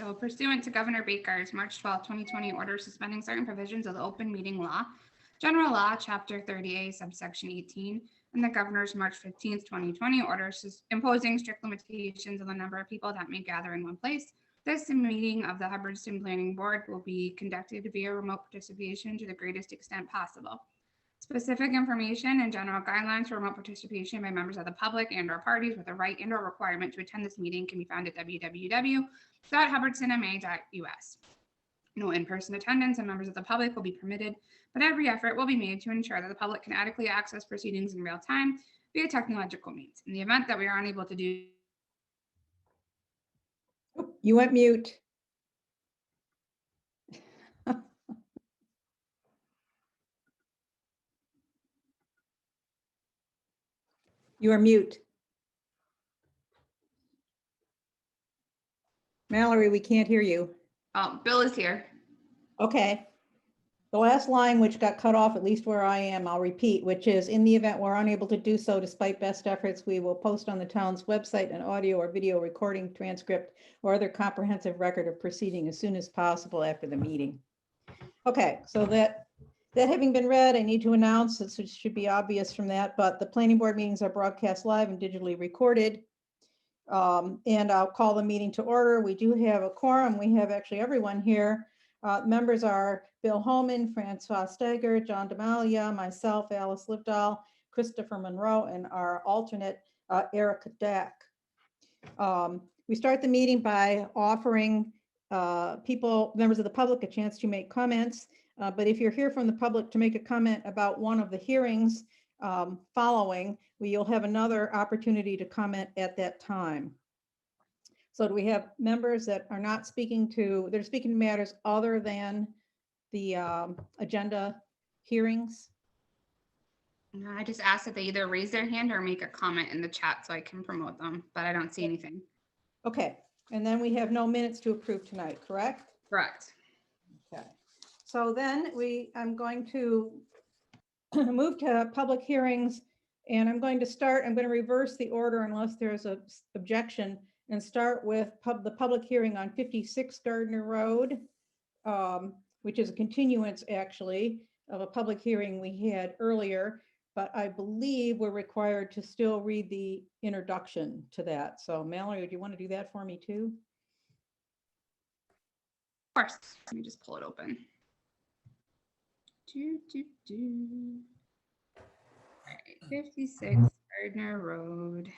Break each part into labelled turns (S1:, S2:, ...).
S1: So pursuant to Governor Baker's March 12, 2020 order suspending certain provisions of the open meeting law, general law, chapter 30A, subsection 18, and the governor's March 15th, 2020 order imposing strict limitations on the number of people that may gather in one place. This meeting of the Hubbardston Planning Board will be conducted via remote participation to the greatest extent possible. Specific information and general guidelines for remote participation by members of the public and/or parties with a right and/or requirement to attend this meeting can be found at www.hubbardstonma.us. No in-person attendance and members of the public will be permitted, but every effort will be made to ensure that the public can adequately access proceedings in real time via technological means. In the event that we are unable to do.
S2: You went mute. You are mute. Mallory, we can't hear you.
S1: Oh, Bill is here.
S2: Okay. The last line, which got cut off, at least where I am, I'll repeat, which is, in the event we're unable to do so despite best efforts, we will post on the town's website an audio or video recording, transcript, or other comprehensive record of proceeding as soon as possible after the meeting. Okay, so that having been read, I need to announce, this should be obvious from that, but the planning board meetings are broadcast live and digitally recorded. And I'll call the meeting to order. We do have a quorum. We have actually everyone here. Members are Bill Holman, Francois Steger, John Demalia, myself, Alice Livedall, Christopher Monroe, and our alternate, Erica Dack. We start the meeting by offering members of the public, a chance to make comments. But if you're here from the public to make a comment about one of the hearings following, you'll have another opportunity to comment at that time. So do we have members that are not speaking to, they're speaking to matters other than the agenda hearings?
S1: I just asked that they either raise their hand or make a comment in the chat so I can promote them, but I don't see anything.
S2: Okay, and then we have no minutes to approve tonight, correct?
S1: Correct.
S2: Okay, so then I'm going to move to public hearings, and I'm going to reverse the order unless there's an objection, and start with the public hearing on 56 Gardner Road, which is a continuance actually of a public hearing we had earlier, but I believe we're required to still read the introduction to that. So Mallory, do you want to do that for me too?
S1: Of course. Let me just pull it open. All right, 56 Gardner Road.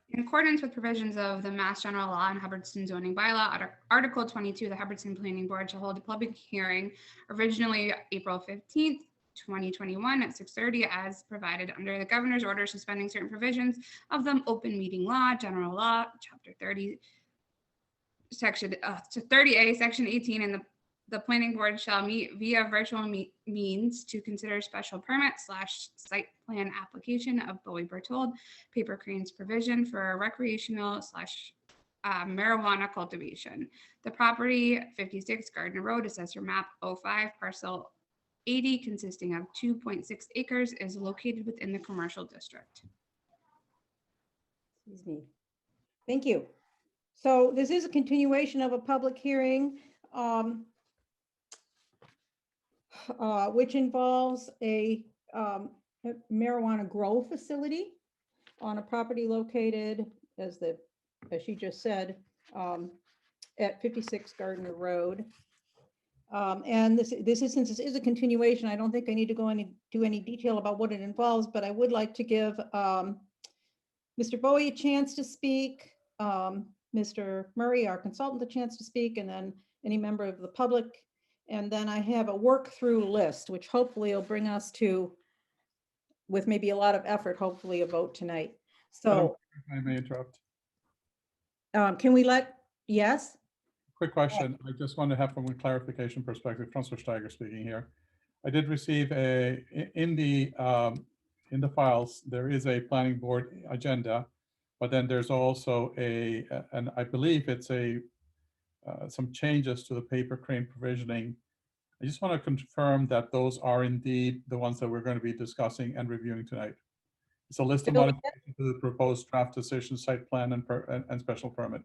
S1: In accordance with provisions of the Mass General Law and Hubbardston Zoning Bylaw, Article 22, the Hubbardston Planning Board shall hold a public hearing originally April 15th, 2021 at 6:30 as provided under the governor's order suspending certain provisions of the open meeting law, general law, chapter 30, section 30A, section 18, and the planning board shall meet via virtual means to consider special permit / site plan application of Bowie Berthold Paper Cranes provision for a recreational / marijuana cultivation. The property 56 Gardner Road, assessor map 05, parcel 80, consisting of 2.6 acres, is located within the commercial district.
S2: Excuse me. Thank you. So this is a continuation of a public hearing, which involves a marijuana grow facility on a property located, as she just said, at 56 Gardner Road. And since this is a continuation, I don't think I need to go into any detail about what it involves, but I would like to give Mr. Bowie a chance to speak, Mr. Murray, our consultant, a chance to speak, and then any member of the public. And then I have a work-through list, which hopefully will bring us to, with maybe a lot of effort, hopefully a vote tonight. So
S3: I may interrupt.
S2: can we yes?
S3: Quick question. I just want to have from a clarification perspective, Councilor Steiger speaking here. I did receive in the files, there is a planning board agenda, but then there's also and I believe it's some changes to the paper crane provisioning. I just want to confirm that those are indeed the ones that we're going to be discussing and reviewing tonight. It's a list of modifications to the proposed draft decision, site plan, and special permit.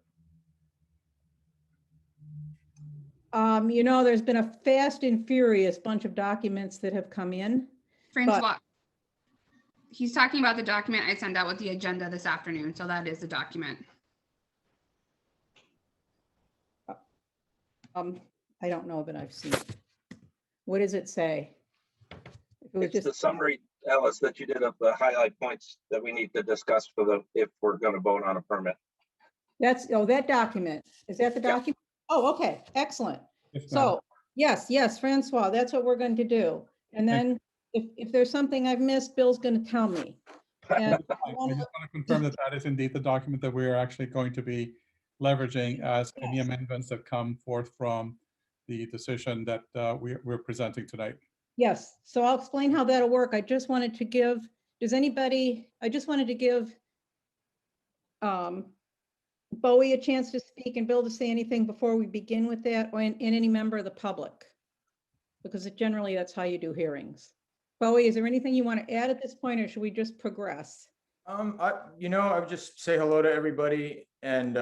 S2: You know, there's been a fast and furious bunch of documents that have come in.
S1: Francois, he's talking about the document I sent out with the agenda this afternoon. So that is the document.
S2: I don't know that I've seen it. What does it say? If it was
S4: It's
S2: just
S4: the summary, Alice, that you did of the highlight points that we need to discuss for if we're going to vote on a permit.
S2: that document. Is that the
S4: Yeah.
S2: document? Oh, okay, excellent.
S3: Yes, ma'am.
S2: So, yes, Francois, that's what we're going to do. And then if there's something I've missed, Bill's going to tell me. And
S3: I just want to confirm that that is indeed the document that we are actually going to be leveraging as any
S2: Yes.
S3: amendments that come forth from the decision that we're presenting tonight.
S2: Yes, so I'll explain how that'll work. I just wanted to give, I just wanted to give Bowie a chance to speak and Bill to say anything before we begin with that, or and any member of the public. Because generally that's how you do hearings. Bowie, is there anything you want to add at this point, or should we just progress?
S5: I would just say hello to everybody and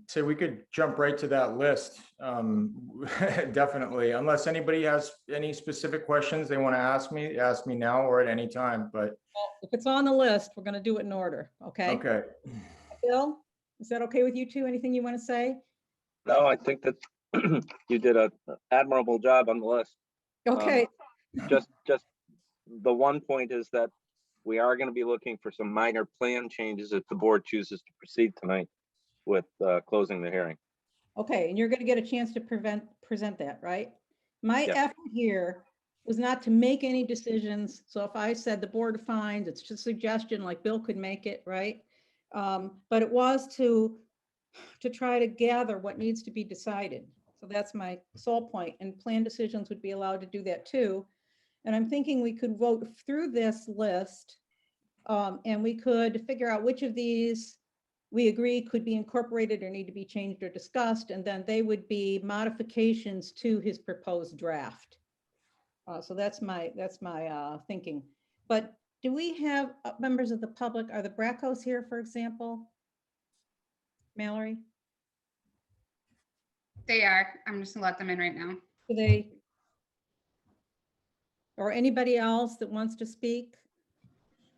S5: say we could jump right to that list. Definitely, unless anybody has any specific questions they want to ask me now or at any time, but
S2: If it's on the list, we're going to do it in order, okay?
S5: okay.
S2: Bill, is that okay with you two? Anything you want to say?
S4: No, I think that you did an admirable job on the list.
S2: Okay,
S4: Just the one point is that we are going to be looking for some minor plan changes if the board chooses to proceed tonight with closing the hearing.
S2: okay, and you're going to get a chance to present that, right? My
S4: Yeah.
S2: effort here was not to make any decisions. So if I said the board finds, it's just a suggestion, like Bill could make it, right? But it was to try to gather what needs to be decided. So that's my sole point, and plan decisions would be allowed to do that too. And I'm thinking we could vote through this list, and we could figure out which of these we agree could be incorporated or need to be changed or discussed, and then they would be modifications to his proposed draft. So that's my thinking. But do we have members of the public? Are the Brackos here, for example? Mallory,
S1: They are. I'm just gonna let them in right now.
S2: do they? Or anybody else that wants to speak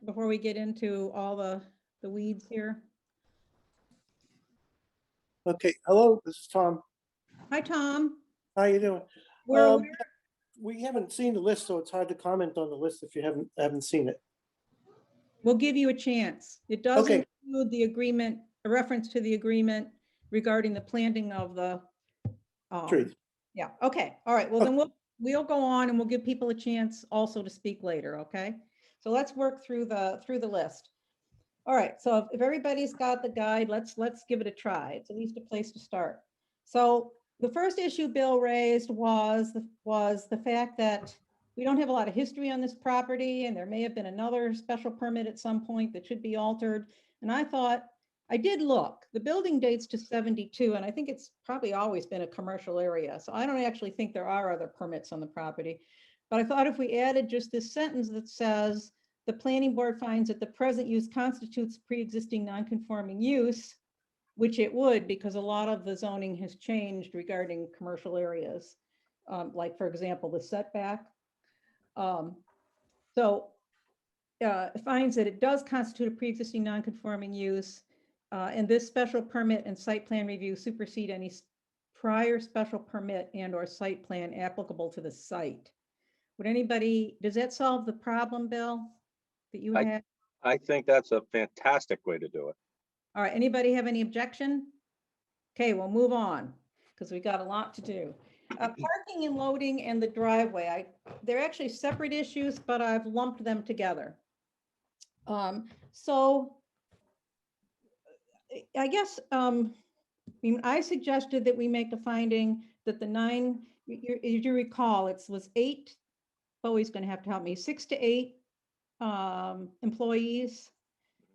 S2: before we get into all the weeds here?
S6: Okay, hello, this is Tom.
S2: Hi, Tom.
S6: How you doing?
S2: Where-
S6: We haven't seen the list, so it's hard to comment on the list if you haven't seen it.
S2: We'll give you a chance. It does
S6: Okay.
S2: include the agreement, a reference to the agreement regarding the planting of the
S6: Trees.
S2: Yeah, okay, all right, well, then we'll go on and we'll give people a chance also to speak later, okay? So let's work through the list. All right, so if everybody's got the guide, let's give it a try. It's at least a place to start. So the first issue Bill raised was the fact that we don't have a lot of history on this property, and there may have been another special permit at some point that should be altered. And I thought, I did look, the building dates to 72, and I think it's probably always been a commercial area. So I don't actually think there are other permits on the property. But I thought if we added just this sentence that says, the planning board finds that the present use constitutes pre-existing non-conforming use, which it would, because a lot of the zoning has changed regarding commercial areas. Like, for example, the setback. It finds that it does constitute a pre-existing non-conforming use. And this special permit and site plan review supersede any prior special permit and or site plan applicable to the site. Would anybody, does that solve the problem, Bill, that you have?
S4: I think that's a fantastic way to do it.
S2: All right, anybody have any objection? Okay, we'll move on, because we got a lot to do. Parking and loading and the driveway, they're actually separate issues, but I've lumped them together. So I guess, I suggested that we make a finding that the 9, as you recall, it was 8, Bowie's going to have to help me, 6 to 8 employees.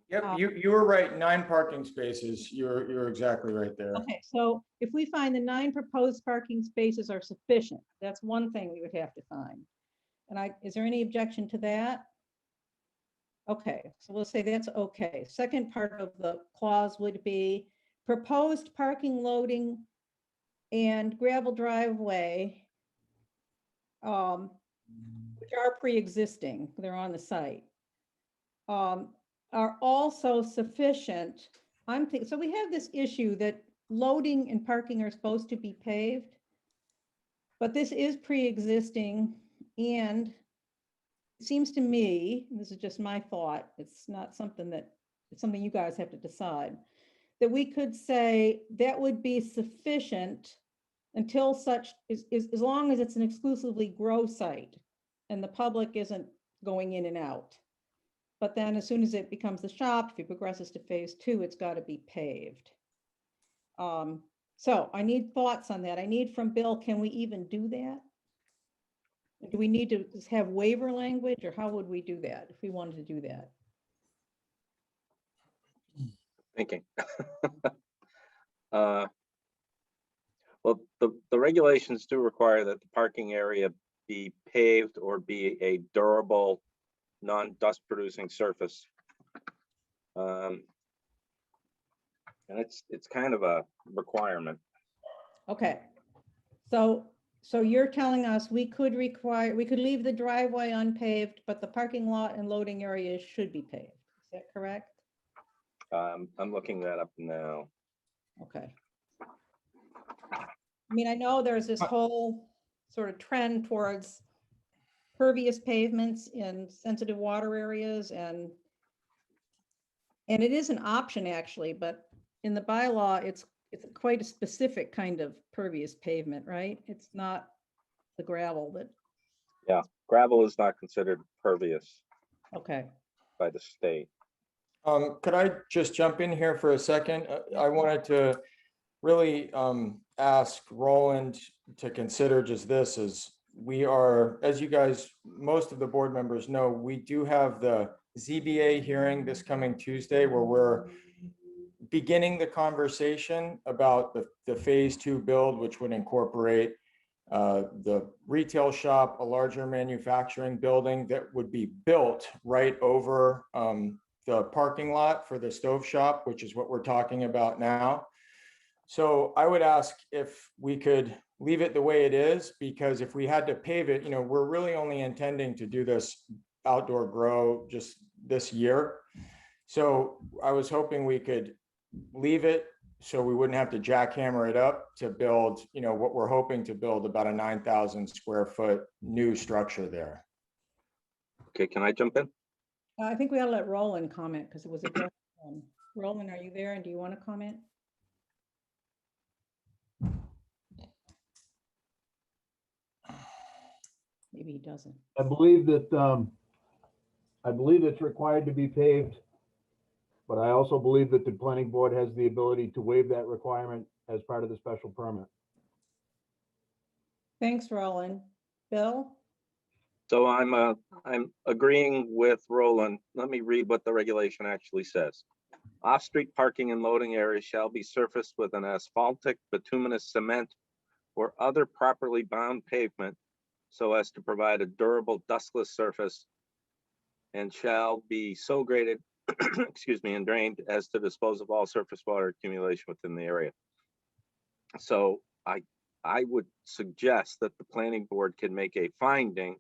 S5: Yep, you were right, 9 parking spaces. You're exactly right there.
S2: Okay, so if we find the 9 proposed parking spaces are sufficient, that's one thing we would have to find. And is there any objection to that? Okay, so we'll say that's okay. Second part of the clause would be proposed parking, loading, and gravel driveway, which are pre-existing, they're on the site, are also sufficient. I'm thinking, so we have this issue that loading and parking are supposed to be paved, but this is pre-existing, and it seems to me, this is just my thought, it's not something that, it's something you guys have to decide, that we could say that would be sufficient until such, as long as it's an exclusively grow site and the public isn't going in and out. But then as soon as it becomes the shop, if it progresses to phase 2, it's got to be paved. So I need thoughts on that. I need from Bill, can we even do that? Do we need to just have waiver language, or how would we do that if we wanted to do that?
S4: Thinking. Well, the regulations do require that the parking area be paved or be a durable, non-dust producing surface. And it's kind of a requirement.
S2: Okay. So you're telling us we could leave the driveway unpaved, but the parking lot and loading areas should be paved. Is that correct?
S4: I'm looking that up now.
S2: Okay. I mean, I know there's this whole sort of trend towards pervious pavements in sensitive water areas, and it is an option actually, but in the bylaw, it's quite a specific kind of pervious pavement, right? It's not the gravel that,
S4: Yeah, gravel is not considered pervious
S2: okay.
S4: by the state.
S5: Could I just jump in here for a second? I wanted to really ask Roland to consider just this, as we are, as you guys, most of the board members know, we do have the ZBA hearing this coming Tuesday where we're beginning the conversation about the phase 2 build, which would incorporate the retail shop, a larger manufacturing building that would be built right over the parking lot for the stove shop, which is what we're talking about now. So I would ask if we could leave it the way it is, because if we had to pave it, we're really only intending to do this outdoor grow just this year. So I was hoping we could leave it so we wouldn't have to jackhammer it up to build, what we're hoping to build, about a 9,000 square foot new structure there.
S4: Okay, can I jump in?
S2: I think we ought to let Roland comment because it was a Roland, are you there and do you want to comment? Maybe he doesn't.
S7: I believe that, I believe it's required to be paved, but I also believe that the planning board has the ability to waive that requirement as part of the special permit.
S2: Thanks, Roland. Bill?
S4: So I'm agreeing with Roland. Let me read what the regulation actually says. Off-street parking and loading areas shall be surfaced with an asphaltic, bituminous cement, or other properly bound pavement so as to provide a durable dustless surface, and shall be so graded, excuse me, and drained as to dispose of all surface water accumulation within the area. So I would suggest that the planning board can make a finding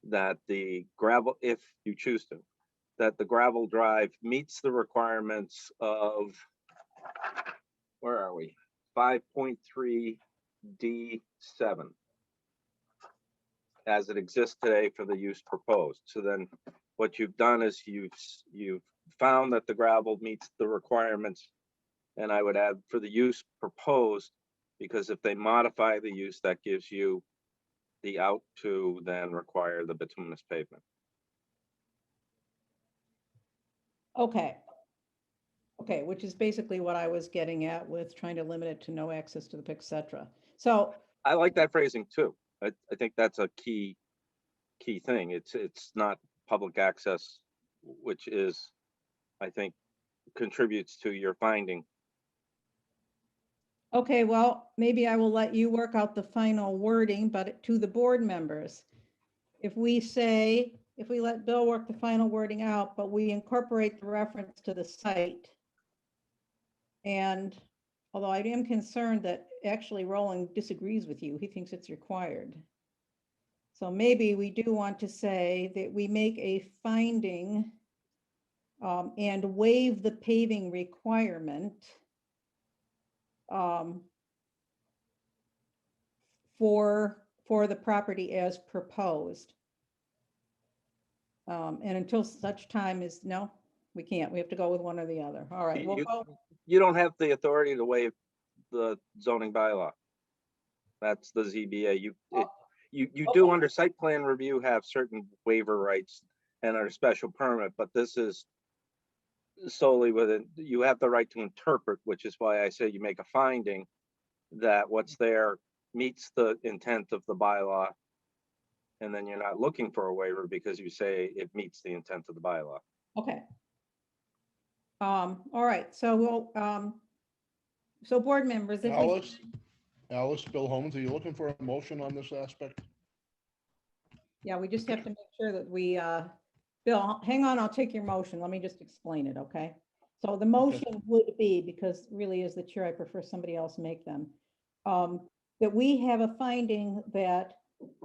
S4: that the gravel, if you choose to, that the gravel drive meets the requirements of, where are we? 5.3 D7 as it exists today for the use proposed. So then what you've done is you've found that the gravel meets the requirements, and I would add for the use proposed, because if they modify the use, that gives you the out to then require the bituminous pavement.
S2: Okay. Okay, which is basically what I was getting at with trying to limit it to no access to the PIC, et cetera. So
S4: I like that phrasing too. I think that's a key thing. It's not public access, which is, I think, contributes to your finding.
S2: okay, well, maybe I will let you work out the final wording, but to the board members, if we let Bill work the final wording out, but we incorporate the reference to the site and Although I am concerned that actually Roland disagrees with you. He thinks it's required. So maybe we do want to say that we make a finding and waive the paving requirement for the property as proposed. And until such time as, no, we can't. We have to go with one or the other. All right. We'll go.
S4: You don't have the authority to waive the zoning bylaw. That's the ZBA. You do under site plan review have certain waiver rights and under special permit, but this is solely within, you have the right to interpret, which is why I say you make a finding that what's there meets the intent of the bylaw. And then you're not looking for a waiver because you say it meets the intent of the bylaw.
S2: Okay. All right. So we'll, so board members, if we,
S8: Alice, Bill Holmes, are you looking for a motion on this aspect?
S2: yeah, we just have to make sure that we, Bill, hang on, I'll take your motion. Let me just explain it, okay? So the motion would be, because really as the chair, I prefer somebody else make them, that we have a finding that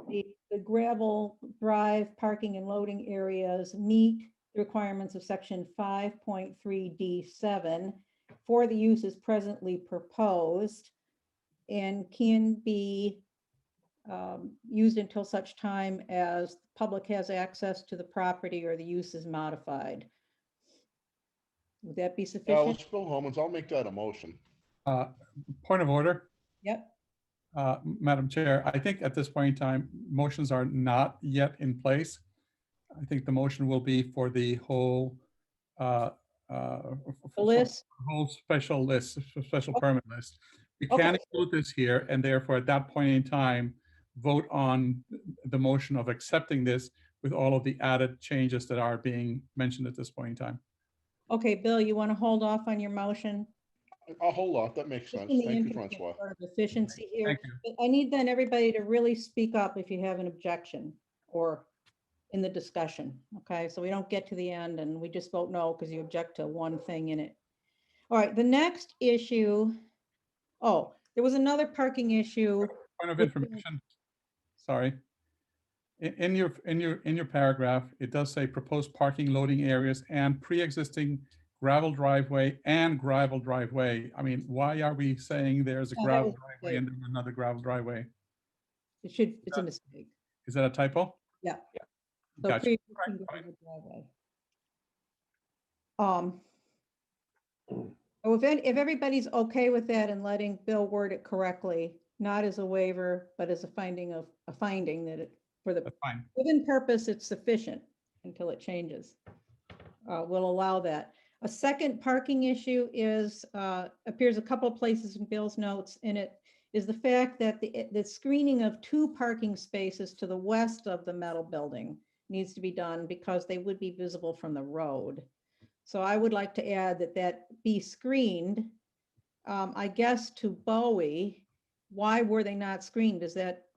S2: the gravel drive parking and loading areas meet the requirements of section 5.3D7 for the uses presently proposed and can be used until such time as the public has access to the property or the use is modified. Would that be sufficient?
S8: Alice, Bill Holmes, I'll make that a motion.
S3: Point of order,
S2: Yep.
S3: Madam Chair, I think at this point in time, motions are not yet in place. I think the motion will be for the whole
S2: The list.
S3: whole special list, special
S2: Okay.
S3: permit list. We
S2: Okay.
S3: can't include this here, and therefore at that point in time, vote on the motion of accepting this with all of the added changes that are being mentioned at this point in time.
S2: Okay, Bill, you want to hold off on your motion?
S8: I'll hold off. That makes
S2: Just
S8: sense.
S2: in the
S8: Thank you,
S2: interest of
S8: Francois.
S2: sort of efficiency here.
S3: Thank you.
S2: But I need then everybody to really speak up if you have an objection or in the discussion, okay? So we don't get to the end and we just vote no because you object to one thing in it. All right, the next issue, oh, there was another parking issue.
S3: Point of
S2: Which-
S3: information, sorry. In your paragraph, it does say proposed parking loading areas and pre-existing gravel driveway and gravel driveway. I mean, why are we saying there's a
S2: Oh, that
S3: gravel
S2: was a
S3: driveway and then another gravel driveway?
S2: It's a mistake.
S3: Is that a typo?
S2: Yeah. So
S3: Gotcha.
S2: pre-existing
S3: Right.
S2: gravel driveway. If everybody's okay with that and letting Bill word it correctly, not as a waiver, but as a finding that it, for the
S3: That's fine.
S2: given purpose, it's sufficient until it changes. We'll allow that. A second parking issue is, appears a couple of places in Bill's notes, and it is the fact that the screening of 2 parking spaces to the west of the metal building needs to be done because they would be visible from the road. So I would like to add that be screened, I guess, to Bowie. Why were they not screened? Is that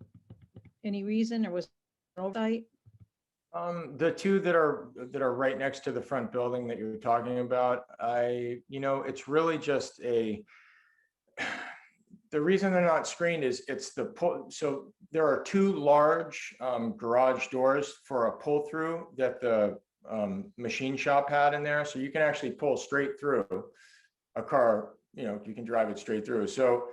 S2: any reason, or was it an oversight?
S5: The two that are right next to the front building that you're talking about, it's really just the reason they're not screened is it's so there are 2 large garage doors for a pull through that the machine shop had in there. So you can actually pull straight through a car, you can drive it straight through. So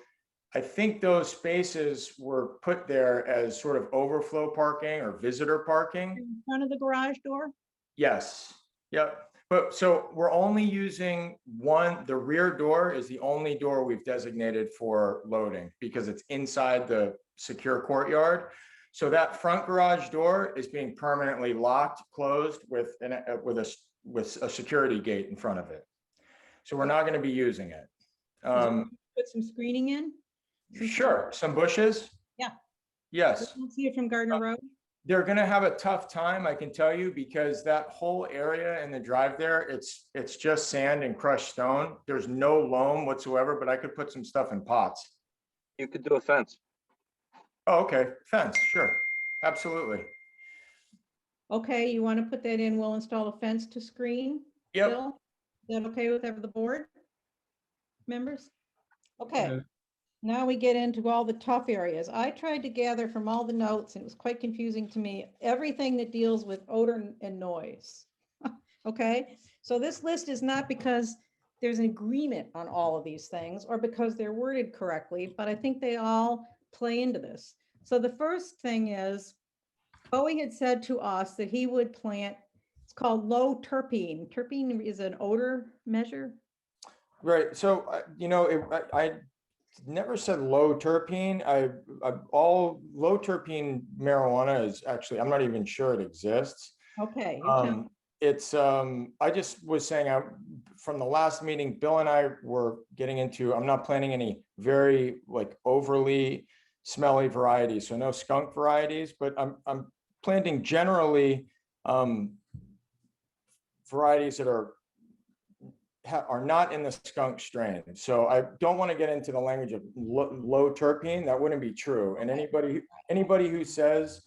S5: I think those spaces were put there as sort of overflow parking or visitor parking.
S2: In front of the garage door?
S5: Yes, yep. But so we're only using one, the rear door is the only door we've designated for loading because it's inside the secure courtyard. So that front garage door is being permanently locked, closed with a security gate in front of it. So we're not going to be using it.
S2: Put some screening in?
S5: Sure, some bushes?
S2: Yeah.
S5: Yes.
S2: You don't see it from Gardner Road?
S5: They're gonna have a tough time, I can tell you, because that whole area in the drive there, it's just sand and crushed stone. There's no loam whatsoever, but I could put some stuff in pots.
S4: You could do a fence.
S5: Oh, okay, fence, sure, absolutely.
S2: Okay, you want to put that in, we'll install a fence to screen?
S5: Yep,
S2: Bill? Is that okay with the board members? Okay, now we get into all the tough areas. I tried to gather from all the notes, and it was quite confusing to me, everything that deals with odor and noise. Okay, so this list is not because there's an agreement on all of these things or because they're worded correctly, but I think they all play into this. So the first thing is, Bowie had said to us that he would plant, it's called low terpene. Terpene is an odor measure.
S5: Right, so, I never said low terpene. All low terpene marijuana is actually, I'm not even sure it exists.
S2: Okay, you tell.
S5: It's, I just was saying, from the last meeting, Bill and I were getting into, I'm not planting any very like overly smelly varieties, so no skunk varieties, but I'm planting generally varieties that are not in the skunk strain. So I don't want to get into the language of low terpene. That wouldn't be true. And anybody who says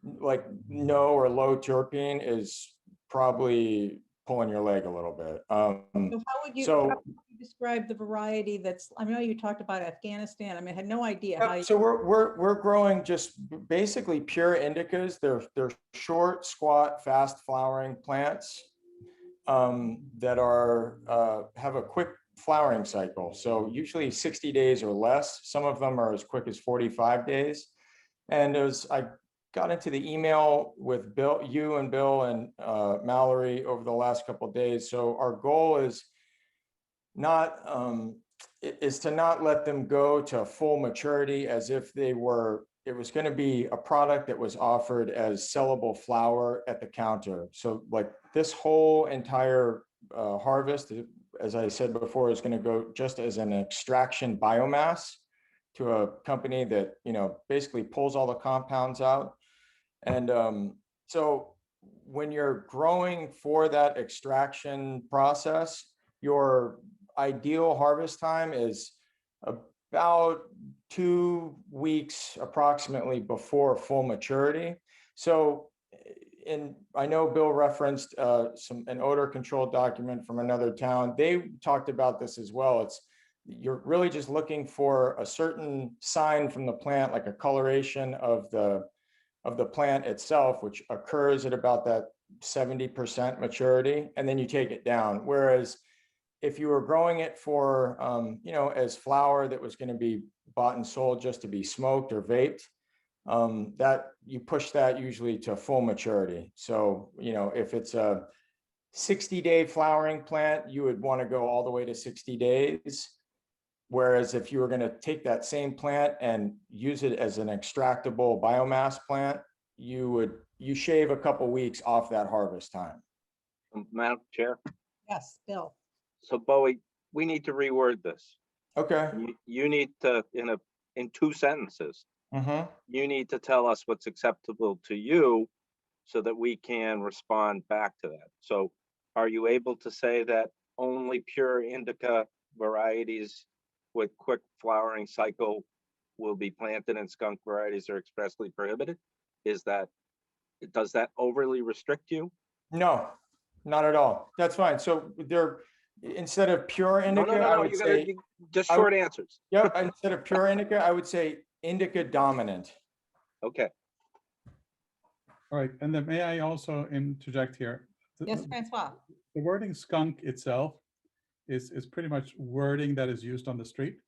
S5: like no or low terpene is probably pulling your leg a little bit.
S2: So how would you
S5: so-
S2: describe the variety that's, I know you talked about Afghanistan. I mean, I had no idea how you.
S5: So we're growing just basically pure indicas. They're short, squat, fast flowering plants that are have a quick flowering cycle. So usually 60 days or less. Some of them are as quick as 45 days. And as I got into the email with Bill, you and Bill and Mallory over the last couple of days. So our goal is to not let them go to full maturity as if they were, it was going to be a product that was offered as sellable flower at the counter. So like this whole entire harvest, as I said before, is going to go just as an extraction biomass to a company that, basically pulls all the compounds out. And so when you're growing for that extraction process, your ideal harvest time is about 2 weeks approximately before full maturity. So, I know Bill referenced an odor control document from another town. They talked about this as well. You're really just looking for a certain sign from the plant, like a coloration of the plant itself, which occurs at about that 70% maturity, and then you take it down. Whereas if you were growing it for, as flower that was going to be bought and sold just to be smoked or vaped, that you push that usually to full maturity. So, if it's a 60-day flowering plant, you would want to go all the way to 60 days. Whereas if you were going to take that same plant and use it as an extractable biomass plant, you shave a couple weeks off that harvest time.
S4: Madam Chair,
S2: Yes, Bill.
S4: so Bowie, we need to reword this.
S5: Okay.
S4: You need to, in 2 sentences, you need to tell us what's acceptable to you so that we can respond back to that. So are you able to say that only pure indica varieties with quick flowering cycle will be planted and skunk varieties are expressly prohibited? Does that overly restrict you?
S5: No, not at all. That's fine. So instead of pure indica, I would say,
S4: just short answers.
S5: yeah, instead of pure indica, I would say indica dominant.
S4: Okay.
S3: All right, and then may I also interject here?
S2: Yes, Francois.
S3: The wording skunk itself is pretty much wording that is used on the street.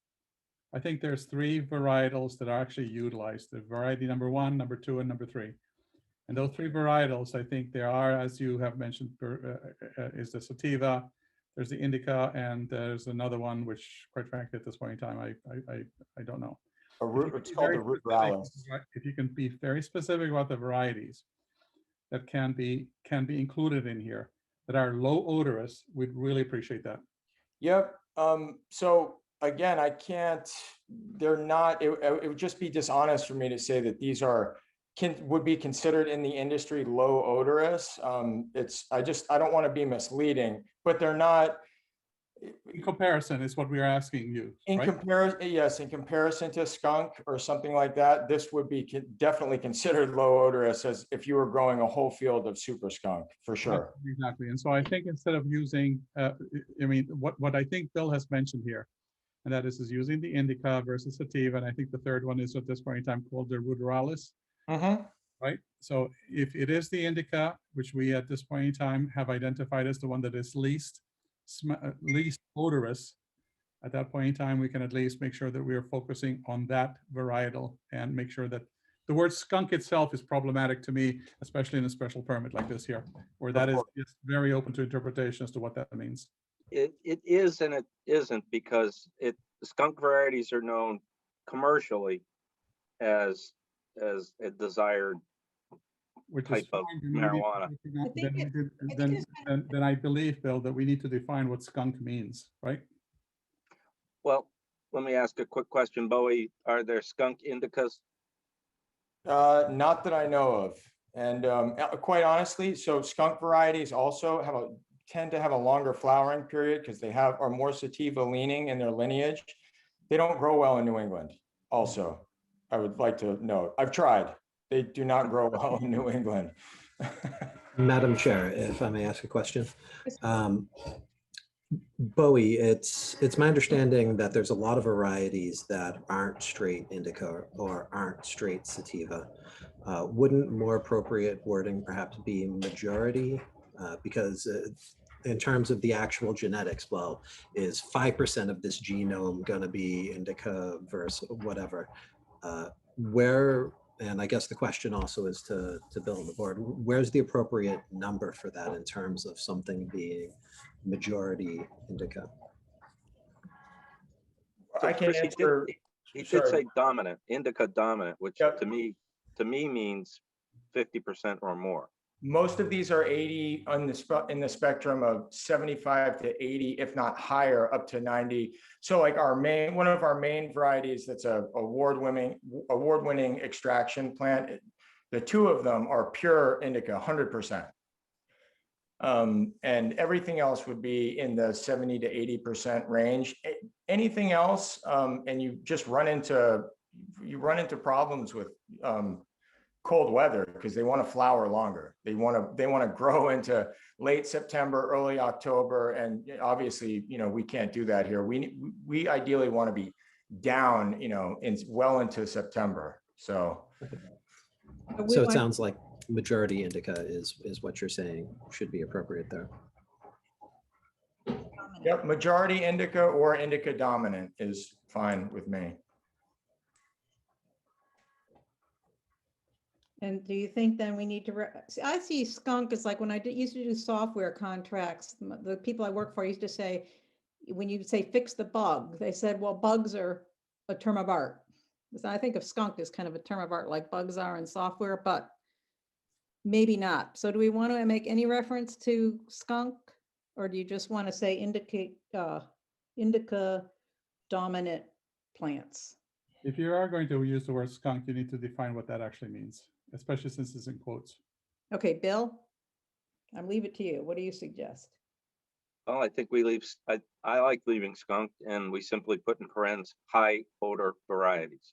S3: I think there's 3 varietals that are actually utilized: the variety number 1, number 2, and number 3. And those 3 varietals, I think there are, as you have mentioned, is the sativa, there's the indica, and there's another one, which quite frankly, at this point in time, I don't know.
S5: It's called the ruderalis.
S3: If you can be very specific about the varieties that can be included in here that are low odorous, we'd really appreciate that.
S5: Yep. So again, they're not, it would just be dishonest for me to say that these would be considered in the industry low odorous. I don't want to be misleading, but they're not.
S3: In comparison is what we're asking you.
S5: In
S3: right?
S5: comparison, yes, in comparison to skunk or something like that, this would be definitely considered low odorous as if you were growing a whole field of super skunk, for sure.
S3: Exactly. And so I think instead of using, what I think Bill has mentioned here, And that is using the indica versus sativa. And I think the third one is at this point in time called the ruderalis, right? So if it is the indica, which we at this point in time have identified as the one that is least odorous, at that point in time, we can at least make sure that we are focusing on that varietal and make sure that the word skunk itself is problematic to me, especially in a special permit like this here, where that is very open to interpretation as to what that means.
S4: It is and it isn't, because skunk varieties are known commercially as a desired
S3: Which
S4: type
S3: is
S4: of
S3: fine.
S4: marijuana.
S3: Then I believe, Bill, that we need to define what skunk means, right?
S4: Well, let me ask a quick question, Bowie. Are there skunk indicas?
S5: Not that I know of. And quite honestly, so skunk varieties also tend to have a longer flowering period because they are more sativa leaning in their lineage. They don't grow well in New England. Also, I would like to note, I've tried. They do not grow well in New England.
S9: Madam Chair, if I may ask a question. Bowie, it's my understanding that there's a lot of varieties that aren't straight indica or aren't straight sativa. Wouldn't more appropriate wording perhaps be majority? Because in terms of the actual genetics, well, is 5% of this genome going to be indica versus whatever? And I guess the question also is to Bill on the board, where's the appropriate number for that in terms of something being majority indica?
S5: I can
S4: Chris,
S5: answer.
S4: He did
S5: Sorry.
S4: say dominant, indica dominant, which
S5: Yep.
S4: to me means 50% or more.
S5: Most of these are 80 in the spectrum of 75 to 80, if not higher, up to 90. So like one of our main varieties that's a award-winning extraction plant, the two of them are pure indica, 100%. And everything else would be in the 70 to 80% range. Anything else, and you just run into problems with cold weather because they want to flower longer. They want to grow into late September, early October, and obviously, we can't do that here. We ideally want to be down, well into September. So
S9: it sounds like majority indica is what you're saying should be appropriate there.
S5: Yep, majority indica or indica dominant is fine with me.
S2: And do you think then we need to, I see skunk as like when I used to do software contracts, the people I work for used to say, when you say fix the bug, they said, well, bugs are a term of art. So I think of skunk as kind of a term of art like bugs are in software, but maybe not. So do we want to make any reference to skunk? Or do you just want to say indica dominant plants?
S3: If you are going to use the word skunk, you need to define what that actually means, especially since it's in quotes.
S2: Okay, Bill, I'll leave it to you. What do you suggest?
S4: Well, I think I like leaving skunk, and we simply put in parens high odor varieties.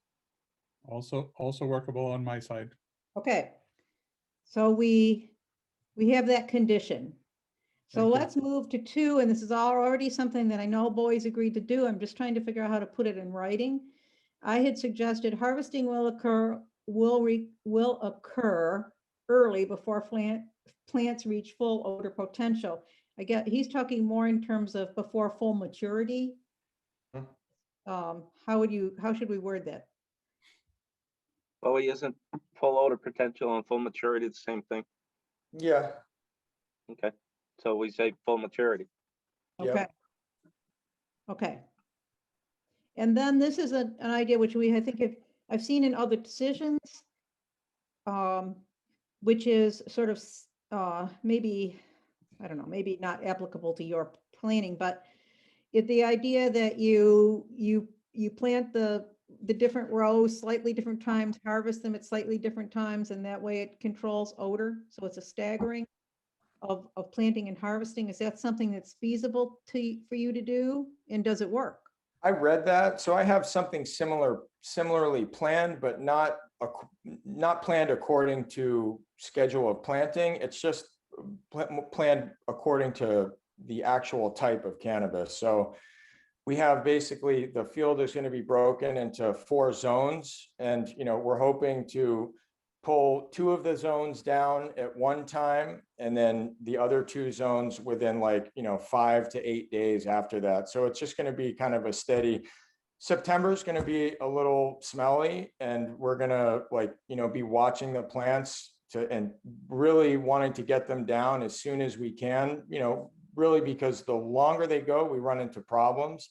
S3: Also workable on my side.
S2: Okay, so we have that condition. So
S3: Thank you.
S2: let's move to 2, and this is already something that I know boys agreed to do. I'm just trying to figure out how to put it in writing. I had suggested harvesting will occur early before plants reach full odor potential. I get he's talking more in terms of before full maturity. How should we word that?
S4: Bowie, isn't full odor potential and full maturity the same thing?
S5: Yeah.
S4: Okay, so we say full maturity.
S2: Okay.
S5: Yep.
S2: Okay. And then this is an idea which I think I've seen in other decisions, which is sort of maybe, I don't know, maybe not applicable to your planning, but the idea that you plant the different rows slightly different times, harvest them at slightly different times, and that way it controls odor. So it's a staggering of planting and harvesting. Is that something that's feasible for you to do? And does it work?
S5: I read that, so I have something similarly planned, but not planned according to schedule of planting. It's just planned according to the actual type of cannabis. So we have basically, the field is going to be broken into 4 zones. And, we're hoping to pull 2 of the zones down at one time, and then the other 2 zones within 5 to 8 days after that. So it's just going to be kind of a steady. September is going to be a little smelly, and we're going to be watching the plants and really wanting to get them down as soon as we can, really, because the longer they go, we run into problems.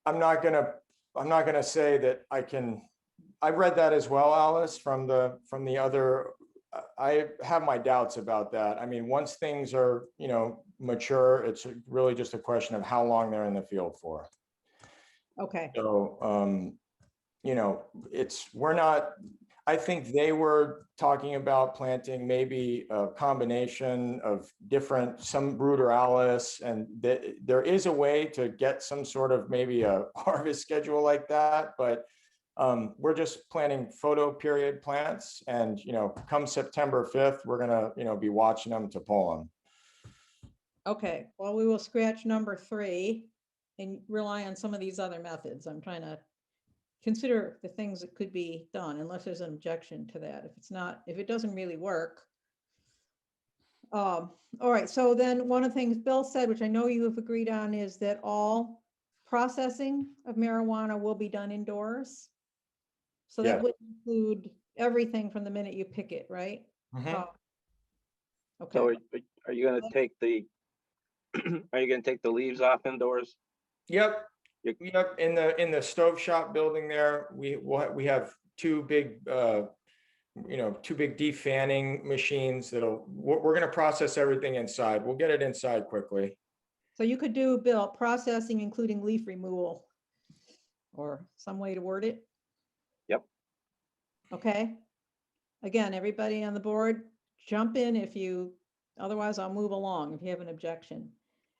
S5: I'm not gonna say that I read that as well, Alice, from the other. I have my doubts about that. I mean, once things are, mature, it's really just a question of how long they're in the field for.
S2: Okay,
S5: So, I think they were talking about planting maybe a combination of some ruderalis, and there is a way to get some sort of maybe a harvest schedule like that, but we're just planting photo period plants, and come September 5th, we're gonna be watching them to pull them.
S2: okay. Well, we will scratch number 3 and rely on some of these other methods. I'm trying to consider the things that could be done, unless there's an objection to that. If it doesn't really work. All right, so then one of the things Bill said, which I know you have agreed on, is that all processing of marijuana will be done indoors. So that
S5: Yeah.
S2: would include everything from the minute you pick it, right?
S5: Mhm.
S2: Okay,
S4: So are you gonna take the, are you gonna take the leaves off indoors?
S5: Yep.
S4: You-
S5: Yep. In the stove shop building there, we have 2 big, 2 big defanning machines we're going to process everything inside. We'll get it inside quickly.
S2: so you could do, Bill, processing including leaf removal, or some way to word it?
S4: Yep.
S2: Okay. Again, everybody on the board, jump in otherwise I'll move along if you have an objection.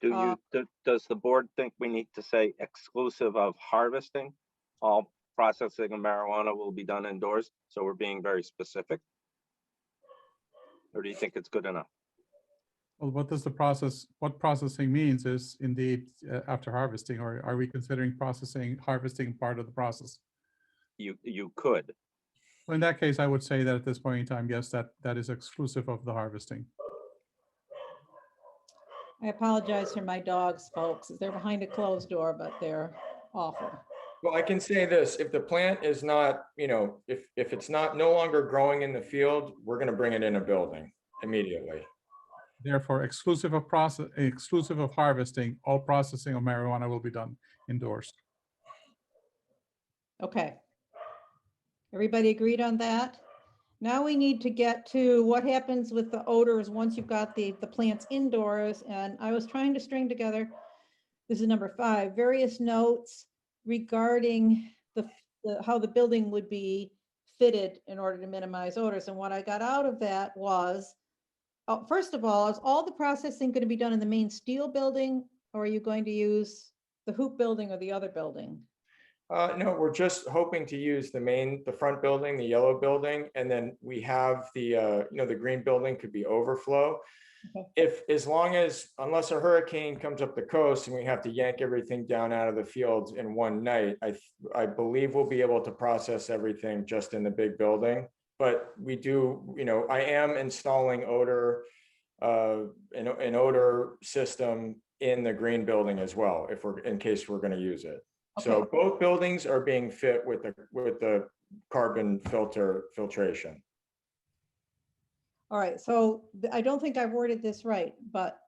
S4: Does the board think we need to say exclusive of harvesting? All processing of marijuana will be done indoors, so we're being very specific? Or do you think it's good enough?
S3: Well, what processing means is indeed after harvesting, or are we considering harvesting part of the process?
S4: You could.
S3: Well, in that case, I would say that at this point in time, yes, that is exclusive of the harvesting.
S2: I apologize for my dogs, folks. They're behind a closed door, but they're awful.
S5: Well, I can say this, if the plant is not, if it's no longer growing in the field, we're going to bring it in a building immediately.
S3: Therefore, exclusive of harvesting, all processing of marijuana will be done indoors.
S2: Okay. Everybody agreed on that? Now we need to get to what happens with the odors once you've got the plants indoors. And I was trying to string together, this is number 5, various notes regarding how the building would be fitted in order to minimize odors. And what I got out of that was, first of all, is all the processing going to be done in the main steel building, or are you going to use the hoop building or the other building?
S5: No, we're just hoping to use the front building, the yellow building, and then we have the green building could be overflow.
S2: Okay.
S5: Unless a hurricane comes up the coast and we have to yank everything down out of the fields in one night, I believe we'll be able to process everything just in the big building. But we do, I am installing an odor system in the green building as well, in case we're going to use it.
S2: Okay.
S5: So both buildings are being fit with the carbon filtration.
S2: All right, so I don't think I've worded this right, but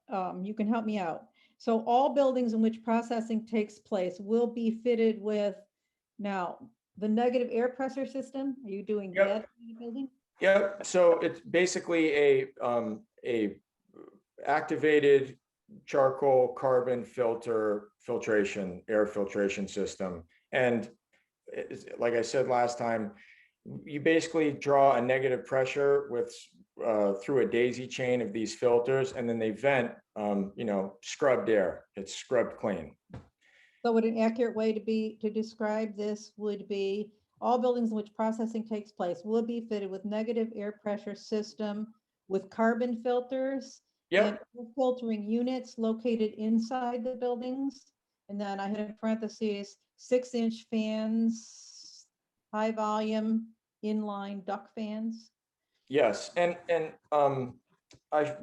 S2: you can help me out. So all buildings in which processing takes place will be fitted with, now, the negative air pressure system? Are you doing
S5: Yep.
S2: that in the building?
S5: Yep. So it's basically a activated charcoal carbon air filtration system. And like I said last time, you basically draw a negative pressure through a daisy chain of these filters, and then they vent, scrubbed air. It's scrubbed clean.
S2: So would an accurate way to describe this would be, all buildings in which processing takes place will be fitted with negative air pressure system with carbon filters.
S5: Yep.
S2: And filtering units located inside the buildings. And then I had in parentheses, 6-inch fans, high volume, inline duct fans.
S5: Yes, and I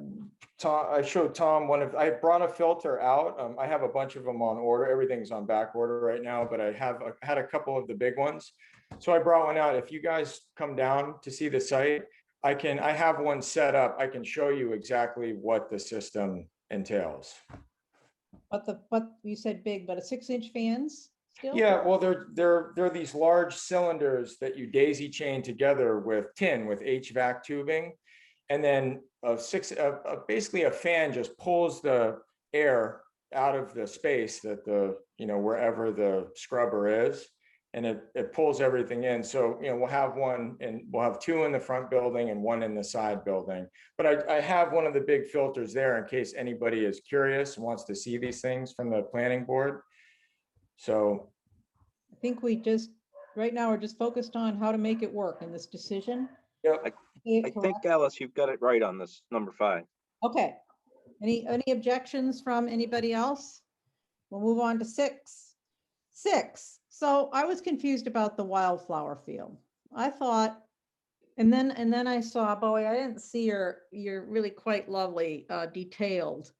S5: showed Tom I brought a filter out. I have a bunch of them on order. Everything's on back order right now, but I had a couple of the big ones. So I brought one out. If you guys come down to see the site, I have one set up. I can show you exactly what the system entails.
S2: But you said big, but a 6-inch fans still?
S5: Yeah, well, they're these large cylinders that you daisy chain together with HVAC tubing. And then basically a fan just pulls the air out of the space that wherever the scrubber is, and it pulls everything in. So, we'll have 2 in the front building and 1 in the side building. But I have one of the big filters there in case anybody is curious and wants to see these things from the planning board. So
S2: I think right now we're just focused on how to make it work in this decision.
S5: Yep.
S4: I think, Alice, you've got it right on this number 5.
S2: Okay. Any objections from anybody else? We'll move on to 6. 6. So I was confused about the wildflower field. I thought, and then I saw, Bowie, I didn't see your really quite lovely detailed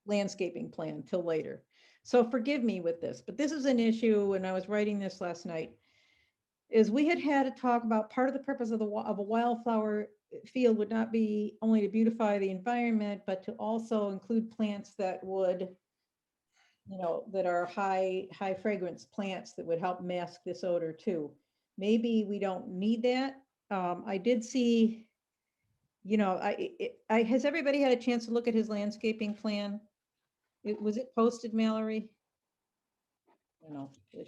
S2: landscaping plan till later. So forgive me with this, but this is an issue when I was writing this last night, is we had to talk about part of the purpose of a wildflower field would not be only to beautify the environment, but to also include plants that would, that are high fragrance plants that would help mask this odor too. Maybe we don't need that. I did see, has everybody had a chance to look at his landscaping plan? Was it posted, Mallory?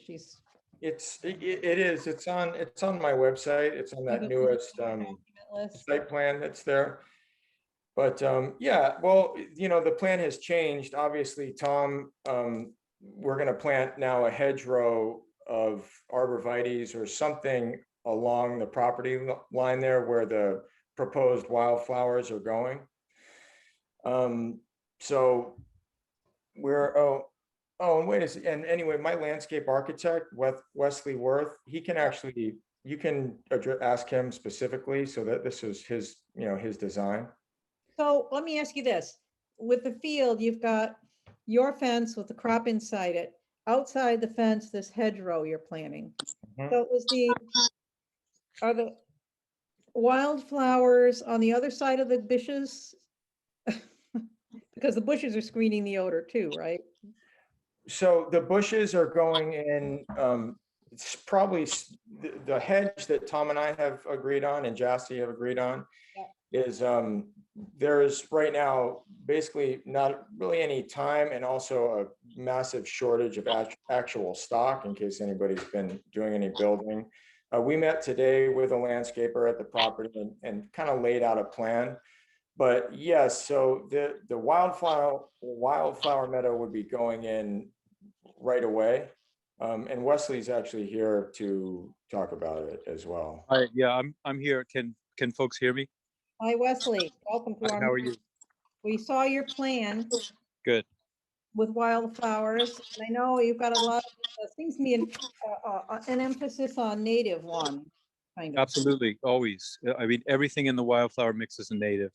S2: She's.
S5: It is. It's on my website. It's on that newest site plan that's there. But yeah, well, the plan has changed. Obviously, Tom, we're going to plant now a hedgerow of arborvitaes or something along the property line there where the proposed wildflowers are going. So we're, and wait a second, and anyway, my landscape architect, Wesley Worth, he can actually, you can ask him specifically, so that this is his, his design.
S2: So let me ask you this. With the field, you've got your fence with the crop inside it. Outside the fence, this hedgerow you're planting.
S5: Mhm.
S2: So are the wildflowers on the other side of the bushes? Because the bushes are screening the odor too, right?
S5: So the bushes are going in, it's probably the hedge that Tom and I have agreed on and Jassy have agreed on. Yeah. Is there's right now basically not really any time and also a massive shortage of actual stock in case anybody's been doing any building. We met today with a landscaper at the property and kind of laid out a plan. But yes, so the wildflower meadow would be going in right away. And Wesley's actually here to talk about it as well.
S10: Yeah, I'm here. Can folks hear me?
S2: Hi, Wesley. Welcome to our.
S10: How are you?
S2: We saw your plan.
S10: Good.
S2: With wildflowers, and I know you've got a lot of, seems to be an emphasis on native one, kind of.
S10: Absolutely, always. I mean, everything in the wildflower mix is a native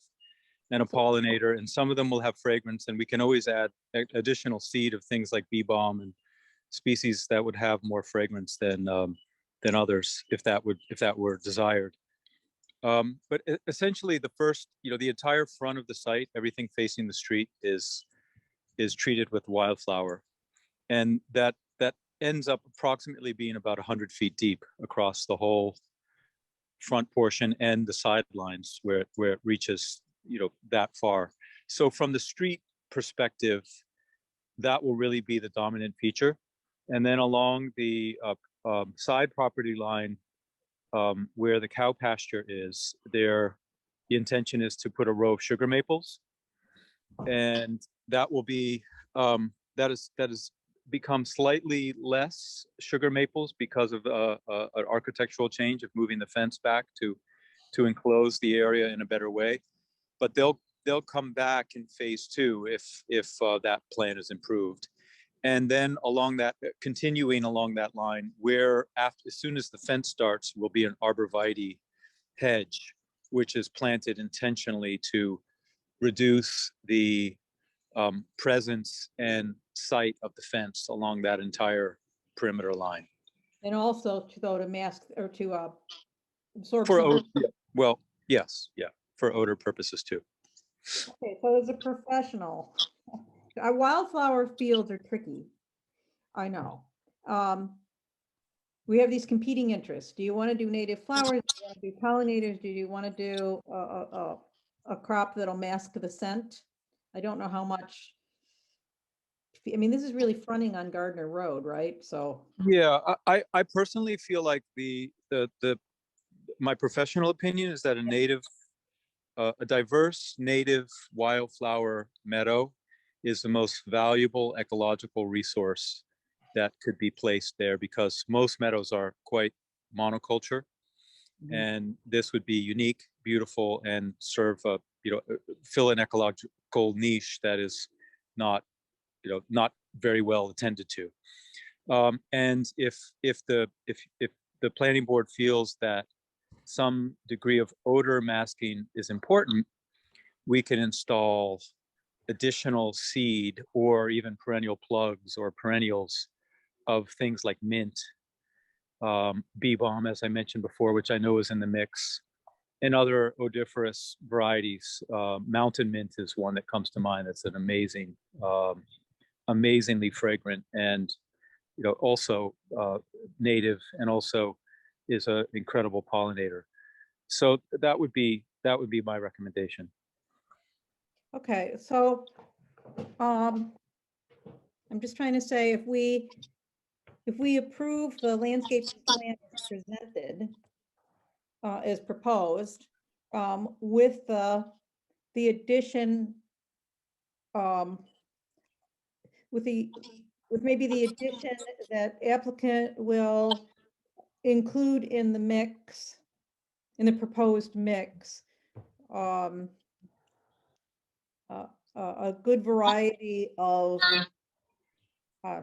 S10: and a pollinator, and some of them will have fragrance, and we can always add additional seed of things like bee balm and species that would have more fragrance than others, if that were desired. But essentially, the first, the entire front of the site, everything facing the street is treated with wildflower, and that ends up approximately being about 100 feet deep across the whole front portion and the sidelines where it reaches that far. So from the street perspective, that will really be the dominant feature. And then along the side property line where the cow pasture is, the intention is to put a row of sugar maples, and that will be that is become slightly less sugar maples because of an architectural change of moving the fence back to enclose the area in a better way. But they'll come back in phase 2 if that plan is improved. And then along that, continuing along that line, where after, as soon as the fence starts, will be an arborvitae hedge, which is planted intentionally to reduce the presence and sight of the fence along that entire perimeter line.
S2: And also to go to mask or to absorb
S10: For
S2: some.
S10: well, yes, yeah, for odor purposes too.
S2: Okay, so as a professional, our wildflower fields are tricky. I know. We have these competing interests. Do you want to do native flowers? Do you want to do pollinators? Do you want to do a crop that'll mask the scent? I don't know how much. I mean, this is really fronting on Gardner Road, right? So.
S10: Yeah, I personally feel like my professional opinion is that a diverse native wildflower meadow is the most valuable ecological resource that could be placed there, because most meadows are quite monoculture, and this would be unique, beautiful, and serve fill an ecological niche that is not very well attended to. And if the planning board feels that some degree of odor masking is important, we can install additional seed or even perennial plugs or perennials of things like mint, bee balm, as I mentioned before, which I know is in the mix, and other odoriferous varieties. Mountain mint is one that comes to mind. That's an amazingly fragrant, and also native, and also is an incredible pollinator. So that would be my recommendation.
S2: Okay, so I'm just trying to say, if we approve the landscape plan as presented, as proposed, with the addition, with maybe the addition that applicant will include in the mix, in the proposed mix, a good variety of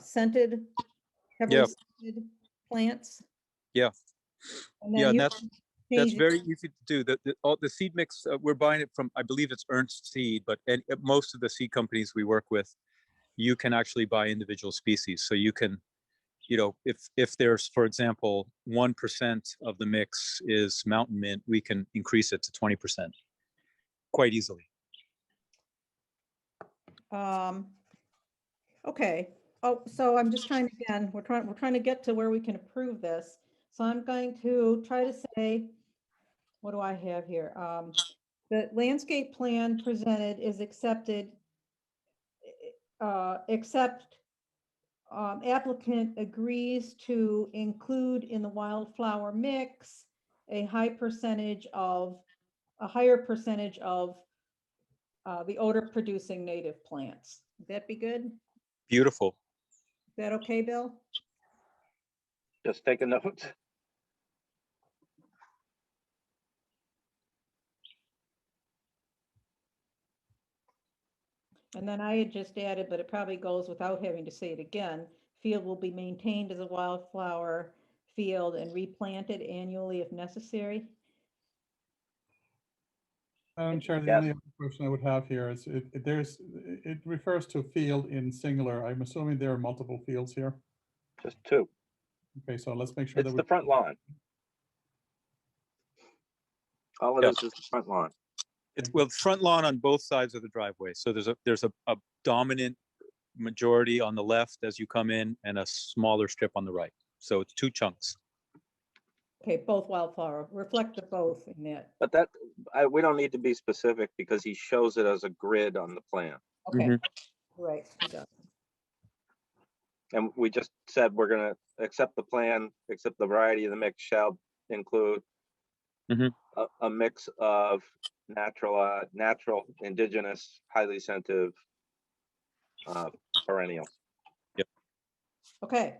S2: scented, heavily scented plants.
S10: Yeah.
S2: And then
S10: Yeah, and
S2: you
S10: that's
S2: can change it.
S10: very easy to do. The seed mix, we're buying it from, I believe it's Ernst Seed, but most of the seed companies we work with, you can actually buy individual species. So you can, if there's, for example, 1% of the mix is mountain mint, we can increase it to 20% quite easily.
S2: Okay. Oh, so I'm just trying again, we're trying to get to where we can approve this. So I'm going to try to say, what do I have here? The landscape plan presented is accepted, except applicant agrees to include in the wildflower mix a higher percentage of the odor producing native plants. Would that be good?
S10: Beautiful.
S2: Is that okay, Bill?
S4: Just take a note.
S2: And then I had just added, but it probably goes without having to say it again, field will be maintained as a wildflower field and replanted annually if necessary.
S3: Chair, the
S4: Yes.
S3: only other question I would have here is it refers to field in singular. I'm assuming there are multiple fields here.
S4: Just two.
S3: Okay, so let's make sure
S4: It's
S3: that
S4: the front lawn. All it
S10: Yeah.
S4: is the front lawn.
S10: It's front lawn on both sides of the driveway. So there's a dominant majority on the left as you come in, and a smaller strip on the right. So it's two chunks.
S2: Okay, both wildflower, reflect the both in that.
S4: But we don't need to be specific because he shows it as a grid on the plan.
S2: Okay, right. he does.
S4: And we just said we're gonna accept the plan, except the variety of the mix shall include a mix of natural, indigenous, highly sensitive perennials.
S2: Okay,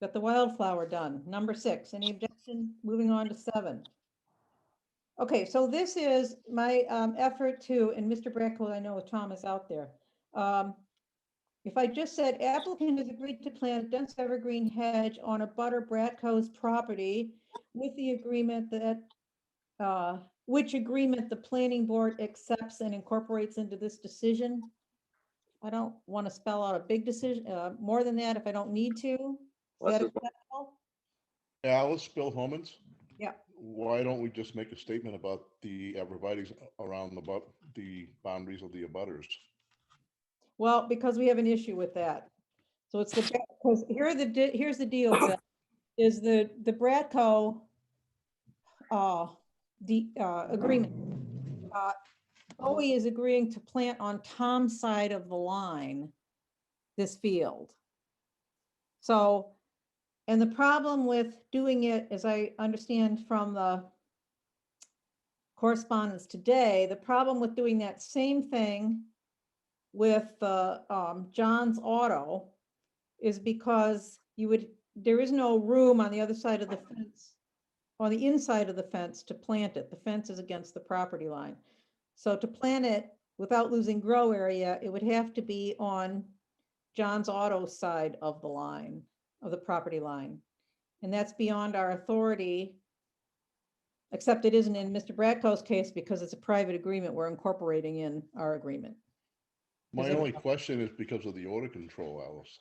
S2: got the wildflower done. Number 6, any objection? Moving on to 7. Okay, so this is my effort to, and Mr. Bracklow, I know Tom is out there, If I just said applicant has agreed to plant a dense evergreen hedge on a butter Bratco's property with the agreement that, which agreement the planning board accepts and incorporates into this decision. I don't want to spell out a big decision, more than that if I don't need to. Is
S4: Let's
S2: that
S4: just-
S2: acceptable?
S8: Alice Bill Homans?
S2: Yeah.
S8: Why don't we just make a statement about the arborvitae's around the boundaries of the abutters?
S2: Well, because we have an issue with that. So it's the, because here's the deal, Bill, is the Bratco agreement. Bowie is agreeing to plant on Tom's side of the line, this field. So, and the problem with doing it, as I understand from the correspondence today, the problem with doing that same thing with John's Auto is because there is no room on the other side of the fence, on the inside of the fence to plant it. The fence is against the property line. So to plant it without losing grow area, it would have to be on John's Auto side of the line, of the property line. And that's beyond our authority, except it isn't in Mr. Bratco's case because it's a private agreement we're incorporating in our agreement.
S8: My
S2: Is it-
S8: only question is because of the odor control, Alice.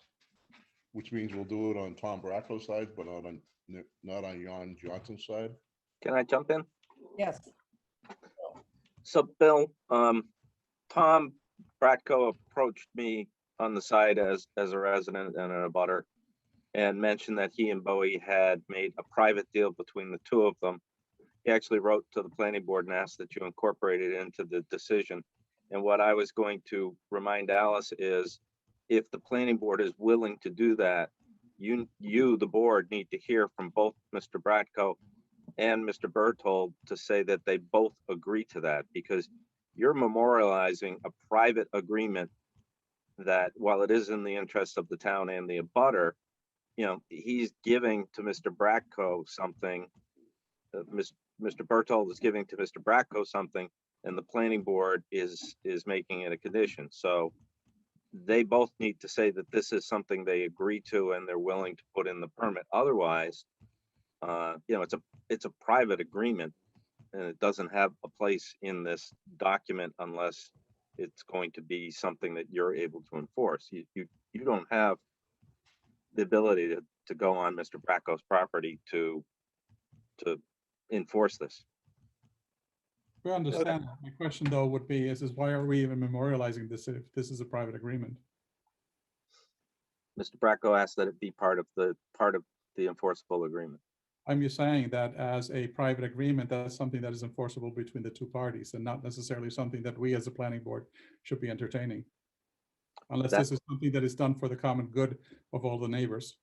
S8: Which means we'll do it on Tom Bracco's side, but not on Jan Johnson's side.
S4: Can I jump in?
S2: Yes,
S4: So Bill, Tom Bratko approached me on the side as a resident and a abutter and mentioned that he and Bowie had made a private deal between the two of them. He actually wrote to the planning board and asked that you incorporate it into the decision. And what I was going to remind Alice is if the planning board is willing to do that, you, the board, need to hear from both Mr. Bratko and Mr. Berthold to say that they both agree to that, because you're memorializing a private agreement that, while it is in the interest of the town and the abutter, you know, he's giving to Mr. Bratko something, Mr. Berthold is giving to Mr. Bratko something, and the planning board is making it a condition. So they both need to say that this is something they agree to and they're willing to put in the permit. Otherwise, you know, it's a private agreement and it doesn't have a place in this document unless it's going to be something that you're able to enforce. You don't have the ability to go on Mr. Bratko's property to enforce this.
S3: We understand. My question though would be is why are we even memorializing this if this is a private agreement?
S4: Mr. Bratko asked that it be part of the enforceable agreement.
S3: I'm just saying that as a private agreement, that's something that is enforceable between the two parties and not necessarily something that we as a planning board should be entertaining. Unless this is something that is done for the common good of all the neighbors.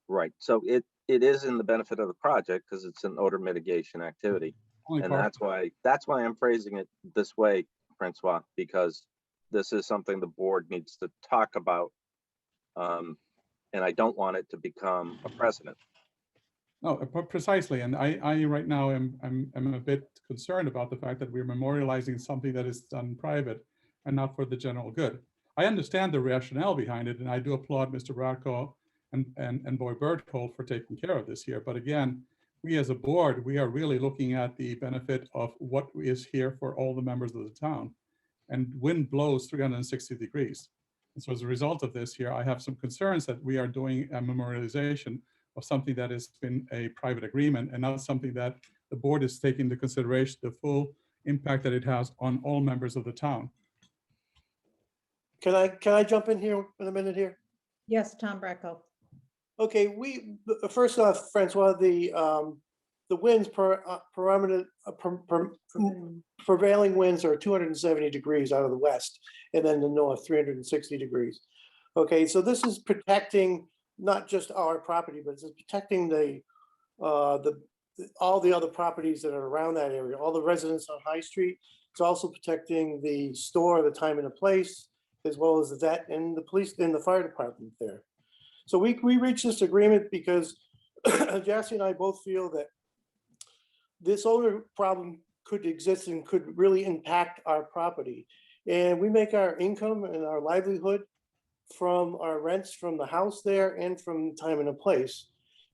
S4: Right. So it is in the benefit of the project because it's an odor mitigation activity.
S3: Only
S4: And
S3: part-
S4: that's why I'm phrasing it this way, Francois, because this is something the board needs to talk about. And I don't want it to become a precedent.
S3: No, precisely. And I right now am a bit concerned about the fact that we're memorializing something that is done private and not for the general good. I understand the rationale behind it, and I do applaud Mr. Bratko and Boy Berthold for taking care of this here. But again, we as a board, we are really looking at the benefit of what is here for all the members of the town. And wind blows 360 degrees. And so as a result of this here, I have some concerns that we are doing a memorialization of something that has been a private agreement and not something that the board is taking into consideration the full impact that it has on all members of the town.
S6: Can I jump in here in a minute here?
S2: yes, Tom Bratko.
S6: Okay, first off, Francois, the winds prevailing winds are 270 degrees out of the west, and then the north 360 degrees. Okay, so this is protecting not just our property, but it's protecting all the other properties that are around that area, all the residents on High Street. It's also protecting the store, the time and the place, as well as the vet and the police and the fire department there. So we reached this agreement because Jassy and I both feel that this odor problem could exist and could really impact our property. And we make our income and our livelihood from our rents from the house there and from time and a place.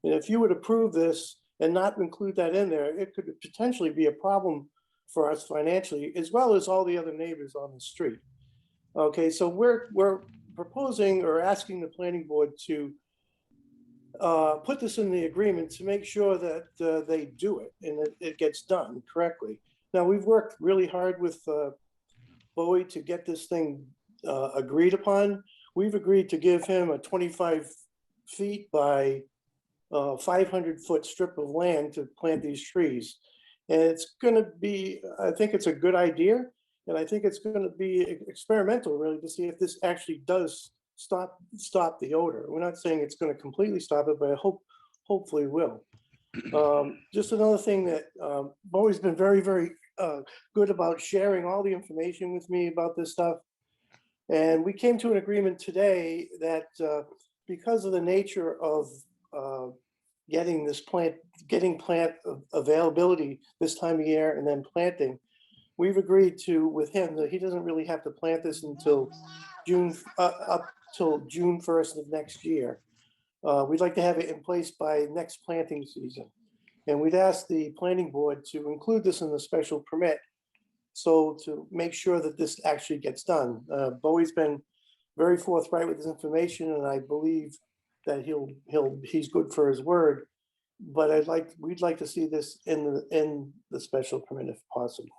S6: And if you would approve this and not include that in there, it could potentially be a problem for us financially, as well as all the other neighbors on the street. Okay, so we're proposing or asking the planning board to put this in the agreement to make sure that they do it and it gets done correctly. Now, we've worked really hard with Bowie to get this thing agreed upon. We've agreed to give him a 25 feet by 500-foot strip of land to plant these trees. And it's gonna be, I think it's a good idea. And I think it's gonna be experimental really to see if this actually does stop the odor. We're not saying it's gonna completely stop it, but I hopefully will. Just another thing that Bowie's been very, very good about sharing all the information with me about this stuff. And we came to an agreement today that because of the nature of getting plant availability this time of year and then planting, we've agreed to, with him, that he doesn't really have to plant this until up till June 1st of next year. We'd like to have it in place by next planting season. And we'd ask the planning board to include this in the special permit. So to make sure that this actually gets done. Bowie's been very forthright with this information, and I believe that he's good for his word. But we'd like to see this in the special permit if possible.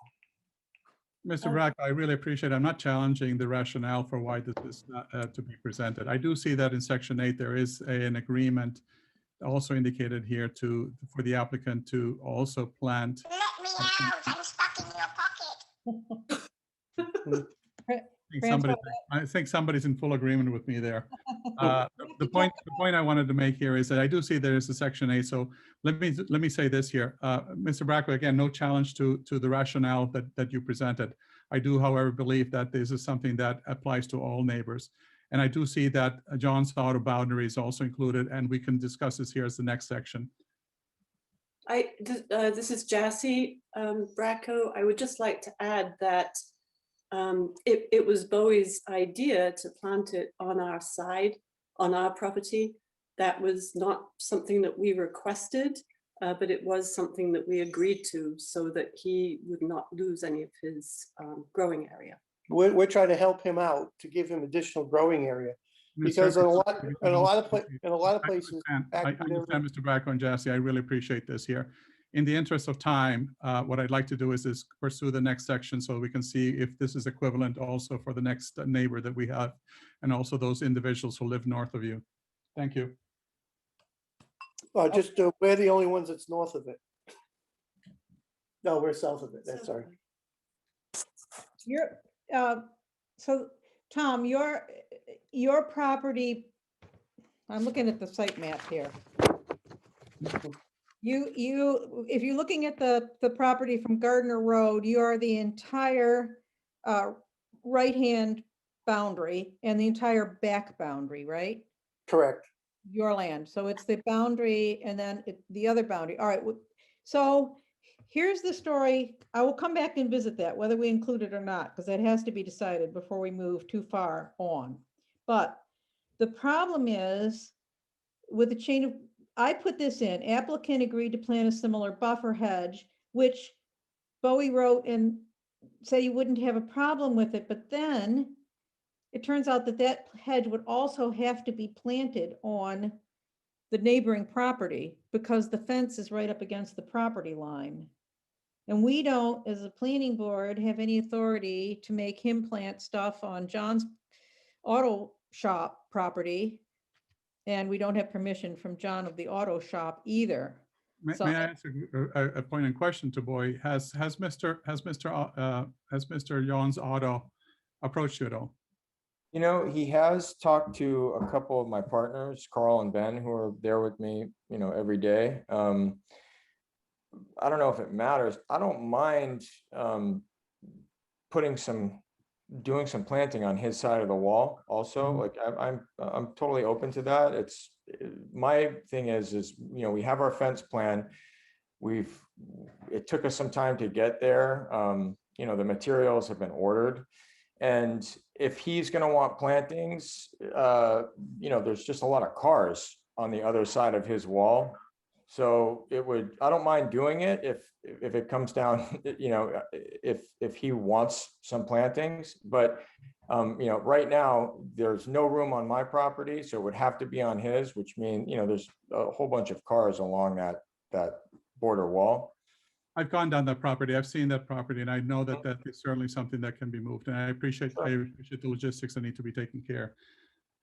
S3: Mr. Brack, I really appreciate it. I'm not challenging the rationale for why this is not to be presented. I do see that in section 8, there is an agreement also indicated here for the applicant to also plant.
S11: Let me out, I'm stuck in your pocket.
S3: I think somebody's in full agreement with me there. The point I wanted to make here is that I do see there is a section 8. So let me say this here, Mr. Bracco, again, no challenge to the rationale that you presented. I do, however, believe that this is something that applies to all neighbors. And I do see that John's outer boundary is also included, and we can discuss this here as the next section.
S12: This is Jassy Bracco. I would just like to add that it was Bowie's idea to plant it on our side, on our property. That was not something that we requested, but it was something that we agreed to so that he would not lose any of his growing area.
S6: We're trying to help him out to give him additional growing area, because in a lot of places.
S3: I understand, Mr. Bracco and Jassy, I really appreciate this here. In the interest of time, what I'd like to do is pursue the next section so we can see if this is equivalent also for the next neighbor that we have, and also those individuals who live north of you. Thank you.
S6: We're the only ones that's north of it. No, we're south of it. That's sorry.
S2: So Tom, your property, I'm looking at the site map here. If you're looking at the property from Gardner Road, you are the entire right-hand boundary and the entire back boundary, right?
S6: Correct.
S2: Your land. So it's the boundary and then the other boundary. All right. So here's the story. I will come back and visit that, whether we include it or not, because that has to be decided before we move too far on. But the problem is with the chain of, I put this in, applicant agreed to plant a similar buffer hedge, which Bowie wrote and said he wouldn't have a problem with it. But then it turns out that hedge would also have to be planted on the neighboring property because the fence is right up against the property line. And we don't, as a planning board, have any authority to make him plant stuff on John's auto shop property. And we don't have permission from John of the auto shop either.
S3: May I ask a point in question to Bowie? Has Mr. John's auto approached you at all?
S5: You know, he has talked to a couple of my partners, Carl and Ben, who are there with me, every day. I don't know if it matters. I don't mind doing some planting on his side of the wall also. Like I'm totally open to that. It's my thing is we have our fence plan. It took us some time to get there. The materials have been ordered. And if he's gonna want plantings, there's just a lot of cars on the other side of his wall. So I don't mind doing it if it comes down, if he wants some plantings, but right now, there's no room on my property, so it would have to be on his, which means, there's a whole bunch of cars along that border wall.
S3: I've gone down that property. I've seen that property, and I know that that is certainly something that can be moved. And I appreciate the logistics that need to be taken care.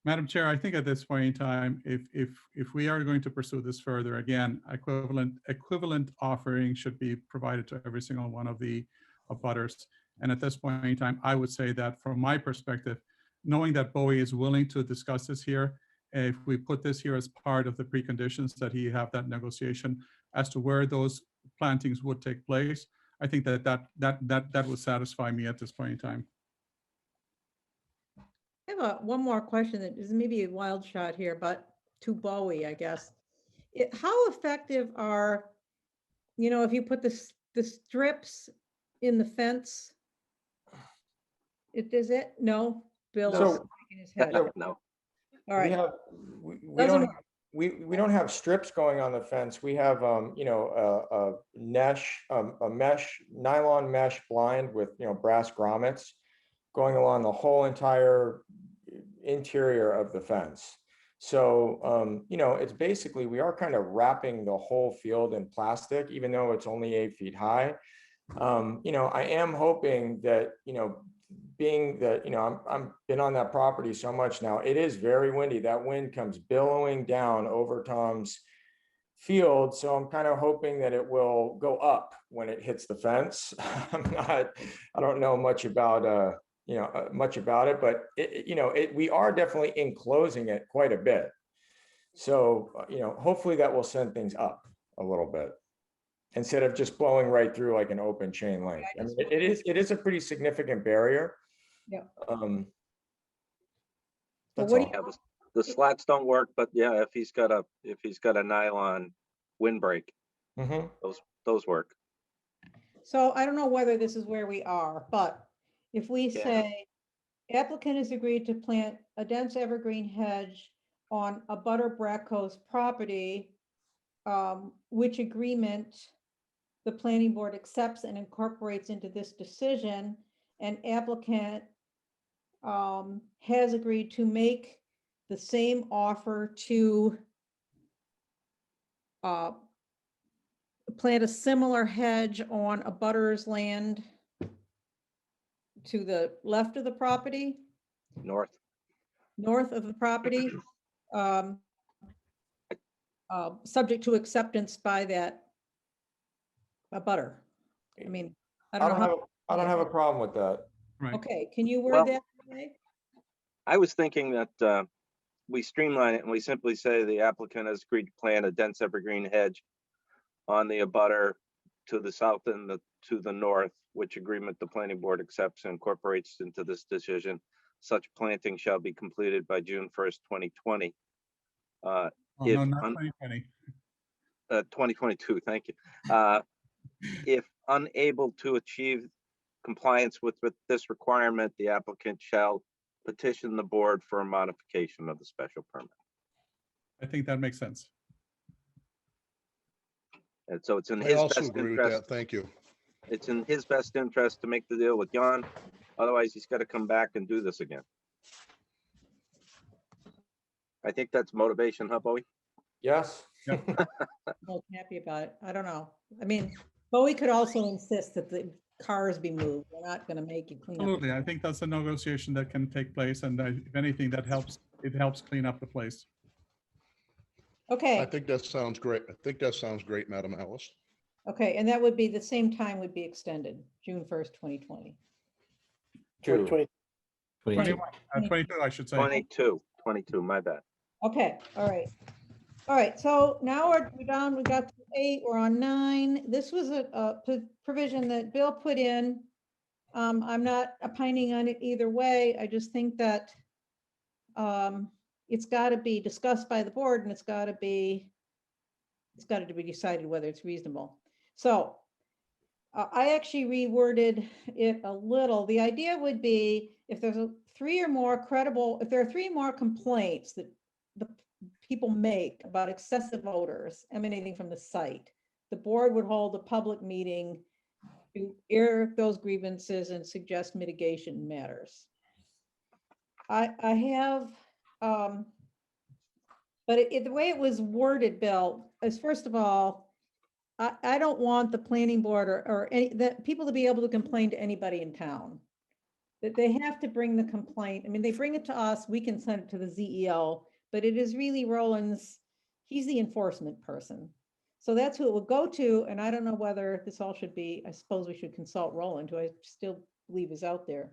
S3: Madam Chair, I think at this point in time, if we are going to pursue this further, again, equivalent offering should be provided to every single one of the abutters. And at this point in time, I would say that from my perspective, knowing that Bowie is willing to discuss this here, if we put this here as part of the preconditions that he have that negotiation as to where those plantings would take place, I think that would satisfy me at this point in time.
S2: I have one more question that is maybe a wild shot here, but to Bowie, I guess. How effective are, if you put the strips in the fence? Is it? No, Bill is
S5: So-
S2: shaking his head.
S4: No.
S2: All right.
S5: We don't have strips going on the fence. We have, a mesh, nylon mesh blind with, brass grommets going along the whole entire interior of the fence. So, it's basically, we are kind of wrapping the whole field in plastic, even though it's only 8 feet high. I am hoping that, being that, I'm been on that property so much now, it is very windy. That wind comes billowing down over Tom's field. So I'm kind of hoping that it will go up when it hits the fence. I don't know much about, much about it, but we are definitely enclosing it quite a bit. So, hopefully that will send things up a little bit instead of just blowing right through like an open chain link. I mean, it is a pretty significant barrier.
S2: Yeah.
S5: That's
S2: what do
S5: all.
S4: Yeah, the slats don't work, but yeah, if he's got a nylon windbreak,
S5: Mhm.
S4: those work.
S2: So I don't know whether this is where we are, but if we
S4: Yeah.
S2: say applicant has agreed to plant a dense evergreen hedge on a abutter Bracco's property, which agreement the planning board accepts and incorporates into this decision, and applicant has agreed to make the same offer to plant a similar hedge on a butter's land to the left of the property,
S4: North.
S2: north of the property, subject to acceptance by that abutter. I mean, I don't know how,
S5: I don't have a problem with that.
S3: Right.
S2: okay, can you word
S4: Well-
S2: that? Renee?
S4: I was thinking that we streamline it and we simply say the applicant has agreed to plant a dense evergreen hedge on the abutter to the south and to the north, which agreement the planning board accepts and incorporates into this decision. Such planting shall be completed by June 1st, 2020.
S3: Oh,
S4: If
S3: no, not
S4: un-
S3: 2020.
S4: 2022, thank you. If unable to achieve compliance with this requirement, the applicant shall petition the board for a modification of the special permit.
S3: I think that makes sense.
S4: And so it's in
S8: I
S4: his
S8: also
S4: best
S8: agree with
S4: interest.
S8: that. Thank you.
S4: It's in his best interest to make the deal with Jan. Otherwise, he's got to come back and do this again. I think that's motivation, huh, Bowie?
S5: Yes?
S2: I'm not happy about it. I don't know. I mean, Bowie could also insist that the cars be moved. We're not gonna make you clean up.
S3: Absolutely. I think that's a negotiation that can take place. And if anything, it helps clean up the place.
S2: Okay.
S8: I think that sounds great. I think that sounds great, Madam Alice.
S2: Okay, and that would be, the same time would be extended, June 1st, 2020.
S6: 2020.
S3: 21, 22, I should say.
S4: 22, my bad.
S2: Okay, all right. All right, so now we're down, we got to 8, we're on 9. This was a provision that Bill put in. I'm not opining on it either way. I just think that it's got to be discussed by the board, and it's got to be decided whether it's reasonable. So I actually reworded it a little. The idea would be if there's three or more credible, if there are three more complaints that the people make about excessive odors emanating from the site, the board would hold a public meeting to air those grievances and suggest mitigation matters. I have, but the way it was worded, Bill, is first of all, I don't want the planning board or any, that people to be able to complain to anybody in town. That they have to bring the complaint. I mean, they bring it to us, we can send it to the ZEO, but it is really Roland's, he's the enforcement person. So that's who it will go to, and I don't know whether this all should be, I suppose we should consult Roland, who I still believe is out there.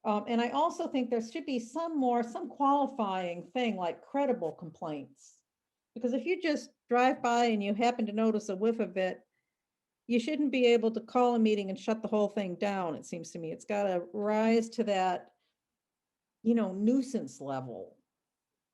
S2: And I also think there should be some qualifying thing like credible complaints. Because if you just drive by and you happen to notice a whiff of it, you shouldn't be able to call a meeting and shut the whole thing down, it seems to me. It's got to rise to that, nuisance level.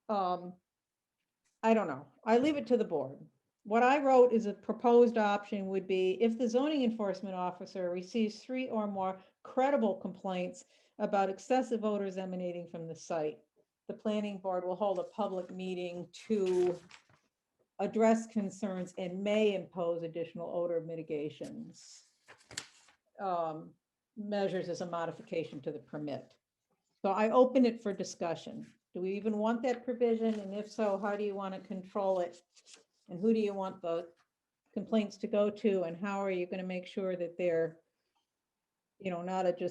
S2: I don't know. I leave it to the board. What I wrote is a proposed option would be if the zoning enforcement officer receives 3 or more credible complaints about excessive odors emanating from the site, the planning board will hold a public meeting to address concerns and may impose additional odor mitigations measures as a modification to the permit. So I open it for discussion. Do we even want that provision? And if so, how do you want to control it? And who do you want the complaints to go to? And how are you going to make sure that they're, not that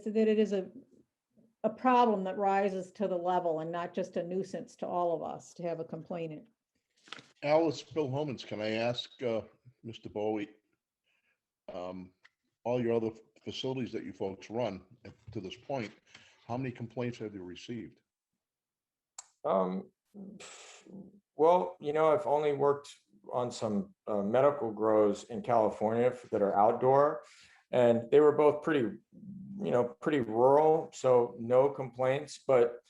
S2: it is a problem that rises to the level and not just a nuisance to all of us to have a complainant.
S8: Alice, Bill Homans, can I ask Mr. Bowie, all your other facilities that you folks run to this point, how many complaints have you received?
S5: Well, I've only worked on some medical grows in California that are outdoor, and they were both pretty rural, so no complaints, but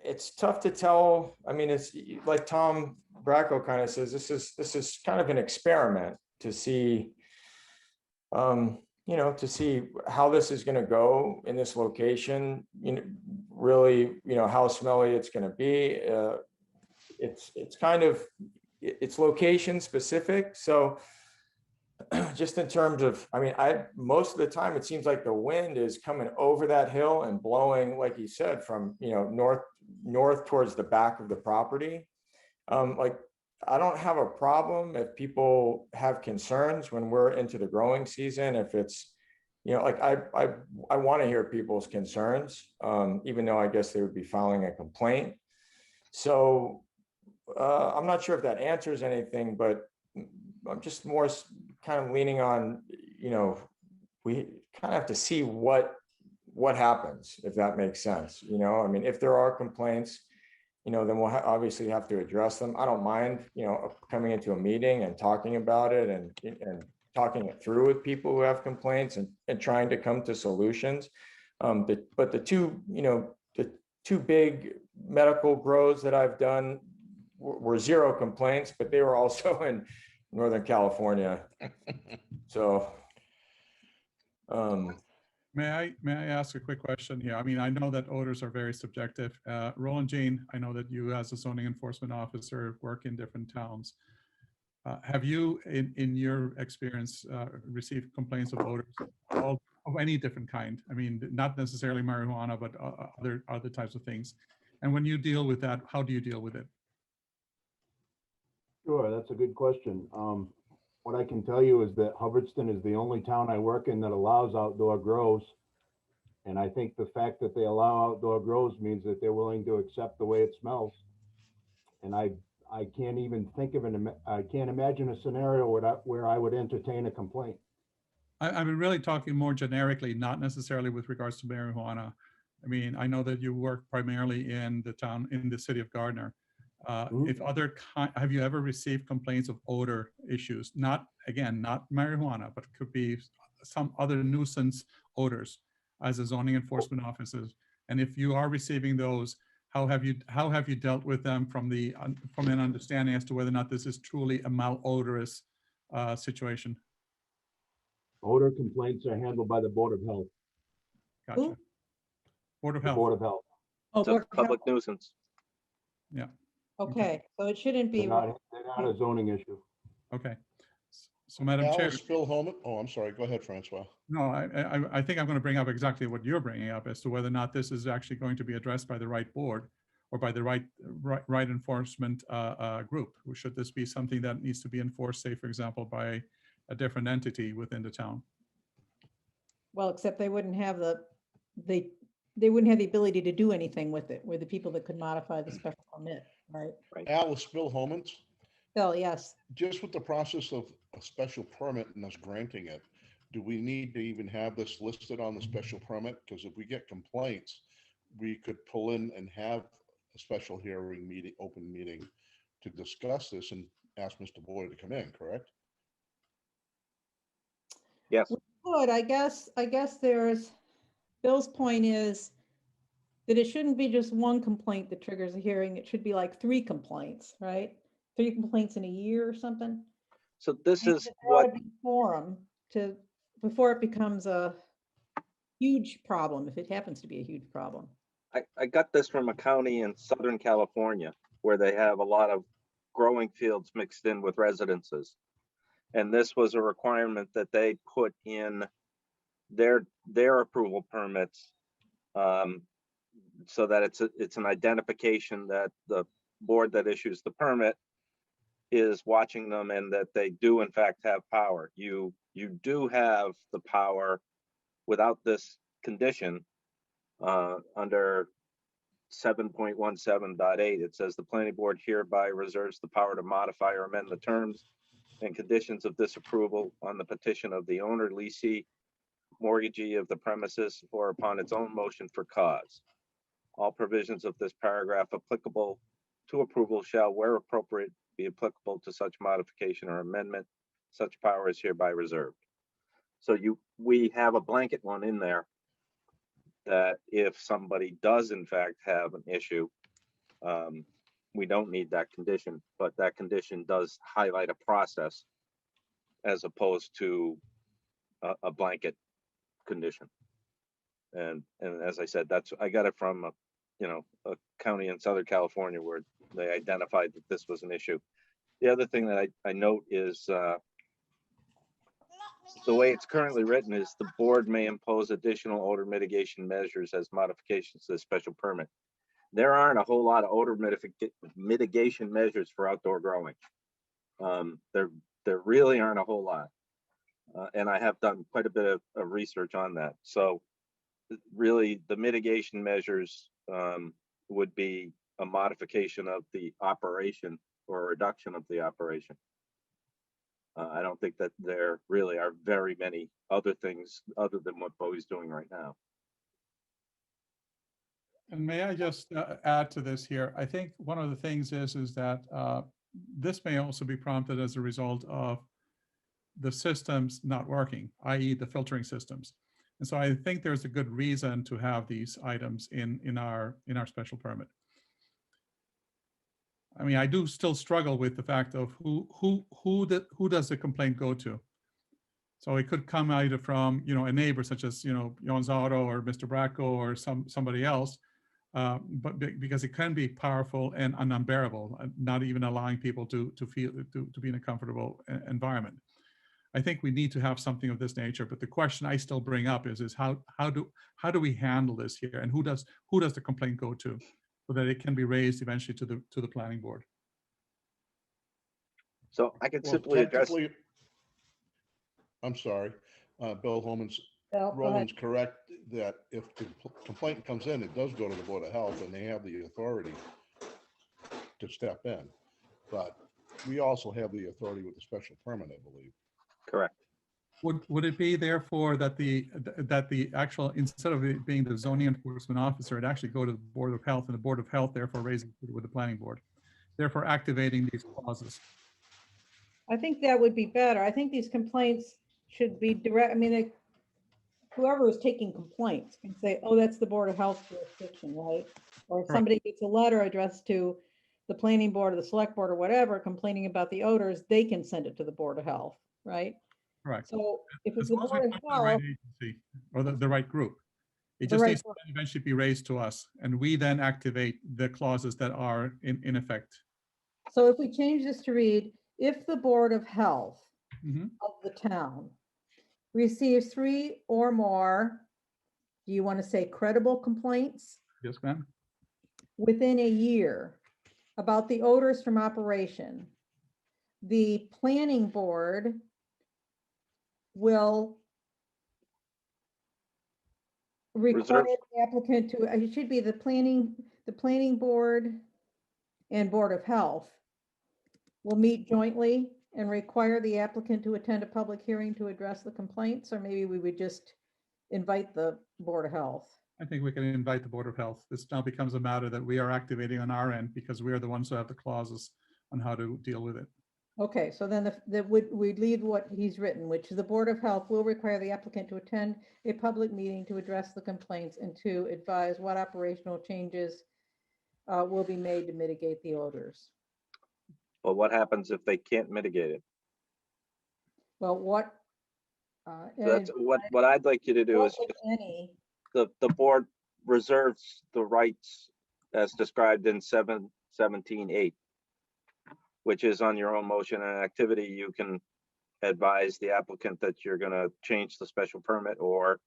S5: it's tough to tell. I mean, it's like Tom Bracco kind of says, this is kind of an experiment to see, to see how this is going to go in this location, really, how smelly it's going to be. It's kind of, it's location specific. So just in terms of, most of the time, it seems like the wind is coming over that hill and blowing, like you said, from, north towards the back of the property. I don't have a problem if people have concerns when we're into the growing season, if it's, I want to hear people's concerns, even though I guess they would be filing a complaint. So I'm not sure if that answers anything, but I'm just more kind of leaning on, we kind of have to see what happens, if that makes sense. If there are complaints, then we'll obviously have to address them. I don't mind, coming into a meeting and talking about it and talking it through with people who have complaints and trying to come to solutions. But the two big medical grows that I've done were 0 complaints, but they were also in Northern California. So,
S3: May I ask a quick question here? I know that odors are very subjective. Roland Jean, I know that you as a zoning enforcement officer work in different towns. Have you, in your experience, received complaints of odors of any different kind? Not necessarily marijuana, but other types of things. And when you deal with that, how do you deal with it?
S7: Sure, that's a good question. What I can tell you is that Hubbardston is the only town I work in that allows outdoor grows. And I think the fact that they allow outdoor grows means that they're willing to accept the way it smells. And I can't even think of I can't imagine a scenario where I would entertain a complaint.
S3: I'm really talking more generically, not necessarily with regards to marijuana. I know that you work primarily in the city of Gardner. Have you ever received complaints of odor issues? Not marijuana, but could be some other nuisance odors as a zoning enforcement officer. And if you are receiving those, how have you dealt with them from an understanding as to whether or not this is truly a malodorous situation?
S7: Odor complaints are handled by the Board of Health.
S3: Gotcha. Board of
S7: The
S3: Health.
S7: Board of Health.
S2: Oh,
S4: It's a
S2: Board of Health.
S4: public nuisance.
S3: Yeah.
S2: Okay, so it shouldn't be.
S7: They're not a zoning issue.
S3: Okay. So Madam Chair,
S8: Alice Philhomet, oh, I'm sorry, go ahead, Francois.
S3: no, I think I'm going to bring up exactly what you're bringing up as to whether or not this is actually going to be addressed by the right board or by the right enforcement group. Or should this be something that needs to be enforced, say, for example, by a different entity within the town?
S2: Well, except they wouldn't have they wouldn't have the ability to do anything with it. We're the people that could modify the special permit, right?
S8: Alice Philhomet,
S2: Bill, yes.
S8: just with the process of a special permit and us granting it, do we need to even have this listed on the special permit? Because if we get complaints, we could pull in and have a special hearing meeting, open meeting to discuss this and ask Mr. Boyd to come in, correct?
S4: Yes,
S2: Good, I guess there's, Bill's point is that it shouldn't be just one complaint that triggers a hearing. It should be like 3 complaints, right? 3 complaints in a year or something.
S4: so this
S2: And
S4: is
S2: there
S4: what,
S2: ought to be forum to, before it becomes a huge problem, if it happens to be a huge problem.
S4: I got this from a county in Southern California where they have a lot of growing fields mixed in with residences. And this was a requirement that they put in their approval permits, so that it's an identification that the board that issues the permit is watching them and that they do in fact have power. You do have the power without this condition. Under 7.17.8, it says the planning board hereby reserves the power to modify or amend the terms and conditions of this approval on the petition of the owner, leasee, mortgagee of the premises, or upon its own motion for cause. All provisions of this paragraph applicable to approval shall, where appropriate, be applicable to such modification or amendment. Such power is hereby reserved. So we have a blanket one in there that if somebody does in fact have an issue, we don't need that condition, but that condition does highlight a process as opposed to a blanket condition. And as I said, I got it from a county in Southern California where they identified that this was an issue. The other thing that I note is the way it's currently written is the board may impose additional odor mitigation measures as modifications to the special permit. There aren't a whole lot of odor mitigation measures for outdoor growing. There really aren't a whole lot. And I have done quite a bit of research on that. So really the mitigation measures would be a modification of the operation or a reduction of the operation. I don't think that there really are very many other things other than what Bowie's doing right now.
S3: And may I just add to this here? I think one of the things is that this may also be prompted as a result of the systems not working, i.e. the filtering systems. And so I think there's a good reason to have these items in our special permit. I mean, I do still struggle with the fact of who does the complaint go to? So it could come either from, a neighbor such as, Jones Auto or Mr. Bracco or somebody else, but because it can be powerful and unbearable, not even allowing people to feel, to be in a comfortable environment. I think we need to have something of this nature, but the question I still bring up is how do we handle this here, and who does the complaint go to, so that it can be raised eventually to the planning board?
S4: So I could
S8: Well,
S4: simply address.
S8: technically, I'm sorry, Bill Holman's,
S2: Bill, go ahead.
S8: Roland's correct that if the complaint comes in, it does go to the Board of Health and they have the authority to step in. But we also have the authority with the special permit, I believe.
S4: Correct.
S3: Would it be therefore that the actual, instead of it being the zoning enforcement officer, it actually go to the Board of Health, and the Board of Health therefore raising it with the planning board, therefore activating these clauses?
S2: I think that would be better. I think these complaints should be direct. I mean, whoever is taking complaints can say, oh, that's the Board of Health jurisdiction, right? Or if somebody gets a letter addressed to the planning board or the select board or whatever, complaining about the odors, they can send it to the Board of Health, right?
S3: Correct.
S2: So if
S3: As
S2: it's the
S3: long as we
S2: Board of
S3: find the right
S2: Health,
S3: agency or the right group. It
S2: The
S3: just
S2: right
S3: needs to eventually be raised to us, and we then activate the clauses that are in effect.
S2: so if we change this to read, if the Board of Health
S3: Mhm.
S2: of the town receives 3 or more, do you want to say credible complaints
S3: Yes, ma'am.
S2: within a year about the odors from operation, the planning board will require
S4: Reserve.
S2: the applicant to, it should be the planning board and Board of Health will meet jointly and require the applicant to attend a public hearing to address the complaints, or maybe we would just invite the Board of Health.
S3: I think we can invite the Board of Health. This now becomes a matter that we are activating on our end because we are the ones who have the clauses on how to deal with it.
S2: Okay, so then we'd leave what he's written, which is the Board of Health will require the applicant to attend a public meeting to address the complaints and to advise what operational changes will be made to mitigate the odors.
S4: But what happens if they can't mitigate it?
S2: Well, what?
S4: That's what I'd like you to do is
S2: if any,
S4: the board reserves the rights as described in 717(8), which is on your own motion and activity, you can advise the applicant that you're gonna change the special permit or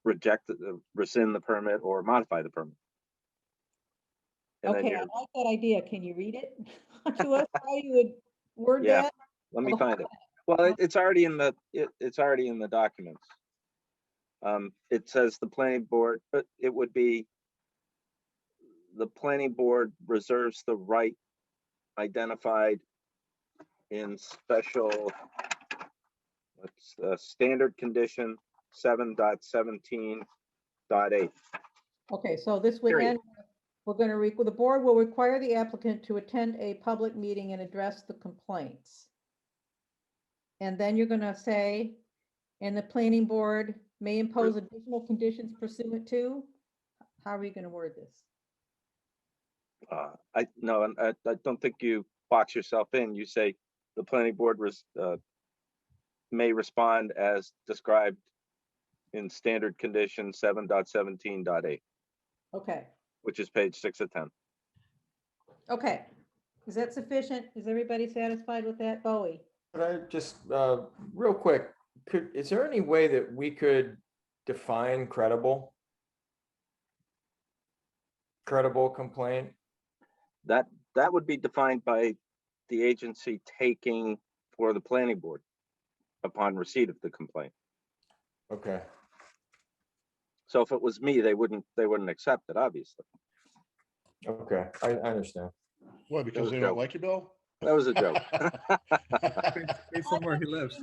S4: rescind the permit or modify the permit. And then
S2: okay, I
S4: you're,
S2: like that idea. Can you read it to us, how you would word
S4: Yeah.
S2: that?
S4: let me find it. Well, it's already in the, it's already in the documents. It says the planning board, but it would be the planning board reserves the right identified in special, standard condition 7.17.8.
S2: Okay, so this would
S4: Period.
S2: end, we're going to, the board will require the applicant to attend a public meeting and address the complaints. And then you're going to say, and the planning board may impose additional conditions pursuant to, how are you going to word this?
S4: I don't think you box yourself in. You say the planning board may respond as described in standard condition 7.17.8,
S2: Okay,
S4: which is page 6 of 10.
S2: okay. Is that sufficient? Is everybody satisfied with that, Bowie?
S5: Could I just, real quick, is there any way that we could define credible? Credible complaint?
S4: That would be defined by the agency taking for the planning board upon receipt of the complaint.
S5: Okay,
S4: So if it was me, they wouldn't accept it, obviously.
S5: okay, I understand.
S8: Why, because
S4: was
S8: they
S4: a
S8: don't
S4: joke.
S8: like you, Bill?
S4: That was a joke.
S3: Based on where he lives.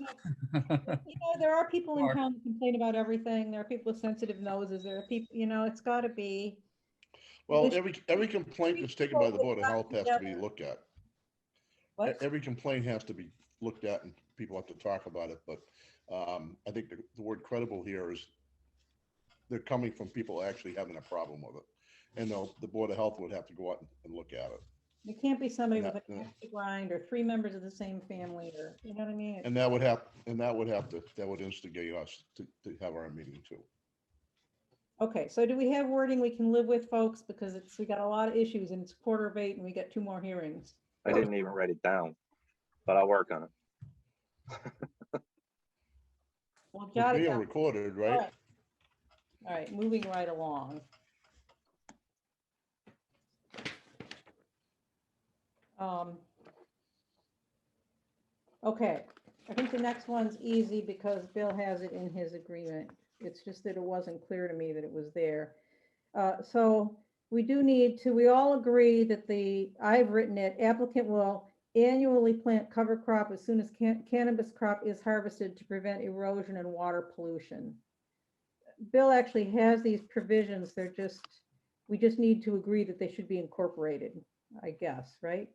S2: You know, there are people in
S3: Mark.
S2: town who complain about everything. There are people with sensitive noses. There are people, it's got to be.
S8: Well,
S2: This-
S8: every complaint that's taken by the Board of Health has to be looked at.
S2: What?
S8: Every complaint has to be looked at and people have to talk about it, but I think the word credible here is they're coming from people actually having a problem with it. And the Board of Health would have to go out and look at it.
S2: It can't be somebody with
S8: Yeah,
S2: an
S8: yeah.
S2: axe to grind or 3 members of the same family or, you know what I mean?
S8: And that would instigate us to have our meeting too.
S2: Okay, so do we have wording we can live with, folks? Because we got a lot of issues and it's 7:45 and we got 2 more hearings.
S4: I didn't even write it down, but I'll work on it.
S2: Well,
S8: It's
S2: jot it
S8: being
S2: down.
S8: recorded, right?
S2: All right, moving right along. Okay, I think the next one's easy because Bill has it in his agreement. It's just that it wasn't clear to me that it was there. So we do need to, we all agree that I've written it, applicant will annually plant cover crop as soon as cannabis crop is harvested to prevent erosion and water pollution. Bill actually has these provisions. We just need to agree that they should be incorporated, I guess, right?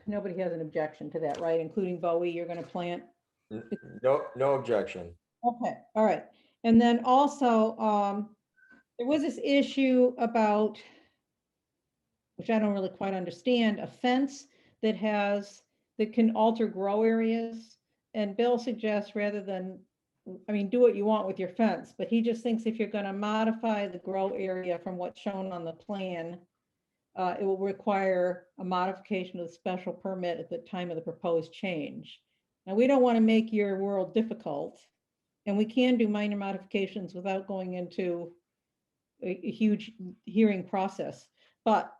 S2: Nobody has an objection to that, right? Including Bowie, you're going to plant?
S5: No objection.
S2: Okay, all right. And then also, there was this issue about, which I don't really quite understand, a fence that can alter grow areas. and Bill suggests rather than, I mean, do what you want with your fence, but he just thinks if you're gonna modify the grow area from what's shown on the plan, it will require a modification of the special permit at the time of the proposed change. Now, we don't want to make your world difficult, and we can do minor modifications without going into a huge hearing process. But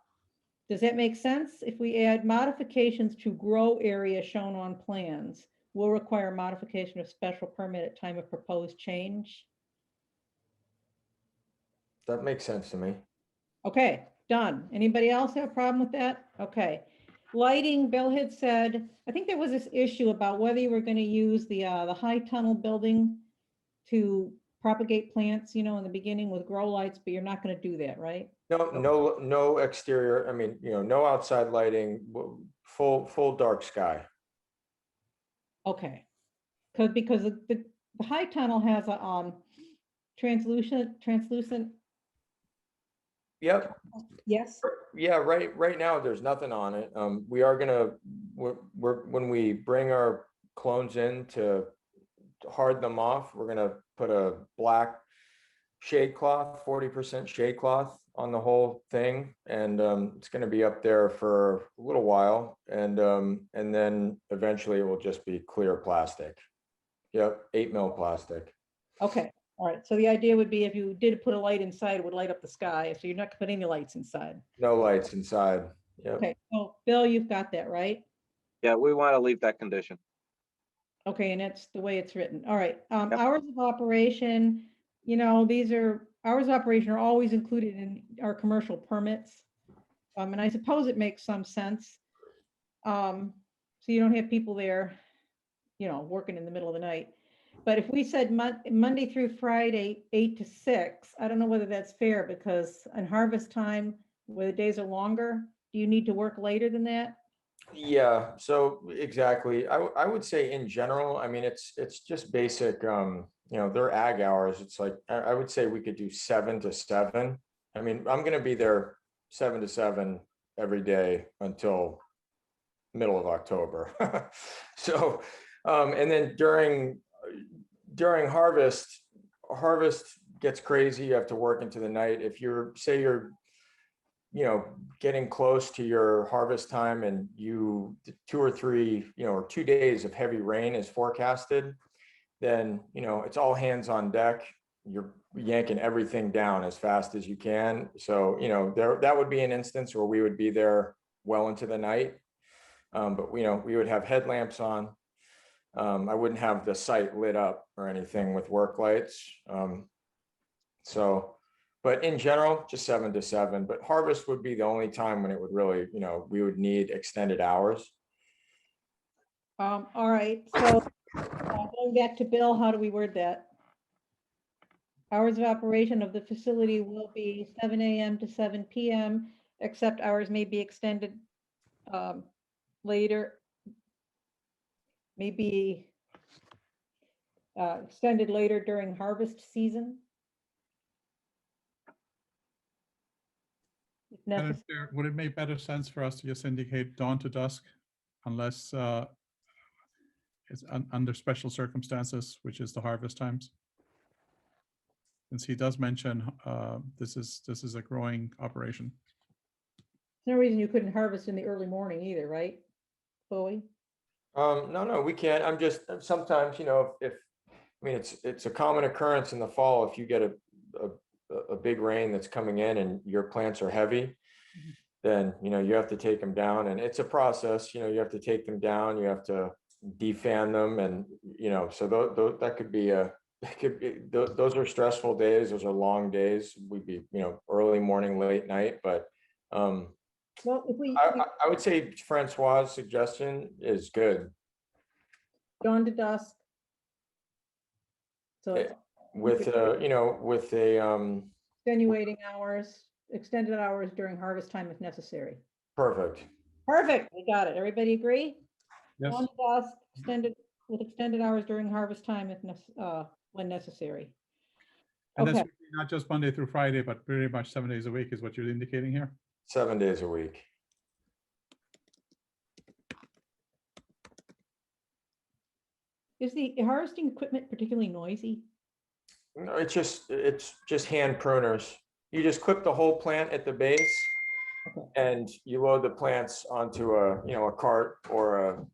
S2: does that make sense? If we add modifications to grow area shown on plans, will require modification of special permit at time of proposed change?
S5: That makes sense to me.
S2: Okay, done. Anybody else have a problem with that? Okay. Lighting, Bill had said, I think there was this issue about whether you were going to use the high tunnel building to propagate plants, you know, in the beginning with grow lights, but you're not going to do that, right?
S5: No exterior, I mean, no outside lighting, full dark sky.
S2: Because the high tunnel has a translucent.
S5: Yep.
S2: Yes.
S5: Yeah, right now, there's nothing on it. We are gonna, when we bring our clones in to harden them off, we're gonna put a black shade cloth, 40% shade cloth on the whole thing. And it's gonna be up there for a little while. And then eventually it will just be clear plastic. Yep, 8 mil plastic.
S2: Okay, all right. So the idea would be if you did put a light inside, it would light up the sky. So you're not putting any lights inside.
S5: No lights inside. Yep.
S2: Okay, so Bill, you've got that, right?
S4: Yeah, we want to leave that condition.
S2: Okay, and that's the way it's written. All right, hours of operation, you know, these are, hours of operation are always included in our commercial permits. And I suppose it makes some sense. So you don't have people there, you know, working in the middle of the night. But if we said Monday through Friday, 8 to 6, I don't know whether that's fair because on harvest time, where the days are longer, do you need to work later than that?
S5: Yeah, so exactly. I would say in general, I mean, it's just basic, they're ag hours. It's like, I would say we could do 7 to 7. I mean, I'm gonna be there 7 to 7 every day until middle of October. So, and then during harvest gets crazy. You have to work into the night. If you're, say you're, getting close to your harvest time and 2 or 3, or 2 days of heavy rain is forecasted, then, it's all hands on deck. You're yanking everything down as fast as you can. So, that would be an instance where we would be there well into the night. But we would have headlamps on. I wouldn't have the site lit up or anything with work lights. But in general, just 7 to 7, but harvest would be the only time when it would really, we would need extended hours.
S2: All right, so going back to Bill, how do we word that? Hours of operation of the facility will be 7 a.m. to 7 p.m., except hours may be extended later, maybe extended later during harvest season. If necessary.
S3: Would it make better sense for us to just indicate dawn to dusk unless it's under special circumstances, which is the harvest times? Since he does mention this is a growing operation.
S2: There's no reason you couldn't harvest in the early morning either, right, Bowie?
S5: No, we can't. I'm just, sometimes, it's a common occurrence in the fall. If you get a big rain that's coming in and your plants are heavy, then, you have to take them down, and it's a process. You have to take them down, you have to defan them, and, so that could be those are stressful days. Those are long days. We'd be, early morning, late night, but
S2: well, if we
S5: I would say Francois' suggestion is good.
S2: dawn to dusk. So it's
S5: With a
S2: extenuating hours, extended hours during harvest time if necessary.
S5: perfect.
S2: Perfect, we got it. Everybody agree?
S3: Yes.
S2: Dawn to dusk, extended hours during harvest time if when necessary.
S3: And that's
S2: Okay.
S3: not just Monday through Friday, but pretty much 7 days a week is what you're indicating here.
S5: 7 days a week.
S2: Is the harvesting equipment particularly noisy?
S5: No, it's just hand pruners. You just clip the whole plant at the base
S2: Okay.
S5: and you load the plants onto a, you know, a cart or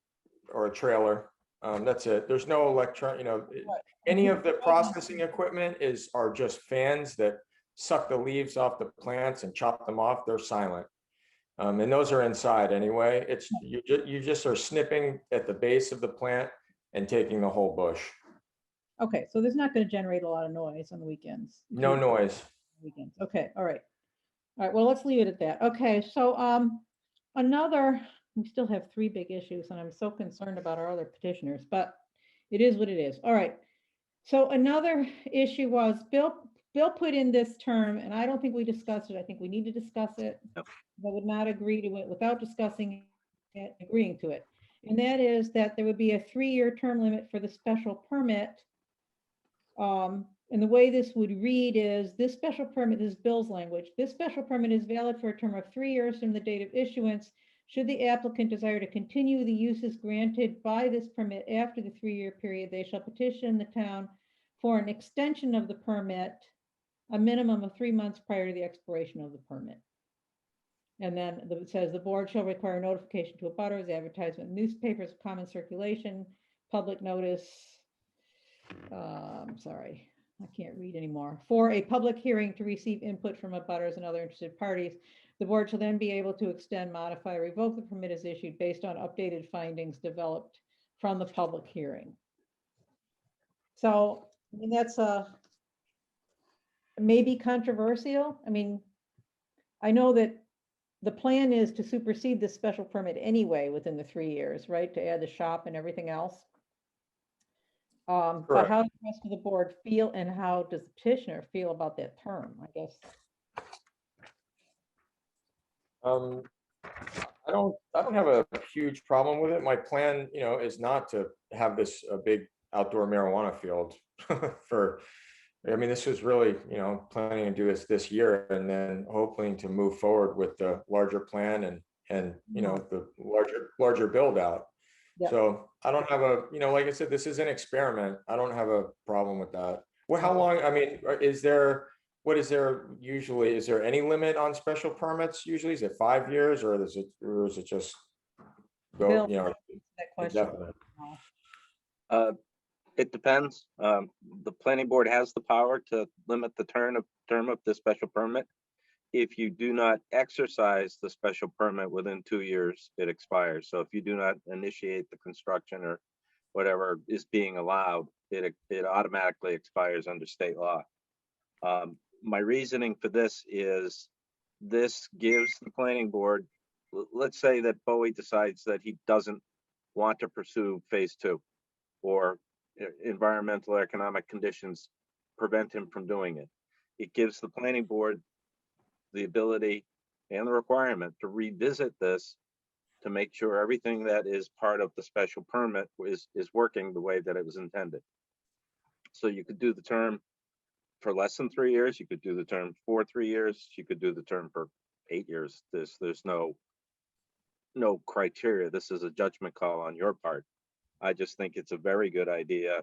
S5: a trailer. That's it. There's no any of the processing equipment are just fans that suck the leaves off the plants and chop them off. They're silent. And those are inside anyway. It's, you just are snipping at the base of the plant and taking the whole bush.
S2: Okay, so there's not going to generate a lot of noise on the weekends.
S5: No noise.
S2: Weekends. Okay, all right. All right, well, let's leave it at that. Okay, so we still have 3 big issues and I'm so concerned about our other petitioners, but it is what it is. All right. So another issue was Bill put in this term, and I don't think we discussed it. I think we need to discuss it.
S4: Yep.
S2: I would not agree to it without discussing it, agreeing to it. And that is that there would be a 3-year term limit for the special permit. And the way this would read is this special permit, this is Bill's language, this special permit is valid for a term of 3 years from the date of issuance. Should the applicant desire to continue the uses granted by this permit after the 3-year period, they shall petition the town for an extension of the permit, a minimum of 3 months prior to the expiration of the permit. And then it says the board shall require notification to abutters, advertisement in newspapers, common circulation, public notice. Sorry, I can't read anymore. For a public hearing to receive input from abutters and other interested parties. The board shall then be able to extend, modify, or revoke the permit as issued based on updated findings developed from the public hearing. So, I mean, that's maybe controversial. I mean, I know that the plan is to supersede this special permit anyway within the 3 years, right? To add the shop and everything else. But
S5: Correct.
S2: how does the rest of the board feel and how does the petitioner feel about that term, I guess?
S5: I don't have a huge problem with it. My plan, you know, is not to have this a big outdoor marijuana field I mean, this was really, you know, planning to do this year and then hoping to move forward with the larger plan and you know, the larger build out.
S2: Yeah.
S5: So I don't have you know, like I said, this is an experiment. I don't have a problem with that. Well, how long, I mean, what is there usually, is there any limit on special permits usually? Is it 5 years or is it just go,
S2: Bill,
S5: you know,
S2: that question.
S5: indefinite?
S4: It depends. The planning board has the power to limit the term of the special permit. If you do not exercise the special permit within 2 years, it expires. So if you do not initiate the construction or whatever is being allowed, it automatically expires under state law. My reasoning for this is this gives the planning board, let's say that Bowie decides that he doesn't want to pursue phase 2 or environmental or economic conditions prevent him from doing it. It gives the planning board the ability and the requirement to revisit this to make sure everything that is part of the special permit is working the way that it was intended. So you could do the term for less than 3 years, you could do the term for 3 years, you could do the term for 8 years. There's no criteria. This is a judgment call on your part. I just think it's a very good idea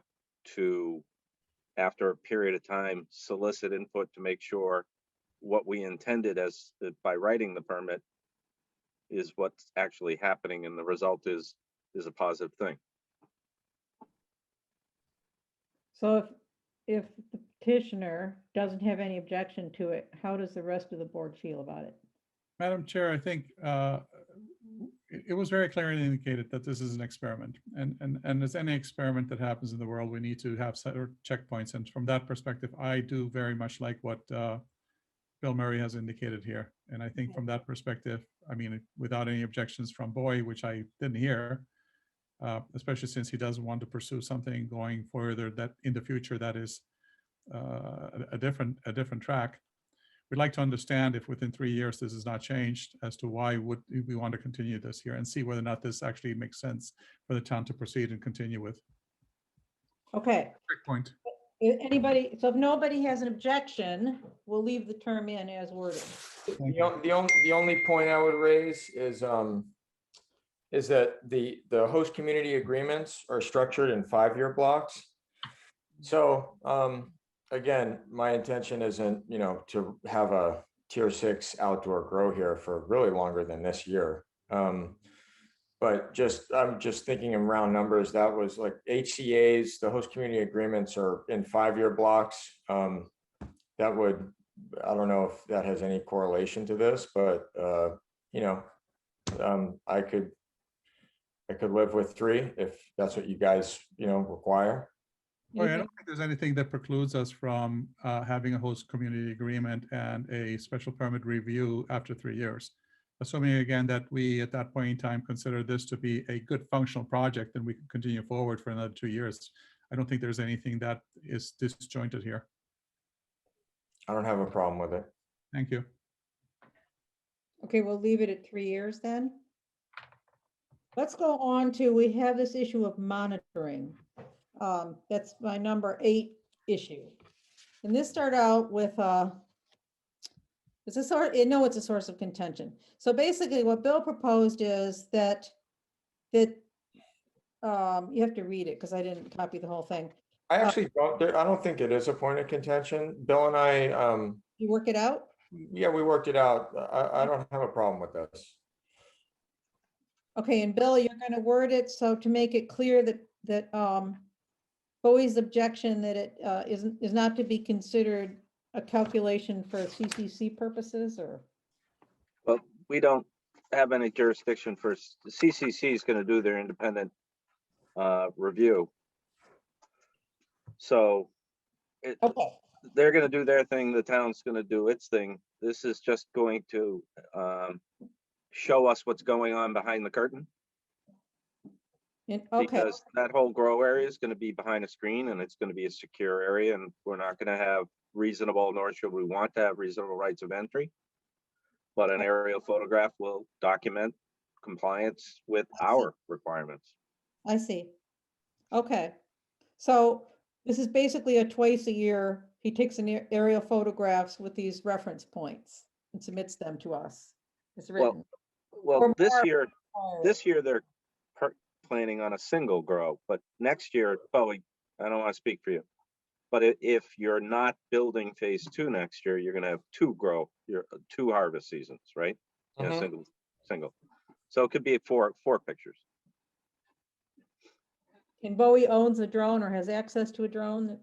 S4: to, after a period of time, solicit input to make sure what we intended by writing the permit is what's actually happening, and the result is a positive thing.
S2: So if the petitioner doesn't have any objection to it, how does the rest of the board feel about it?
S3: Madam Chair, I think it was very clearly indicated that this is an experiment. And as any experiment that happens in the world, we need to have set checkpoints. And from that perspective, I do very much like what Bill Murray has indicated here. And I think from that perspective, I mean, without any objections from Bowie, which I didn't hear, especially since he doesn't want to pursue something going further that in the future that is a different track. We'd like to understand if within 3 years this is not changed as to why would we want to continue this here and see whether or not this actually makes sense for the town to proceed and continue with.
S2: Okay.
S3: Checkpoint.
S2: Anybody, so if nobody has an objection, we'll leave the term in as worded.
S5: The only point I would raise is is that the host community agreements are structured in 5-year blocks. So again, my intention isn't, you know, to have a tier 6 outdoor grow here for really longer than this year. But I'm just thinking in round numbers, that was like HCA's, the host community agreements are in 5-year blocks. That would, I don't know if that has any correlation to this, but you know, I could live with 3 if that's what you guys, you know, require.
S3: Oh, yeah, I don't think there's anything that precludes us from having a host community agreement and a special permit review after 3 years. Assuming again that we at that point in time consider this to be a good functional project, then we can continue forward for another 2 years. I don't think there's anything that is disjointed here.
S5: I don't have a problem with it.
S3: Thank you.
S2: Okay, we'll leave it at 3 years then. Let's go on to, we have this issue of monitoring. That's my number 8 issue. And this started out with, it's a source of contention. So basically what Bill proposed is that you have to read it because I didn't copy the whole thing.
S5: I actually I don't think it is a point of contention. Bill and I,
S2: You work it out?
S5: yeah, we worked it out. I don't have a problem with this.
S2: Okay, and Bill, you're going to word it so to make it clear that Bowie's objection that it is not to be considered a calculation for CCC purposes, or?
S4: Well, we don't have any jurisdiction for, CCC is going to do their independent review. So
S2: Okay,
S4: they're going to do their thing, the town's going to do its thing. This is just going to show us what's going on behind the curtain.
S2: okay,
S4: Because that whole grow area is going to be behind a screen and it's going to be a secure area, and we're not going to have reasonable, nor should we want to have reasonable rights of entry. But an aerial photograph will document compliance with our requirements.
S2: I see. Okay, so this is basically a twice a year, he takes an aerial photographs with these reference points and submits them to us. It's written.
S4: Well,
S2: Or
S4: this
S2: more
S4: year
S2: required.
S4: they're planning on a single grow, but next year, probably, I don't want to speak for you, but if you're not building phase 2 next year, you're going to have 2 grow, your 2 harvest seasons, right? Yeah,
S5: Mhm.
S4: single. So it could be 4 pictures.
S2: And Bowie owns a drone or has access to a drone?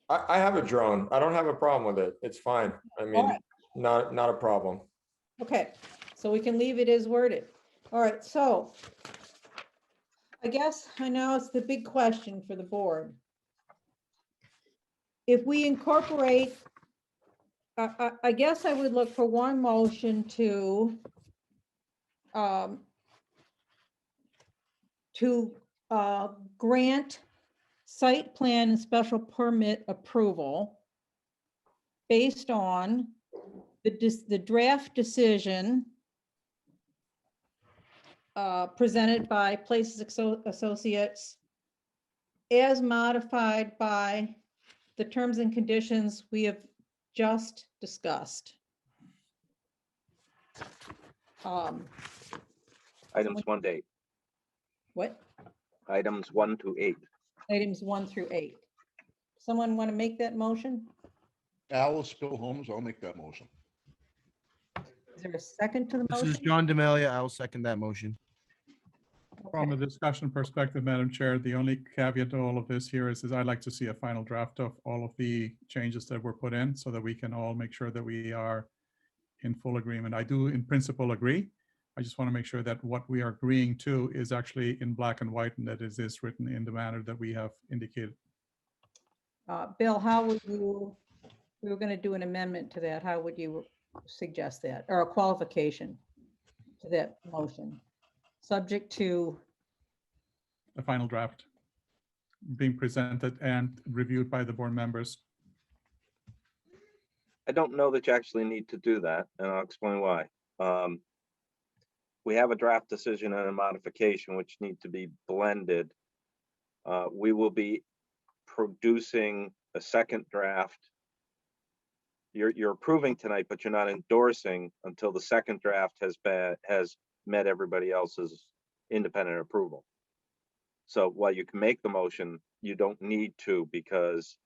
S5: I have a drone. I don't have a problem with it. It's fine. I mean,
S2: right.
S5: not a problem.
S2: Okay, so we can leave it as worded. All right, so I guess I know it's the big question for the board. If we incorporate, I guess I would look for one motion to grant site plan and special permit approval based on the draft decision presented by Places Associates as modified by the terms and conditions we have just discussed.
S4: Items 1 to 8.
S2: What?
S4: Items 1 to 8.
S2: Items 1 through 8. Someone want to make that motion?
S8: Alice, Bill Holmes, I'll make that motion.
S2: Is there a second to the
S13: This is
S2: motion?
S13: John Demalia. I will second that motion.
S3: From a
S2: Okay.
S3: discussion perspective, Madam Chair, the only caveat to all of this here is I'd like to see a final draft of all of the changes that were put in so that we can all make sure that we are in full agreement. I do in principle agree. I just want to make sure that what we are agreeing to is actually in black and white and that it is written in the manner that we have indicated.
S2: Bill, how would you, we were going to do an amendment to that. How would you suggest that? Or a qualification to that motion? Subject to,
S3: The final draft being presented and reviewed by the board members.
S4: I don't know that you actually need to do that, and I'll explain why. We have a draft decision and a modification which need to be blended. We will be producing a second draft. You're approving tonight, but you're not endorsing until the second draft has met everybody else's independent approval. So while you can make the motion, you don't need to, because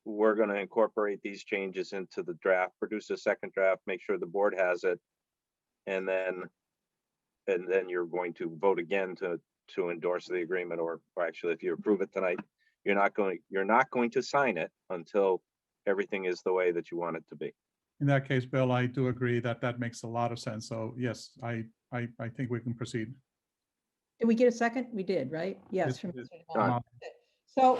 S4: we're going to incorporate these changes into the draft, produce a second draft, make sure the board has it. And then you're going to vote again to endorse the agreement, or actually, if you approve it tonight, you're not going to sign it until everything is the way that you want it to be.
S3: In that case, Bill, I do agree that that makes a lot of sense. So yes, I think we can proceed.
S2: Did we get a second? We did, right? Yes.
S3: Yes,
S2: from
S3: we did.
S2: Mr. Devon. So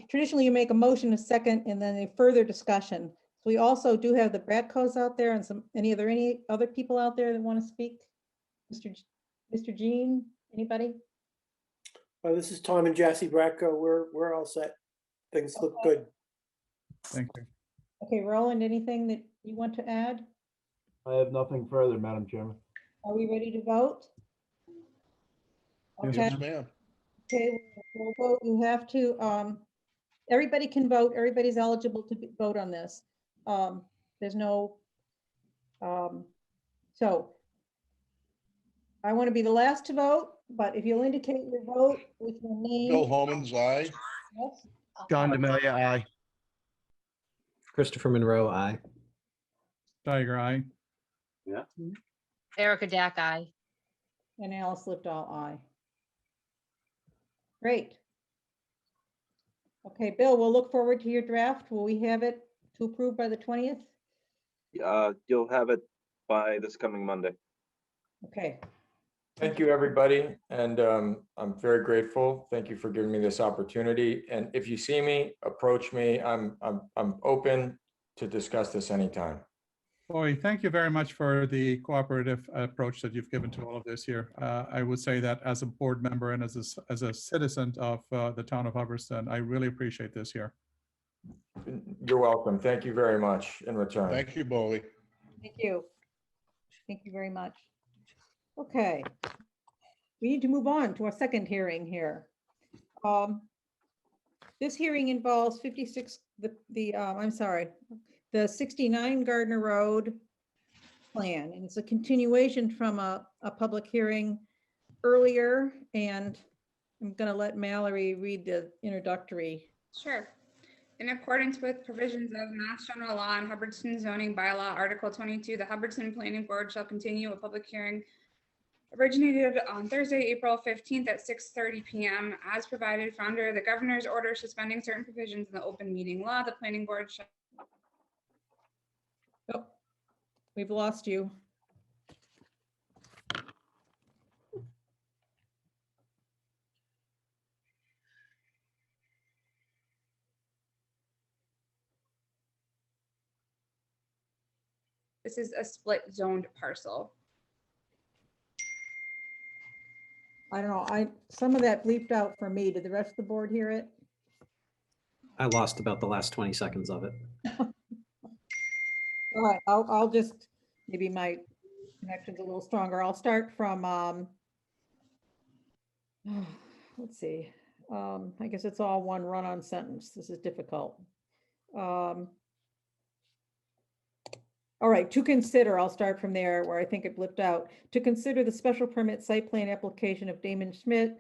S2: traditionally you make a motion, a second, and then a further discussion. So we also do have the Bradcos out there and are there any other people out there that want to speak? Mr. Jean, anybody?
S6: This is Tom and Jassy Bratko. We're all set. Things look good.
S3: Thank you.
S2: Okay, Roland, anything that you want to add?
S7: I have nothing further, Madam Chairman.
S2: Are we ready to vote?
S3: Yes,
S2: Okay.
S8: Yes, ma'am.
S2: Okay, we'll vote. You have to, everybody can vote. Everybody's eligible to vote on this. There's no, so I want to be the last to vote, but if you'll indicate your vote with your name.
S8: Bill Holman's aye.
S2: Yes,
S13: John D'Amelia, aye.
S9: Christopher Monroe, aye.
S3: Tiger Eye.
S11: Erica Dack, aye.
S2: and Alice Lipdahl, aye. Great. Okay, Bill, we'll look forward to your draft. Will we have it to approve by the 20th?
S4: You'll have it by this coming Monday.
S2: Okay,
S5: Thank you, everybody, and I'm very grateful. Thank you for giving me this opportunity. And if you see me, approach me. I'm open to discuss this anytime.
S3: Boy, thank you very much for the cooperative approach that you've given to all of this here. I would say that as a board member and as a citizen of the town of Hubbardston, I really appreciate this here.
S5: You're welcome. Thank you very much in return.
S8: Thank you, Bowie.
S2: thank you. Thank you very much. Okay. We need to move on to our second hearing here. This hearing involves 56, the 69 Gardner Road plan, and it's a continuation from a public hearing earlier, and I'm going to let Mallory read the introductory.
S1: Sure. In accordance with provisions of Mass General Law and Hubbardston zoning bylaw, Article 22, the Hubbardston Planning Board shall continue a public hearing originated on Thursday, April 15th at 6:30 p.m. as provided for under the governor's order suspending certain provisions in the open meeting law. The planning board shall.
S2: Oh, we've lost you.
S1: This is a split zoned parcel.
S2: I don't know, some of that bleeped out for me. Did the rest of the board hear it?
S9: I lost about the last 20 seconds of it.
S2: All right, I'll just, maybe my connection's a little stronger. I'll start from, let's see. I guess it's all one run-on sentence. This is difficult. All right, to consider, I'll start from there where I think it blipped out. To consider the special permit site plan application of Damon Schmidt,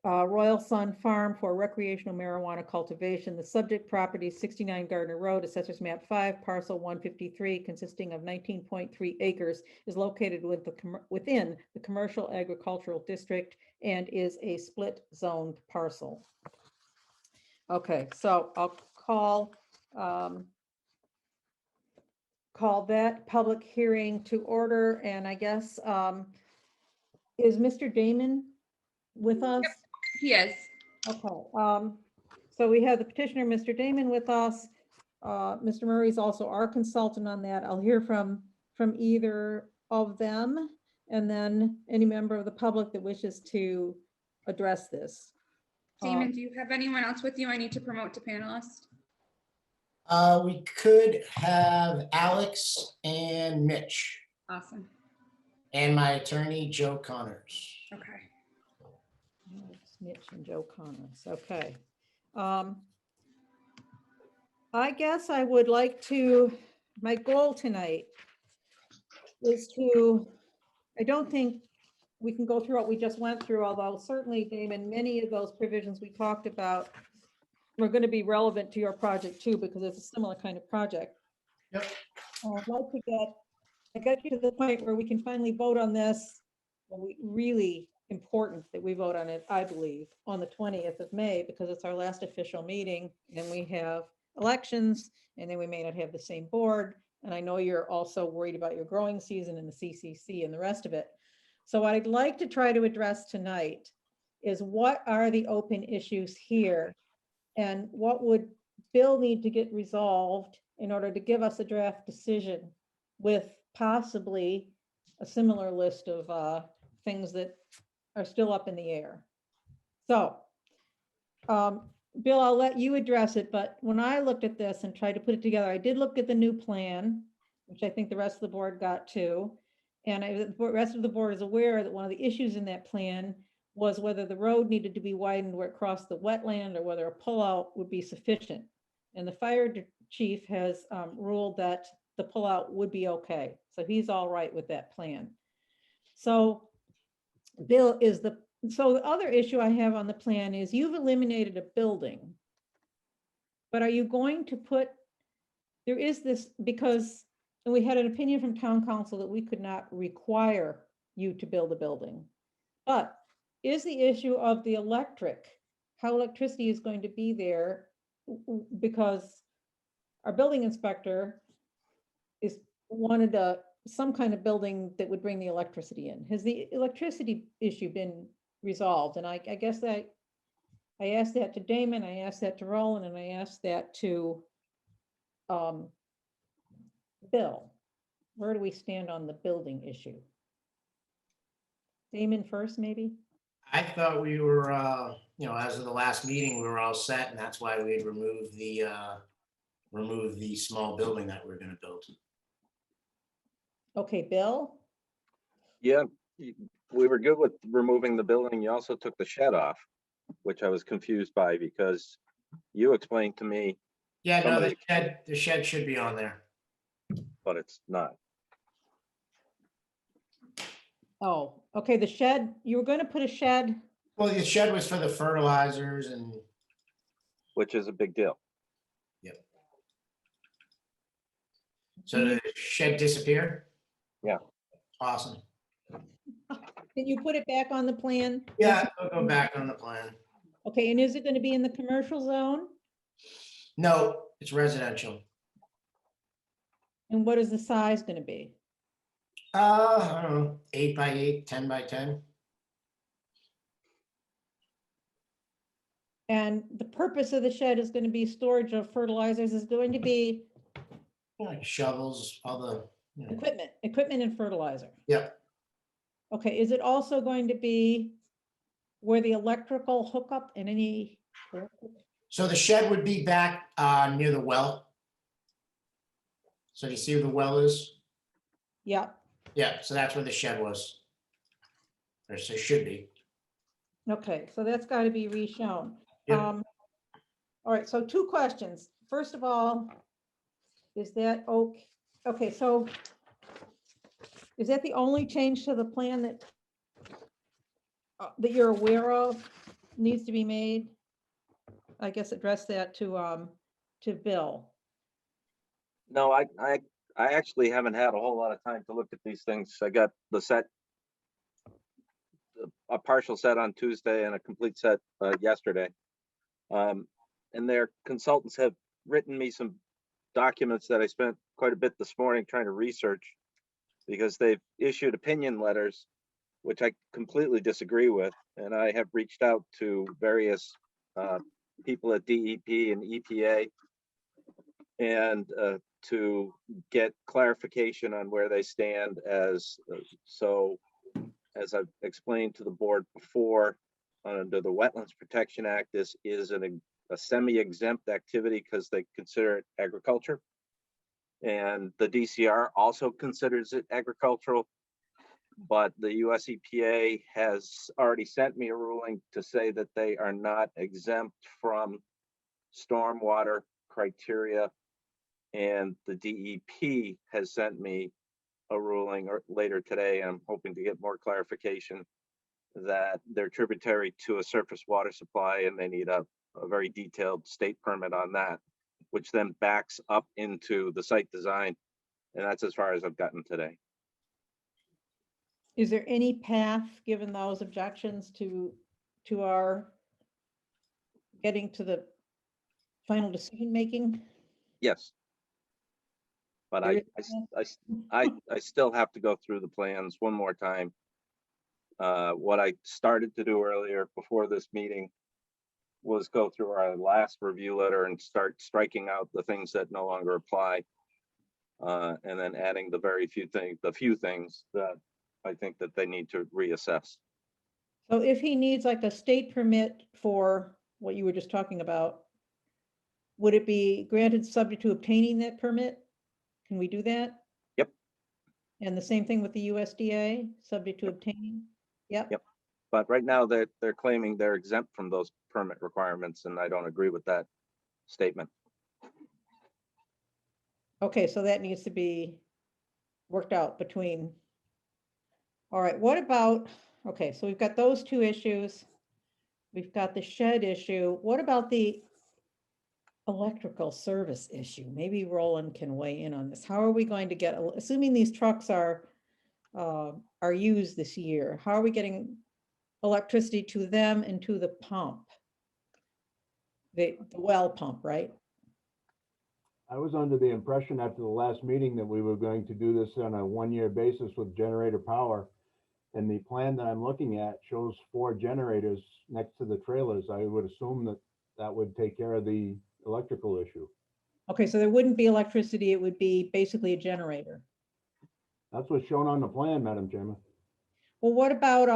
S2: Royal Sun Farm for recreational marijuana cultivation. The subject property, 69 Gardner Road, Assessors Map 5, Parcel 153, consisting of 19.3 acres, is located within the Commercial Agricultural District and is a split zoned parcel. Okay, so I'll call that public hearing to order, and I guess, is Mr. Damon with us?
S1: Yep, he is.
S2: Okay, so we have the petitioner, Mr. Damon, with us. Mr. Murray is also our consultant on that. I'll hear from either of them, and then any member of the public that wishes to address this.
S1: Damon, do you have anyone else with you I need to promote to panelist?
S14: We could have Alex and Mitch
S1: Awesome.
S14: and my attorney, Joe Connors.
S1: Okay.
S2: Mitch and Joe Connors, okay. I guess I would like to, my goal tonight is to, I don't think we can go through what we just went through, although certainly, Damon, many of those provisions we talked about are going to be relevant to your project too, because it's a similar kind of project.
S14: Yep.
S2: I'd like to get you to the point where we can finally vote on this. Really important that we vote on it, I believe, on the 20th of May, because it's our last official meeting, and we have elections, and then we may not have the same board. And I know you're also worried about your growing season and the CCC and the rest of it. So what I'd like to try to address tonight is what are the open issues here? And what would Bill need to get resolved in order to give us a draft decision with possibly a similar list of things that are still up in the air. So, Bill, I'll let you address it, but when I looked at this and tried to put it together, I did look at the new plan, which I think the rest of the board got too. And the rest of the board is aware that one of the issues in that plan was whether the road needed to be widened where it crossed the wetland or whether a pullout would be sufficient. And the fire chief has ruled that the pullout would be okay. So he's all right with that plan. So Bill, so the other issue I have on the plan is you've eliminated a building, but are you going to put, there is this, because we had an opinion from town council that we could not require you to build a building, but is the issue of the electric, how electricity is going to be there, because our building inspector wanted some kind of building that would bring the electricity in. Has the electricity issue been resolved? And I guess that I asked that to Damon, I asked that to Roland, and I asked that to Bill. Where do we stand on the building issue? Damon first, maybe?
S14: I thought we were, as of the last meeting, we were all set, and that's why we had removed the small building that we were gonna build.
S2: Okay, Bill?
S4: Yeah, we were good with removing the building. You also took the shed off, which I was confused by because you explained to me,
S14: Yeah, no,
S4: somebody-
S14: the shed should be on there.
S4: but it's not.
S2: Oh, okay, the shed, you were going to put a shed.
S14: Well, the shed was for the fertilizers and,
S4: Which is a big deal.
S14: so the shed disappear?
S4: Yeah.
S14: Awesome.
S2: Can you put it back on the plan?
S14: Yeah, I'll go back on the plan.
S2: Okay, and is it going to be in the commercial zone?
S14: No, it's residential.
S2: And what is the size going to be?
S14: I don't know, 8 by 8, 10 by 10.
S2: And the purpose of the shed is going to be storage of fertilizers, is going to be
S14: Like shovels, all the,
S2: equipment and fertilizer.
S14: Yep.
S2: Okay, is it also going to be where the electrical hookup and any?
S14: So the shed would be back near the well. So do you see where the well is?
S2: Yeah,
S14: Yeah, so that's where the shed was. Or so should be.
S2: okay, so that's got to be reshown.
S14: Yep.
S2: All right, so two questions. First of all, is that okay? Okay, so is that the only change to the plan that you're aware of needs to be made? I guess address that to Bill.
S4: No, I actually haven't had a whole lot of time to look at these things. I got the set, a partial set on Tuesday and a complete set yesterday. And their consultants have written me some documents that I spent quite a bit this morning trying to research, because they've issued opinion letters, which I completely disagree with. And I have reached out to various people at DEP and EPA and to get clarification on where they stand as I've explained to the board before, under the Wetlands Protection Act, this is a semi-exempt activity because they consider it agriculture. And the DCR also considers it agricultural, but the US EPA has already sent me a ruling to say that they are not exempt from stormwater criteria. And the DEP has sent me a ruling or later today. I'm hoping to get more clarification that they're tributary to a surface water supply and they need a very detailed state permit on that, which then backs up into the site design. And that's as far as I've gotten today.
S2: Is there any path, given those objections, to our getting to the final decision-making?
S4: Yes. But
S2: There
S4: I still have to go through the plans one more time. What I started to do earlier before this meeting was go through our last review letter and start striking out the things that no longer apply. And then adding the few things that I think that they need to reassess.
S2: So if he needs like a state permit for what you were just talking about, would it be granted subject to obtaining that permit? Can we do that?
S4: Yep.
S2: And the same thing with the USDA, subject to obtaining? Yep.
S4: Yep. But right now they're claiming they're exempt from those permit requirements, and I don't agree with that statement.
S2: Okay, so that needs to be worked out between. All right, what about, okay, so we've got those two issues. We've got the shed issue. What about the electrical service issue? Maybe Roland can weigh in on this. How are we going to get, assuming these trucks are used this year, how are we getting electricity to them and to the pump? The well pump, right?
S7: I was under the impression after the last meeting that we were going to do this on a one-year basis with generator power. And the plan that I'm looking at shows 4 generators next to the trailers. I would assume that that would take care of the electrical issue.
S2: Okay, so there wouldn't be electricity, it would be basically a generator.
S7: That's what's shown on the plan, Madam Chairman.
S2: Well, what about,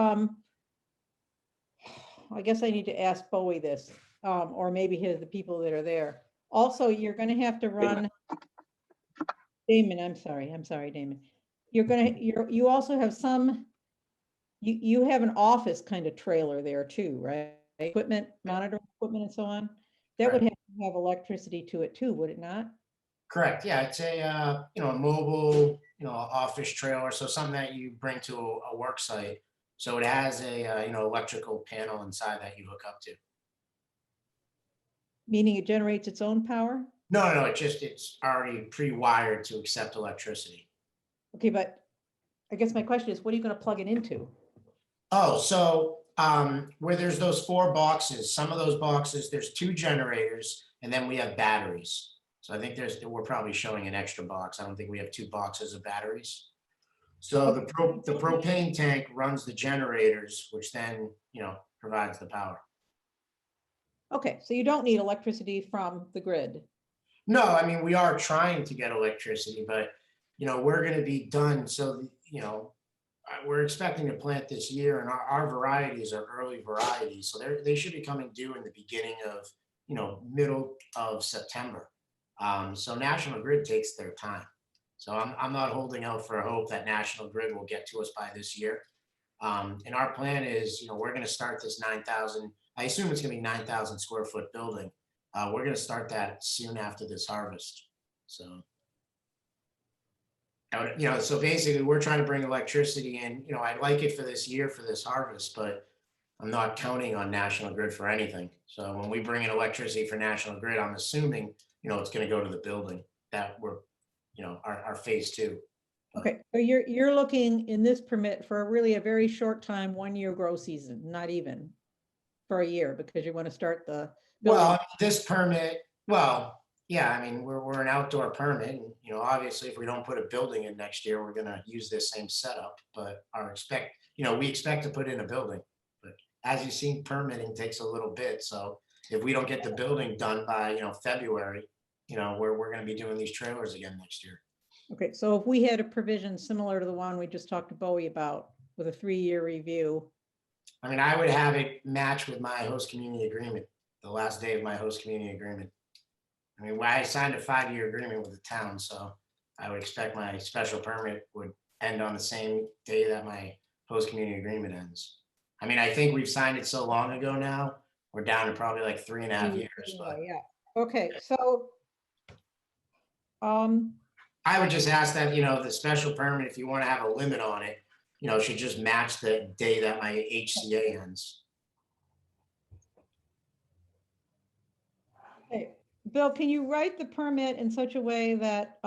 S2: I guess I need to ask Bowie this, or maybe the people that are there. Also, you're gonna have to run, Damon, I'm sorry, Damon. You also have some, you have an office kind of trailer there too, right? Equipment, monitoring equipment and so on. That would have to have electricity to it too, would it not?
S14: Correct. Yeah, it's a a mobile office trailer, so something that you bring to a work site. So it has a electrical panel inside that you hook up to.
S2: Meaning it generates its own power?
S14: No, it's already pre-wired to accept electricity.
S2: Okay, but I guess my question is, what are you going to plug it into?
S14: Oh, so where there's those 4 boxes, some of those boxes, there's 2 generators, and then we have batteries. So I think we're probably showing an extra box. I don't think we have 2 boxes of batteries. So the propane tank runs the generators, which then provides the power.
S2: Okay, so you don't need electricity from the grid.
S14: No, I mean, we are trying to get electricity, but we're going to be done. So we're expecting to plant this year, and our varieties are early varieties, so they should be coming due in the beginning of middle of September. So National Grid takes their time. So I'm not holding out for hope that National Grid will get to us by this year. And our plan is, we're going to start this 9,000. I assume it's going to be 9,000 square foot building. We're going to start that soon after this harvest. So. So basically we're trying to bring electricity in, I'd like it for this year, for this harvest, but I'm not counting on National Grid for anything. So when we bring in electricity for National Grid, I'm assuming, it's going to go to the building that we're, our phase 2.
S2: Okay, so you're looking in this permit for really a very short time, 1-year grow season, not even for a year, because you want to start the building.
S14: Well, this permit, yeah, I mean, we're an outdoor permit, and, obviously if we don't put a building in next year, we're gonna use this same setup, but we expect to put in a building. But as you've seen, permitting takes a little bit, so if we don't get the building done by, February, we're gonna be doing these trailers again next year.
S2: Okay, so if we had a provision similar to the one we just talked to Bowie about with a 3-year review.
S14: I mean, I would have it match with my host community agreement, the last day of my host community agreement. I mean, I signed a 5-year agreement with the town, so I would expect my special permit would end on the same day that my host community agreement ends. I mean, I think we've signed it so long ago now, we're down to probably like 3.5 years. But
S2: Yeah, okay, so
S14: I would just ask that, you know, the special permit, if you want to have a limit on it, you know, should just match the day that my HCA ends.
S2: Okay, Bill, can you write the permit in such a way that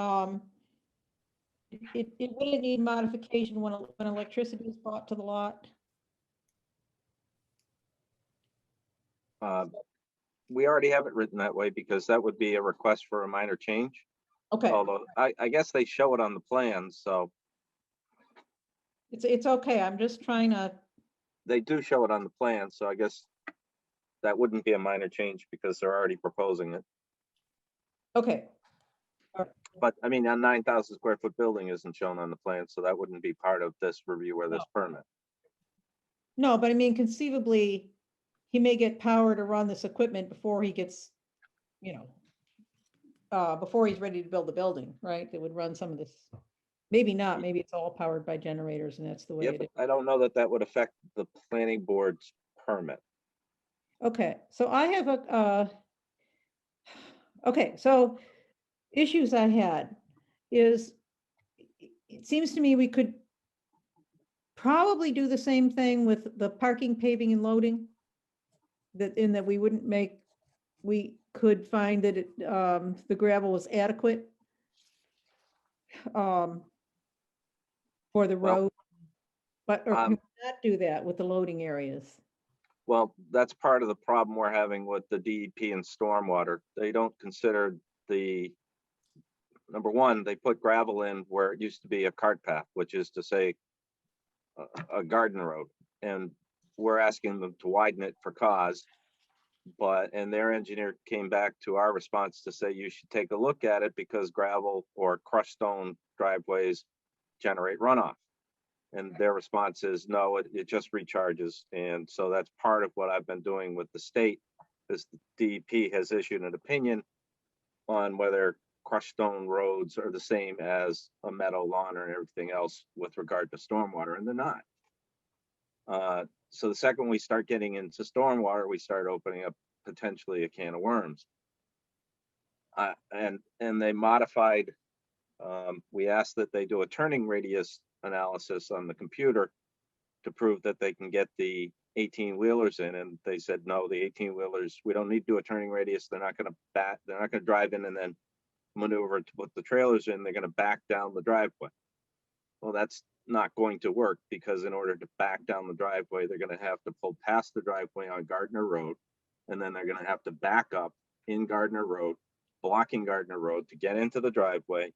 S2: it wouldn't need modification when electricity is brought to the lot?
S4: We already have it written that way because that would be a request for a minor change.
S2: Okay,
S4: Although I guess they show it on the plans, so
S2: it's okay. I'm just trying to,
S4: they do show it on the plan, so I guess that wouldn't be a minor change because they're already proposing it.
S2: okay.
S4: But I mean, a 9,000 square foot building isn't shown on the plan, so that wouldn't be part of this review or this permit.
S2: No, but I mean conceivably, he may get power to run this equipment before he gets, you know, before he's ready to build the building, right? It would run some of this. Maybe not, maybe it's all powered by generators and that's the way
S4: Yep,
S2: it is.
S4: I don't know that that would affect the planning board's permit.
S2: Okay, so I have a, okay, so issues I had is, it seems to me we could probably do the same thing with the parking, paving and loading. That in that we wouldn't make, we could find that it, the gravel was adequate for the
S4: Well,
S2: road. But, or can we not do that with the loading areas?
S4: Well, that's part of the problem we're having with the DEP and stormwater. They don't consider the, number one, they put gravel in where it used to be a cart path, which is to say a garden road. And we're asking them to widen it for cause. And their engineer came back to our response to say, you should take a look at it because gravel or crushed stone driveways generate runoff. And their response is, no, it just recharges. And so that's part of what I've been doing with the state, is the DEP has issued an opinion on whether crushed stone roads are the same as a meadow lawn or everything else with regard to stormwater, and they're not. So the second we start getting into stormwater, we start opening up potentially a can of worms. And they modified, we asked that they do a turning radius analysis on the computer to prove that they can get the 18-wheelers in, and they said, no, the 18-wheelers, we don't need to do a turning radius. They're not going to drive in and then maneuver to put the trailers in. They're going to back down the driveway. Well, that's not going to work, because in order to back down the driveway, they're going to have to pull past the driveway on Gardner Road, and then they're going to have to back up in Gardner Road, blocking Gardner Road to get into the driveway.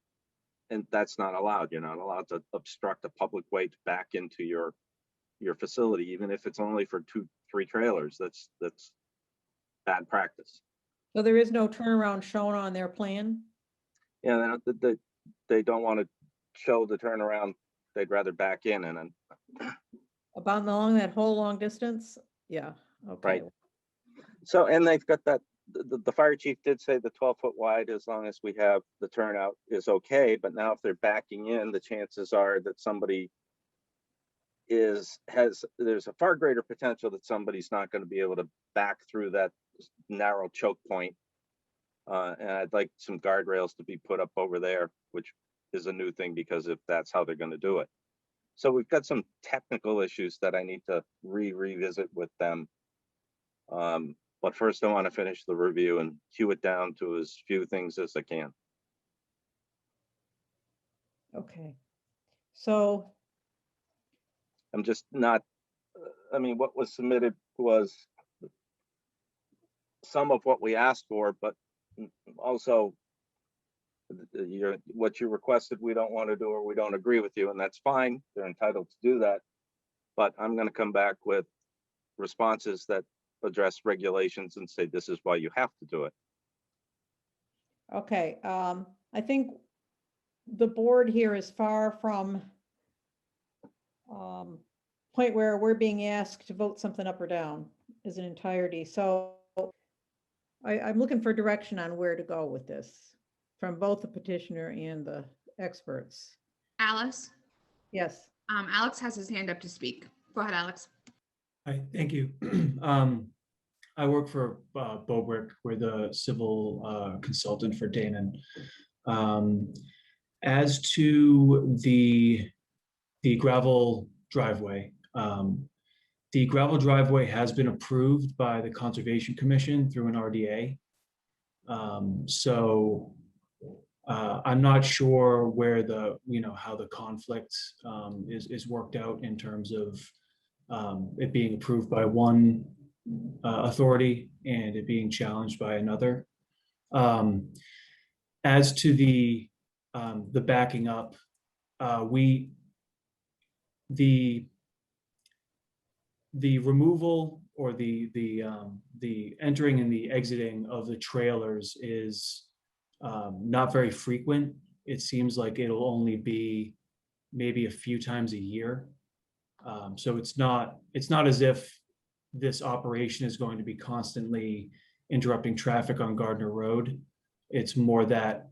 S4: And that's not allowed. You're not allowed to obstruct a public way to back into your facility, even if it's only for 2-3 trailers. That's bad practice.
S2: So there is no turnaround shown on their plan?
S4: Yeah, they don't want to show the turnaround. They'd rather back in and then.
S2: About along that whole long distance? Yeah, okay.
S4: Right. So, and they've got that, the fire chief did say the 12-foot wide, as long as we have the turnout, is okay. But now if they're backing in, the chances are that somebody there's a far greater potential that somebody's not going to be able to back through that narrow choke point. And I'd like some guardrails to be put up over there, which is a new thing, because if that's how they're going to do it. So we've got some technical issues that I need to revisit with them. But first I want to finish the review and hew it down to as few things as I can.
S2: Okay. So
S4: I'm just not, I mean, what was submitted was some of what we asked for, but also what you requested we don't want to do, or we don't agree with you, and that's fine. They're entitled to do that. But I'm going to come back with responses that address regulations and say, this is why you have to do it.
S2: okay, I think the board here is far from point where we're being asked to vote something up or down as an entirety. So I'm looking for direction on where to go with this from both the petitioner and the experts.
S1: Alice?
S2: Yes.
S1: Alex has his hand up to speak. Go ahead, Alex.
S15: Hi, thank you. I work for Bobrick. We're the civil consultant for Danon. As to the gravel driveway, the gravel driveway has been approved by the Conservation Commission through an RDA. So I'm not sure where how the conflict is worked out in terms of it being approved by one authority and it being challenged by another. As to the backing up, the removal or the entering and the exiting of the trailers is not very frequent. It seems like it'll only be maybe a few times a year. So it's not as if this operation is going to be constantly interrupting traffic on Gardner Road. It's more that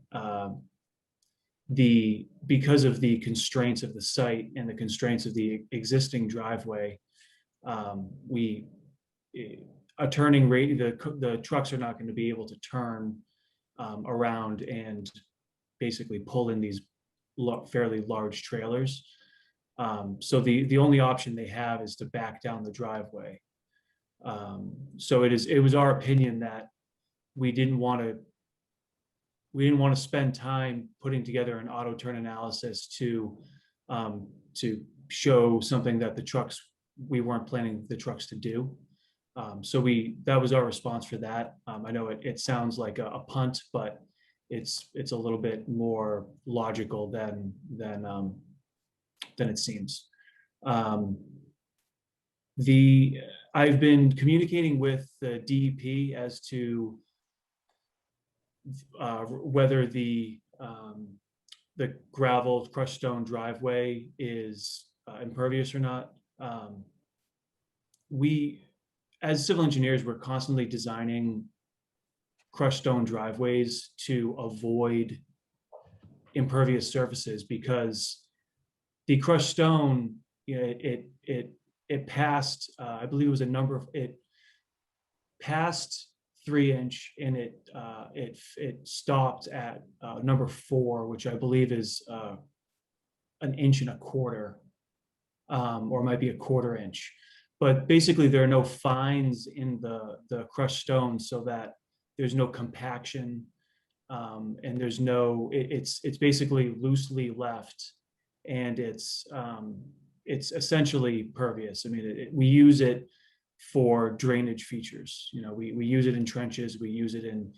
S15: because of the constraints of the site and the constraints of the existing driveway, a turning rate, the trucks are not going to be able to turn around and basically pull in these fairly large trailers. So the only option they have is to back down the driveway. So it was our opinion that we didn't want to spend time putting together an auto turn analysis to show something that we weren't planning the trucks to do. So that was our response for that. I know it sounds like a punt, but it's a little bit more logical than it seems. I've been communicating with the DEP as to whether the gravel crushed stone driveway is impervious or not. We, as civil engineers, we're constantly designing crushed stone driveways to avoid impervious surfaces, because the crushed stone, it passed, I believe it was it passed 3-inch, and it stopped at number 4, which I believe is 1.25 inches, or might be 1/4 inch. But basically, there are no fines in the crushed stone, so that there's no compaction, and there's no. It's basically loosely left, and it's essentially pervious. I mean, we use it for drainage features. We use it in trenches. We use it in.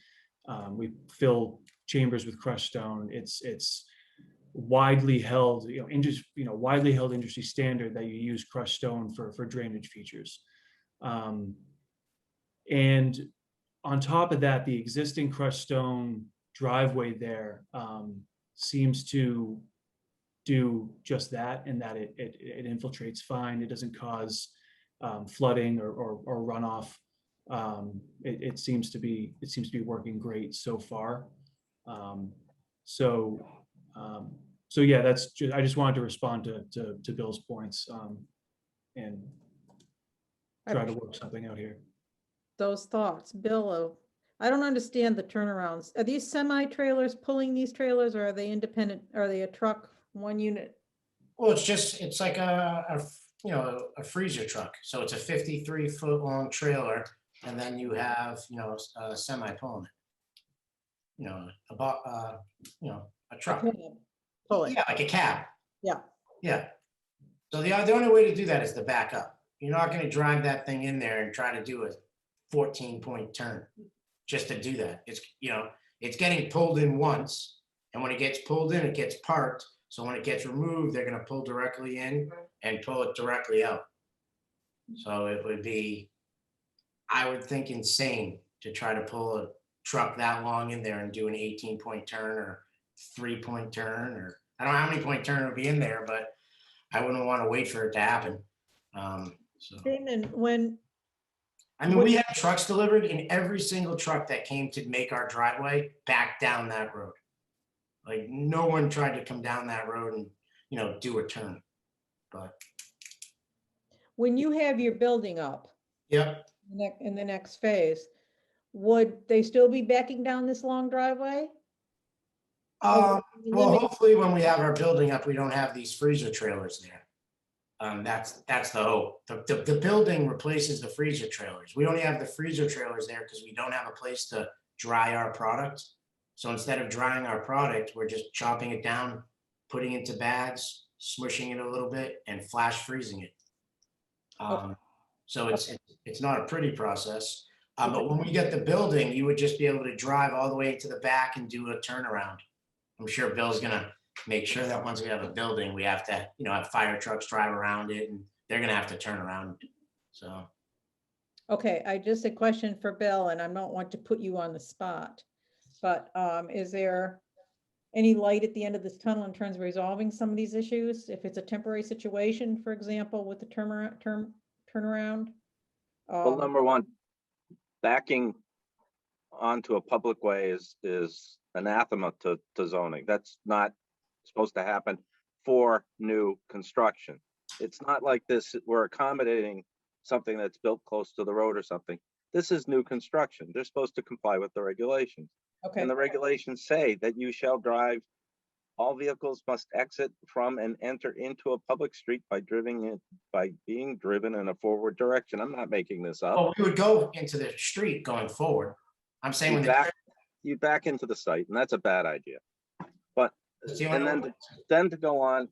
S15: We fill chambers with crushed stone. It's widely held, widely held industry standard that you use crushed stone for drainage features. And on top of that, the existing crushed stone driveway there seems to do just that, in that it infiltrates fine. It doesn't cause flooding or runoff. It seems to be working great so far. So yeah, I just wanted to respond to Bill's points and try to work something out here.
S2: Those thoughts. Bill, I don't understand the turnarounds. Are these semi-trailers pulling these trailers, or are they independent? Are they a truck, one unit?
S14: Well, it's like a freezer truck. So it's a 53-foot long trailer, and then you have, a semi pulling it. A truck.
S2: Pull it.
S14: Yeah, like a cab.
S2: Yeah.
S14: Yeah. So the only way to do that is to back up. You're not going to drive that thing in there and try to do a 14-point turn just to do that. It's getting pulled in once, and when it gets pulled in, it gets parked. So when it gets removed, they're going to pull directly in and pull it directly out. So it would be, I would think, insane to try to pull a truck that long in there and do an 18-point turn or 3-point turn, or I don't know how many point turn would be in there, but I wouldn't want to wait for it to happen.
S2: Damon,
S14: we had trucks delivered, and every single truck that came to make our driveway backed down that road. Like, no one tried to come down that road and, do a turn. But
S2: when you have your building up,
S14: yep,
S2: in the next phase, would they still be backing down this long driveway?
S14: Well, hopefully when we have our building up, we don't have these freezer trailers there. That's the hope. The building replaces the freezer trailers. We only have the freezer trailers there because we don't have a place to dry our product. So instead of drying our product, we're just chopping it down, putting it into bags, smushing it a little bit and flash freezing it. So it's not a pretty process. But when we get the building, you would just be able to drive all the way to the back and do a turnaround. I'm sure Bill's gonna make sure that once we have a building, we have to, have fire trucks drive around it and they're gonna have to turn around. So.
S2: Okay, I just a question for Bill, and I don't want to put you on the spot, but is there any light at the end of this tunnel in terms of resolving some of these issues? If it's a temporary situation, for example, with the turnaround?
S4: Well, number one, backing onto a public way is anathema to zoning. That's not supposed to happen for new construction. It's not like this, we're accommodating something that's built close to the road or something. This is new construction. They're supposed to comply with the regulations.
S2: Okay.
S4: And the regulations say that you shall drive, all vehicles must exit from and enter into a public street by being driven in a forward direction. I'm not making this up.
S14: Well, we would go into the street going forward. I'm saying when
S4: you back into the site, and that's a bad idea. But then to go on,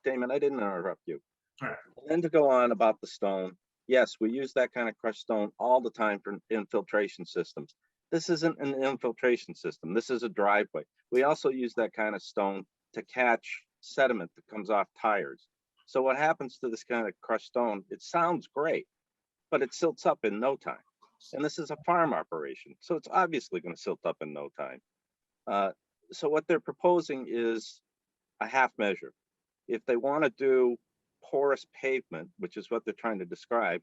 S4: Damon, I didn't interrupt you.
S14: All right.
S4: And then to go on about the stone, yes, we use that kind of crushed stone all the time for infiltration systems. This isn't an infiltration system. This is a driveway. We also use that kind of stone to catch sediment that comes off tires. So what happens to this kind of crushed stone, it sounds great, but it silts up in no time. And this is a farm operation, so it's obviously going to silt up in no time. So what they're proposing is a half measure. If they want to do porous pavement, which is what they're trying to describe,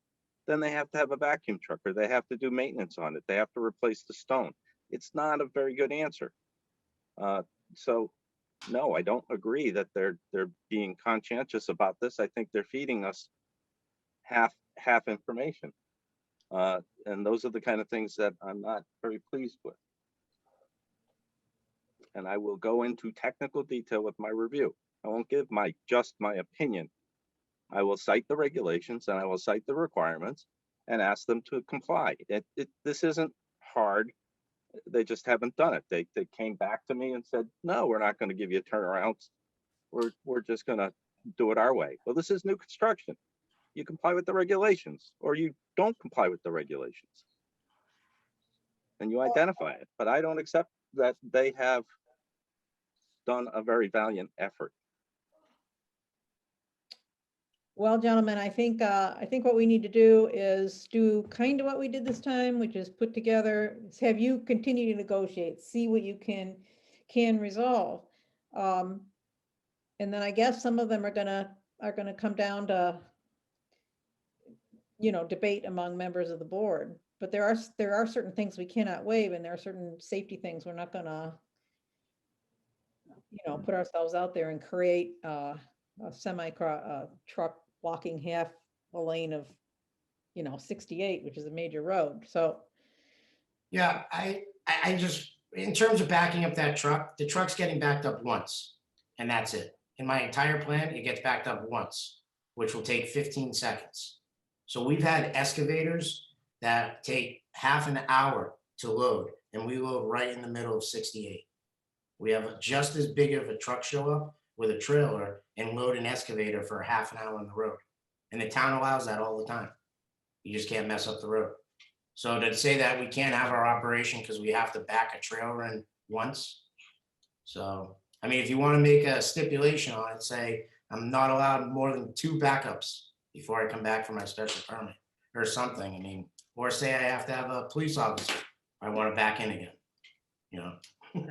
S4: then they have to have a vacuum truck or they have to do maintenance on it. They have to replace the stone. It's not a very good answer. So no, I don't agree that they're being conscientious about this. I think they're feeding us half information. And those are the kind of things that I'm not very pleased with. And I will go into technical detail with my review. I won't give just my opinion. I will cite the regulations and I will cite the requirements and ask them to comply. This isn't hard. They just haven't done it. They came back to me and said, no, we're not going to give you turnarounds. We're just going to do it our way. Well, this is new construction. You comply with the regulations or you don't comply with the regulations. And you identify it. But I don't accept that they have done a very valiant effort.
S2: Well, gentlemen, I think what we need to do is do kind of what we did this time, which is put together, have you continue to negotiate, see what you can resolve. And then I guess some of them are gonna come down to, debate among members of the board. But there are certain things we cannot waive, and there are certain safety things we're not gonna, put ourselves out there and create a truck blocking half a lane of, 68, which is a major road. So.
S14: Yeah, I just, in terms of backing up that truck, the truck's getting backed up once and that's it. In my entire plan, it gets backed up once, which will take 15 seconds. So we've had excavators that take half an hour to load and we load right in the middle of 68. We have just as big of a truck show up with a trailer and load an excavator for half an hour on the road. And the town allows that all the time. You just can't mess up the road. So to say that we can't have our operation because we have to back a trailer in once. So, I mean, if you want to make a stipulation on it, say, I'm not allowed more than 2 backups before I come back for my special permit or something. I mean, or say I have to have a police officer. I want to back in again,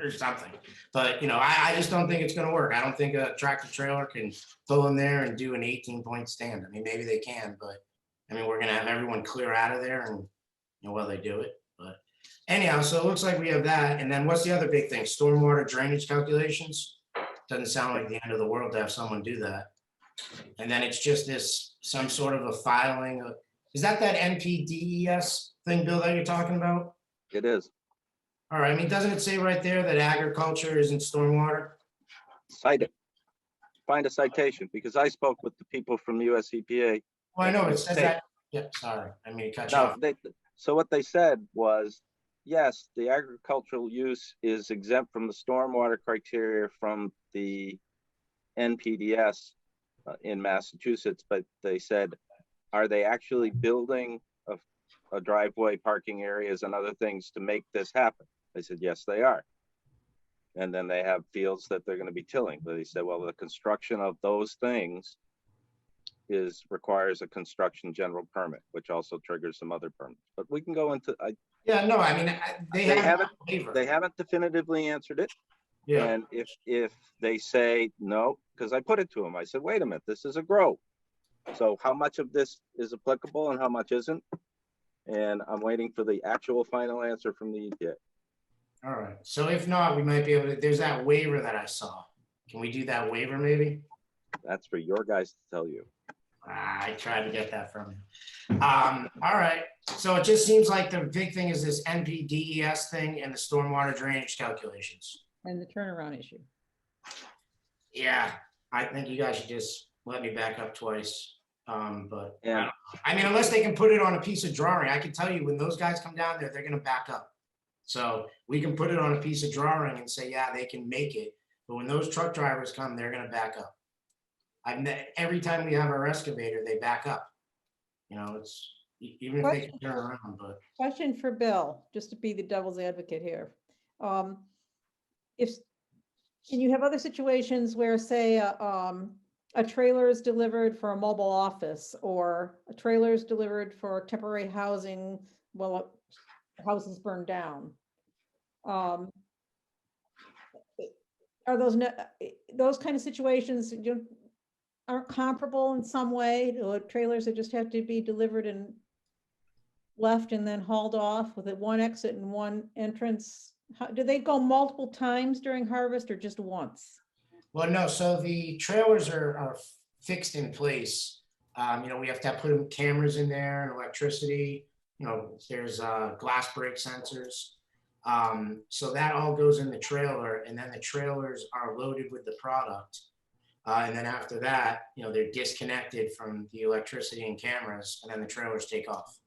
S14: or something. But, I just don't think it's going to work. I don't think a tractor trailer can pull in there and do an 18-point stand. I mean, maybe they can, but I mean, we're going to have everyone clear out of there and, while they do it. But anyhow, so it looks like we have that. And then what's the other big thing? Stormwater drainage calculations. Doesn't sound like the end of the world to have someone do that. And then it's just some sort of a filing of, is that NPDES thing, Bill, that you're talking about?
S4: It is.
S14: All right, I mean, doesn't it say right there that agriculture isn't stormwater?
S4: Cite it. Find a citation, because I spoke with the people from US EPA.
S14: Well, I know, it says
S4: Hey.
S14: that, yep, sorry, I mean, to cut you
S4: No,
S14: off.
S4: so what they said was, yes, the agricultural use is exempt from the stormwater criteria from the NPDS in Massachusetts, but they said, are they actually building a driveway, parking areas and other things to make this happen? They said, yes, they are. And then they have fields that they're going to be tilling. But they said, well, the construction of those things requires a construction general permit, which also triggers some other permits. But we can go into,
S14: Yeah, no, I mean, they haven't.
S4: they haven't definitively answered it.
S14: Yeah,
S4: And if they say no, because I put it to them, I said, wait a minute, this is a grow. So how much of this is applicable and how much isn't? And I'm waiting for the actual final answer from the EPA.
S14: all right, so if not, we might be able to, there's that waiver that I saw. Can we do that waiver maybe?
S4: That's for your guys to tell you.
S14: I tried to get that from you. All right, so it just seems like the big thing is this NPDES thing and the stormwater drainage calculations.
S2: And the turnaround issue.
S14: Yeah, I think you guys should just let me back up twice. But
S4: And
S14: I mean, unless they can put it on a piece of drawing, I can tell you when those guys come down there, they're gonna back up. So we can put it on a piece of drawing and say, yeah, they can make it. But when those truck drivers come, they're gonna back up. Every time we have our excavator, they back up. You know, it's, even if they can turn around, but.
S2: Question for Bill, just to be the devil's advocate here. Can you have other situations where, say, a trailer is delivered for a mobile office, or a trailer is delivered for temporary housing while a house is burned down? Are those kind of situations aren't comparable in some way to trailers that just have to be delivered and left and then hauled off with one exit and one entrance? Do they go multiple times during harvest or just once?
S14: Well, no, so the trailers are fixed in place. You know, we have to put cameras in there and electricity. You know, there's glass break sensors. So that all goes in the trailer, and then the trailers are loaded with the product. And then after that, you know, they're disconnected from the electricity and cameras, and then the trailers take off.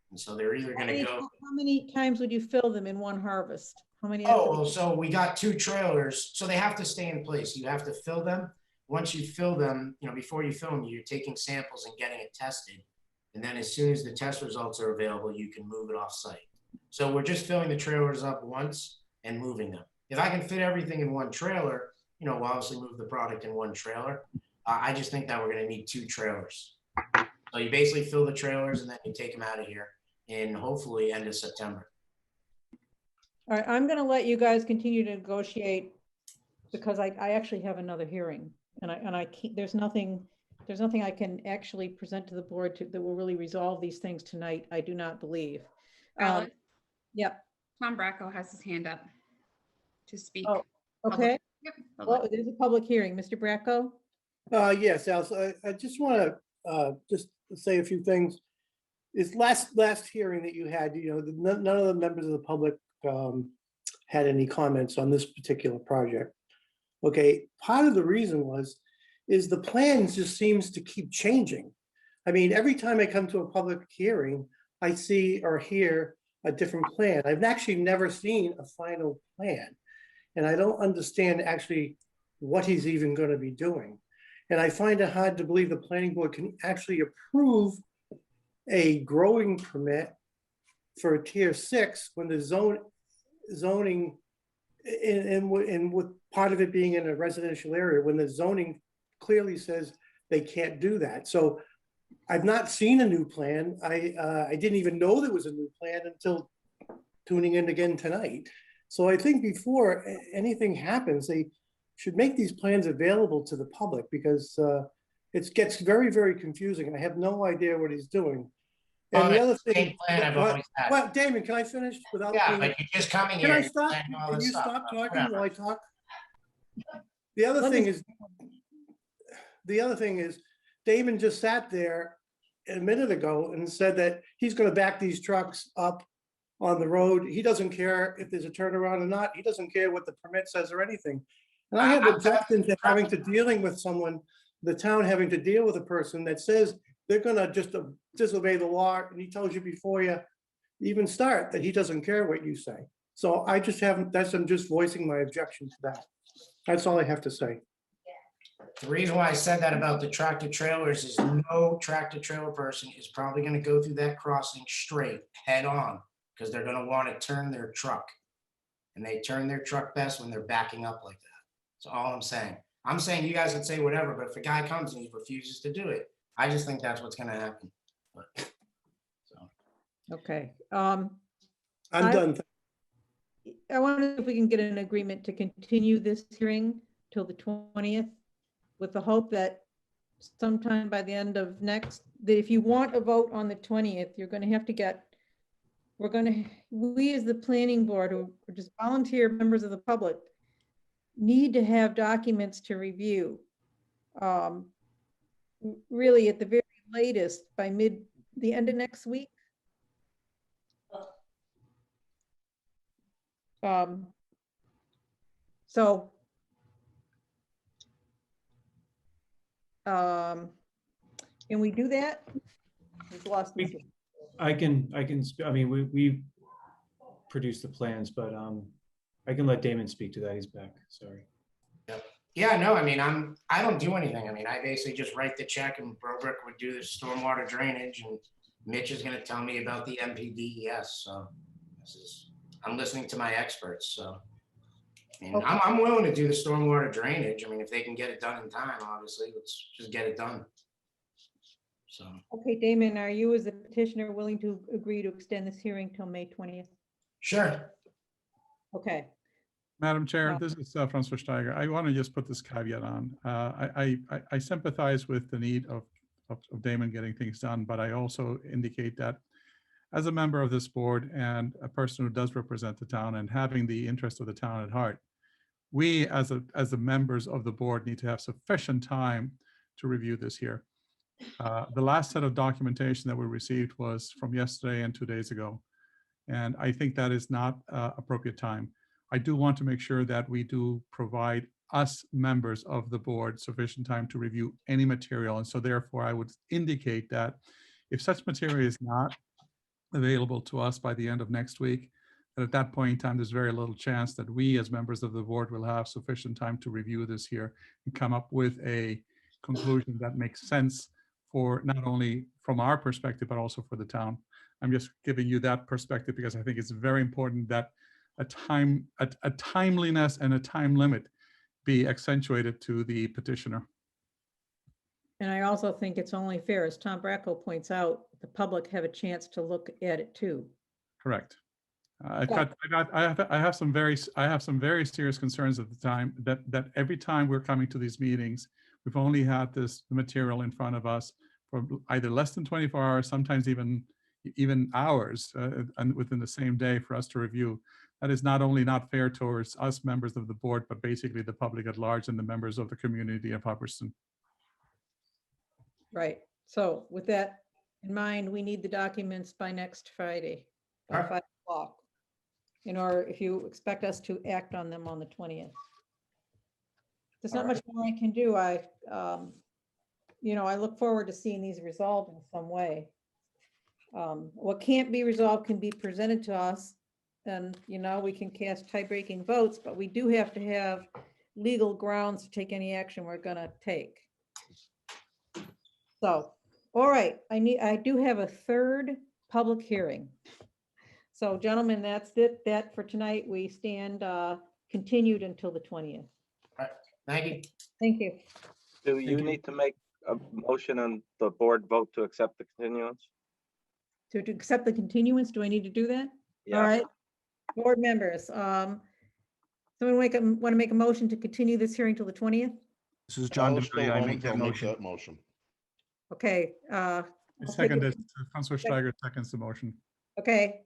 S14: And so they're either going to go.
S2: How many times would you fill them in one harvest? How many?
S14: Oh, well, so we got 2 trailers, so they have to stay in place. You have to fill them. Once you fill them, you know, before you fill them, you're taking samples and getting it tested. And then as soon as the test results are available, you can move it off site. So we're just filling the trailers up once and moving them. If I can fit everything in one trailer, you know, we'll obviously move the product in one trailer. I just think that we're going to need 2 trailers. So you basically fill the trailers and then you take them out of here in hopefully end of September.
S2: All right, I'm going to let you guys continue to negotiate because I actually have another hearing, and I can't, there's nothing I can actually present to the board that will really resolve these things tonight. I do not believe.
S1: Alex,
S2: Yep.
S1: Tom Bracco has his hand up to speak.
S2: Oh, okay.
S1: Yep,
S2: Well, there's a public hearing. Mr. Bracco?
S6: Yes, Alice, I just want to just say a few things. This last hearing that you had, you know, none of the members of the public had any comments on this particular project. Okay, part of the reason is the plans just seems to keep changing. I mean, every time I come to a public hearing, I see or hear a different plan. I've actually never seen a final plan. And I don't understand actually what he's even going to be doing. And I find it hard to believe the planning board can actually approve a growing permit for a tier 6 when the zoning and with part of it being in a residential area, when the zoning clearly says they can't do that. So I've not seen a new plan. I didn't even know there was a new plan until tuning in again tonight. So I think before anything happens, they should make these plans available to the public, because it gets very, very confusing. I have no idea what he's doing. And the other thing, well, Damon, can I finish without?
S14: Yeah, but you're just coming here.
S6: Can I stop? Can you stop talking while I talk? The other thing is, Damon just sat there a minute ago and said that he's going to back these trucks up on the road. He doesn't care if there's a turnaround or not. He doesn't care what the permit says or anything. And I have objection to having to dealing with someone, the town having to deal with a person that says they're gonna just disobey the law, and he tells you before you even start that he doesn't care what you say. So I just haven't, I'm just voicing my objection to that. That's all I have to say.
S14: The reason why I said that about the tractor trailers is no tractor trailer person is probably gonna go through that crossing straight head on, because they're gonna want to turn their truck. And they turn their truck best when they're backing up like that. That's all I'm saying. I'm saying you guys can say whatever, but if a guy comes and he refuses to do it, I just think that's what's gonna happen. But, so.
S2: Okay.
S6: I'm
S2: I-
S6: done.
S2: I wonder if we can get an agreement to continue this hearing till the 20th with the hope that sometime by the end of that if you want a vote on the 20th, you're going to have to get, we as the planning board, or just volunteer members of the public, need to have documents to review. Really at the very latest by the end of next week. So can we do that? We've lost Mr.
S15: I can, I mean, we produced the plans, but I can let Damon speak to that. He's back. Sorry.
S14: Yeah, no, I mean, I don't do anything. I mean, I basically just write the check and Brobrick would do the stormwater drainage and Mitch is gonna tell me about the MPDES, so I'm listening to my experts, so. I mean,
S2: Okay.
S14: I'm willing to do the stormwater drainage. I mean, if they can get it done in time, obviously, let's just get it done. So,
S2: Okay, Damon, are you as a petitioner willing to agree to extend this hearing till May 20th?
S14: sure.
S2: Okay.
S3: Madam Chair, this is Francois Steiger. I want to just put this caveat on. I sympathize with the need of Damon getting things done, but I also indicate that as a member of this board and a person who does represent the town and having the interest of the town at heart, we as the members of the board need to have sufficient time to review this here. The last set of documentation that we received was from yesterday and 2 days ago. And I think that is not appropriate time. I do want to make sure that we do provide us members of the board sufficient time to review any material. And so therefore I would indicate that if such material is not available to us by the end of next week, that at that point in time, there's very little chance that we as members of the board will have sufficient time to review this here and come up with a conclusion that makes sense for not only from our perspective, but also for the town. I'm just giving you that perspective because I think it's very important that a timeliness and a time limit be accentuated to the petitioner.
S2: And I also think it's only fair, as Tom Bracco points out, the public have a chance to look at it too.
S3: Correct. I have some very serious concerns at the time that every time we're coming to these meetings, we've only had this material in front of us for either less than 24 hours, sometimes even hours, and within the same day for us to review. That is not only not fair towards us members of the board, but basically the public at large and the members of the community of Hubbardston.
S2: Right. So with that in mind, we need the documents by next Friday, by
S14: Alright.
S2: 5 o'clock. If you expect us to act on them on the 20th. There's not much more I can do. I look forward to seeing these resolved in some way. What can't be resolved can be presented to us, and we can cast tie-breaking votes, but we do have to have legal grounds to take any action we're gonna take. So, all right, I do have a third public hearing. So gentlemen, that's that for tonight. We stand continued until the 20th.
S14: Thank you.
S2: Thank you.
S4: Do you need to make a motion and the board vote to accept the continuance?
S2: To accept the continuance, do I need to do that?
S4: Yeah.
S2: All right. Board members, someone want to make a motion to continue this hearing till the 20th?
S13: This is John
S8: Alistair
S13: DeMaria. I
S8: Roman
S13: make that
S8: will
S13: motion.
S8: that motion.
S2: Okay.
S3: I second it. Francois Steiger seconds the motion.
S2: Okay.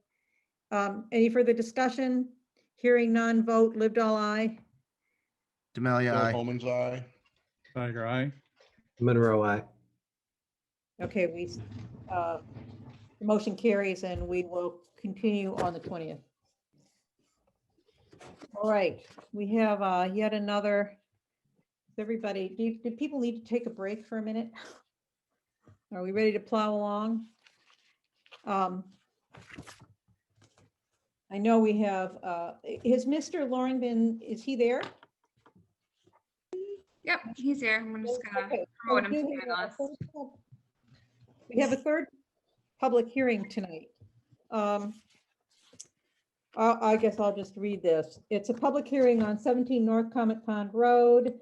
S2: Any further discussion? Hearing none, vote, lived all aye.
S13: DeMaria,
S8: Bill
S13: aye.
S8: Holman's aye.
S3: Steiger, aye.
S9: Monroe, aye.
S2: Okay, The motion carries and we will continue on the 20th. All right, we have yet another. Everybody, do people need to take a break for a minute? Are we ready to plow along? I know we have, has Mr. Loring been, is he there?
S1: Yep, he's here. I'm just gonna
S2: Okay,
S1: promote him
S2: so
S1: to
S2: we have a
S1: panelist.
S2: We have a third public hearing tonight. I guess I'll just read this. It's a public hearing on 17 North Comet Pond Road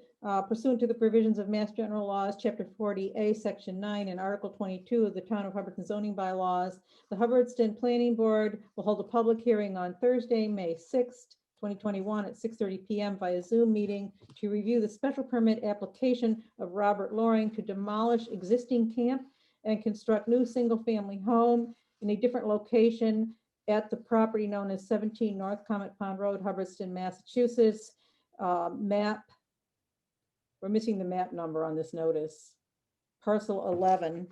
S2: pursuant to the provisions of Mass General Laws, Chapter 40A, Section 9, and Article 22 of the Town of Hubbardston zoning bylaws. The Hubbardston Planning Board will hold a public hearing on Thursday, May 6th, 2021 at 6:30 p.m. via Zoom meeting to review the special permit application of Robert Loring to demolish existing camp and construct new single-family home in a different location at the property known as 17 North Comet Pond Road, Hubbardston, Massachusetts. Map, we're missing the map number on this notice. Parcel 11.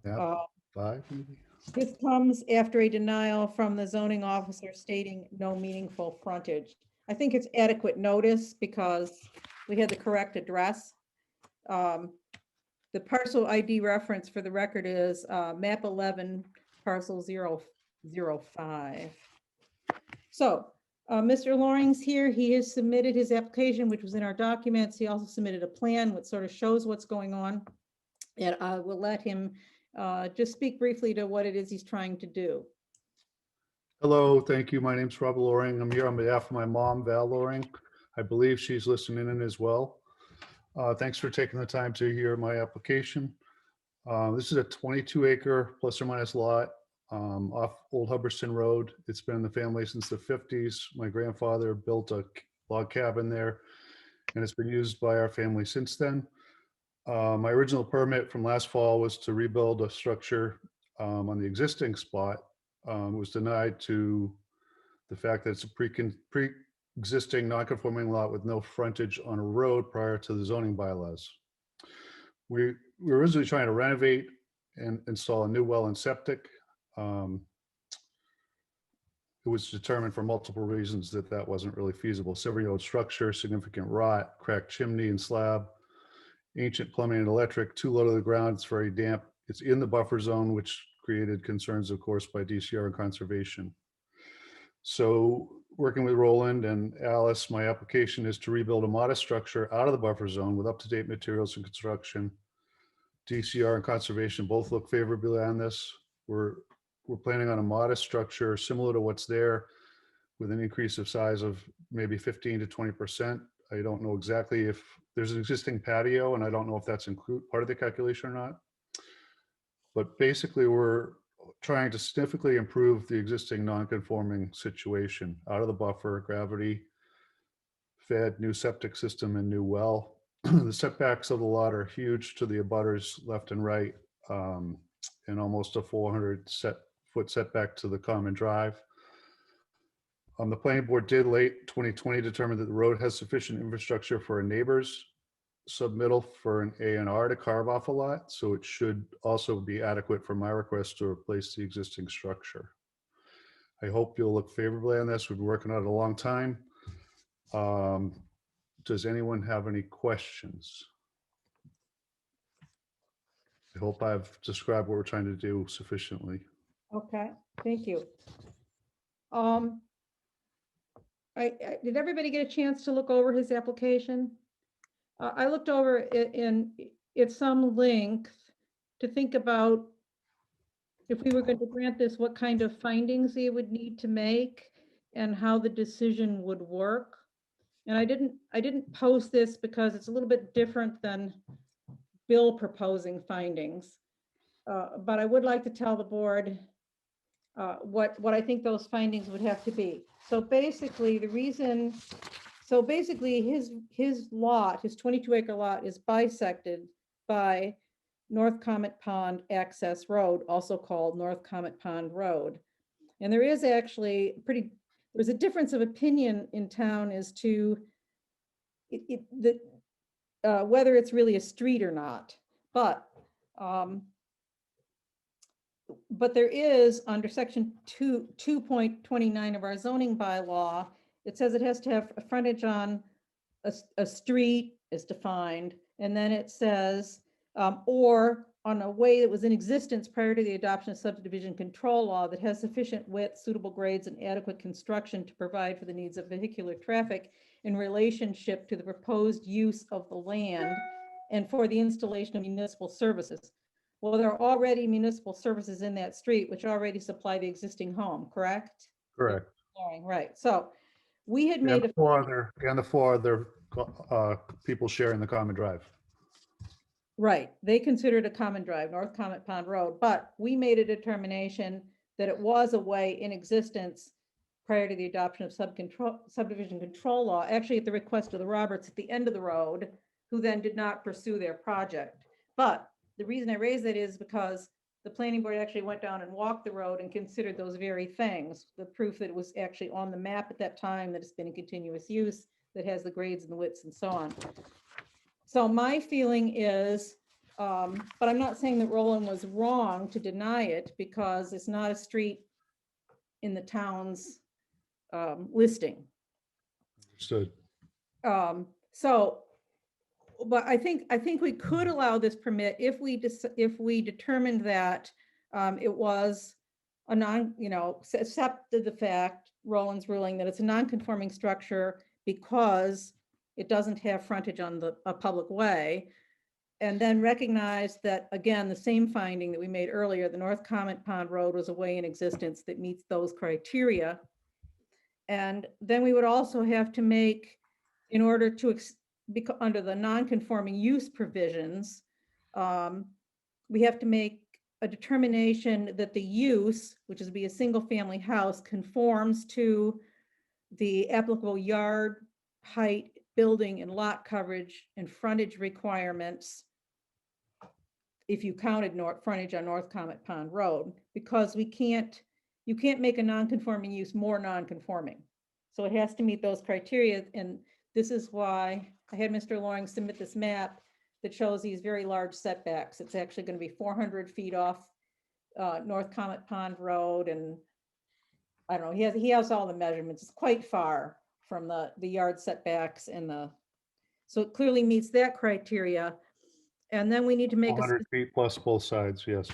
S7: Yeah, 5 maybe?
S2: This comes after a denial from the zoning officer stating no meaningful frontage. I think it's adequate notice because we had the correct address. The parcel ID reference for the record is map 11, parcel 005. So Mr. Loring's here. He has submitted his application, which was in our documents. He also submitted a plan which sort of shows what's going on. And I will let him just speak briefly to what it is he's trying to do.
S16: Hello, thank you. My name's Rob Loring. I'm here on behalf of my mom, Val Loring. I believe she's listening in as well. Thanks for taking the time to hear my application. This is a 22-acre plus or minus lot off Old Hubbardston Road. It's been in the family since the 50s. My grandfather built a log cabin there, and it's been used by our family since then. My original permit from last fall was to rebuild a structure on the existing spot. It was denied to the fact that it's a pre-existing non-conforming lot with no frontage on a road prior to the zoning bylaws. We were originally trying to renovate and install a new well and septic. It was determined for multiple reasons that that wasn't really feasible. Several-year-old structure, significant rot, cracked chimney and slab, ancient plumbing and electric, too low to the ground, it's very damp. It's in the buffer zone, which created concerns, of course, by DCR and conservation. So working with Roland and Alice, my application is to rebuild a modest structure out of the buffer zone with up-to-date materials and construction. DCR and conservation both look favorably on this. We're planning on a modest structure similar to what's there with an increase of size of maybe 15 to 20%. I don't know exactly if there's an existing patio, and I don't know if that's part of the calculation or not. But basically, we're trying to significantly improve the existing non-conforming situation out of the buffer, gravity fed, new septic system, and new well. The setbacks of the lot are huge to the abutters left and right, and almost a 400-foot setback to the common drive. The planning board did late 2020 determine that the road has sufficient infrastructure for a neighbor's submittal for an A&R to carve off a lot, so it should also be adequate for my request to replace the existing structure. I hope you'll look favorably on this. We've been working on it a long time. Does anyone have any questions? I hope I've described what we're trying to do sufficiently.
S2: Okay, thank you. Did everybody get a chance to look over his application? I looked over it in at some length to think about if we were going to grant this, what kind of findings he would need to make and how the decision would work. And I didn't post this because it's a little bit different than Bill proposing findings. But I would like to tell the board what I think those findings would have to be. So basically his lot, his 22-acre lot is bisected by North Comet Pond Access Road, also called North Comet Pond Road. And there is actually there's a difference of opinion in town as to whether it's really a street or not. But but there is under section 2.29 of our zoning bylaw, it says it has to have a frontage on a street is defined. And then it says, or on a way that was in existence prior to the adoption of subdivision control law that has sufficient width, suitable grades, and adequate construction to provide for the needs of vehicular traffic in relationship to the proposed use of the land and for the installation of municipal services. Well, there are already municipal services in that street which already supply the existing home, correct?
S16: Correct.
S2: Right. So we had made
S16: And the four other people sharing the common drive.
S2: Right, they considered a common drive, North Comet Pond Road, but we made a determination that it was a way in existence prior to the adoption of subdivision control law, actually at the request of the Roberts at the end of the road, who then did not pursue their project. But the reason I raise that is because the planning board actually went down and walked the road and considered those very things, the proof that it was actually on the map at that time, that it's been in continuous use, that has the grades and the widths and so on. So my feeling is, but I'm not saying that Roland was wrong to deny it because it's not a street in the town's listing.
S16: Understood.
S2: So, but I think we could allow this permit if we determined that it was a accepted the fact, Roland's ruling, that it's a non-conforming structure because it doesn't have frontage on a public way, and then recognize that, again, the same finding that we made earlier, the North Comet Pond Road was a way in existence that meets those criteria. And then we would also have to make, in order to, under the non-conforming use provisions, we have to make a determination that the use, which is be a single family house, conforms to the applicable yard height, building and lot coverage and frontage requirements if you counted frontage on North Comet Pond Road, because you can't make a non-conforming use more non-conforming. So it has to meet those criteria. And this is why I had Mr. Loring submit this map that shows these very large setbacks. It's actually going to be 400 feet off North Comet Pond Road. And I don't know, he has all the measurements. It's quite far from the yard setbacks and so it clearly meets that criteria. And then we need to make
S16: 100 feet plus both sides, yes.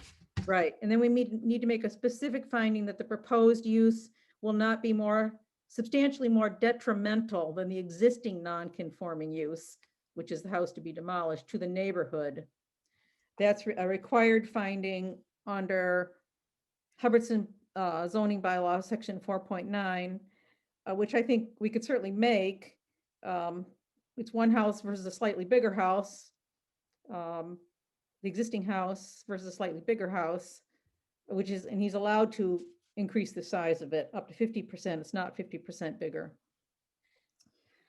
S2: Right, and then we need to make a specific finding that the proposed use will not be substantially more detrimental than the existing non-conforming use, which is the house to be demolished, to the neighborhood. That's a required finding under Hubbardston zoning bylaw, section 4.9. Which I think we could certainly make. It's one house versus a slightly bigger house. The existing house versus a slightly bigger house, and he's allowed to increase the size of it up to 50%. It's not 50% bigger.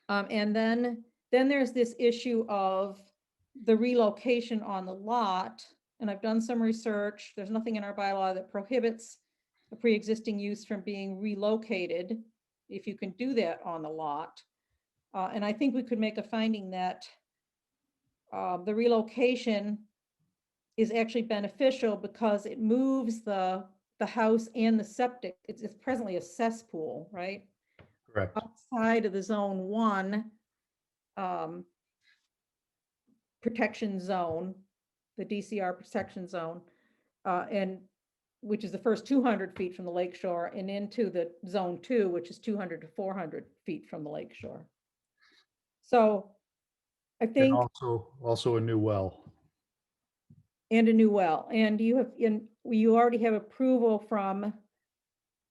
S2: And then there's this issue of the relocation on the lot. And I've done some research. There's nothing in our bylaw that prohibits a pre-existing use from being relocated if you can do that on the lot. And I think we could make a finding that the relocation is actually beneficial because it moves the house and the septic. It's presently a cesspool, right?
S16: Correct.
S2: Outside of the zone 1 protection zone, the DCR protection zone, and which is the first 200 feet from the lake shore, and into the zone 2, which is 200 to 400 feet from the lake shore. So I think.
S16: And also a new well.
S2: And a new well. And you already have approval for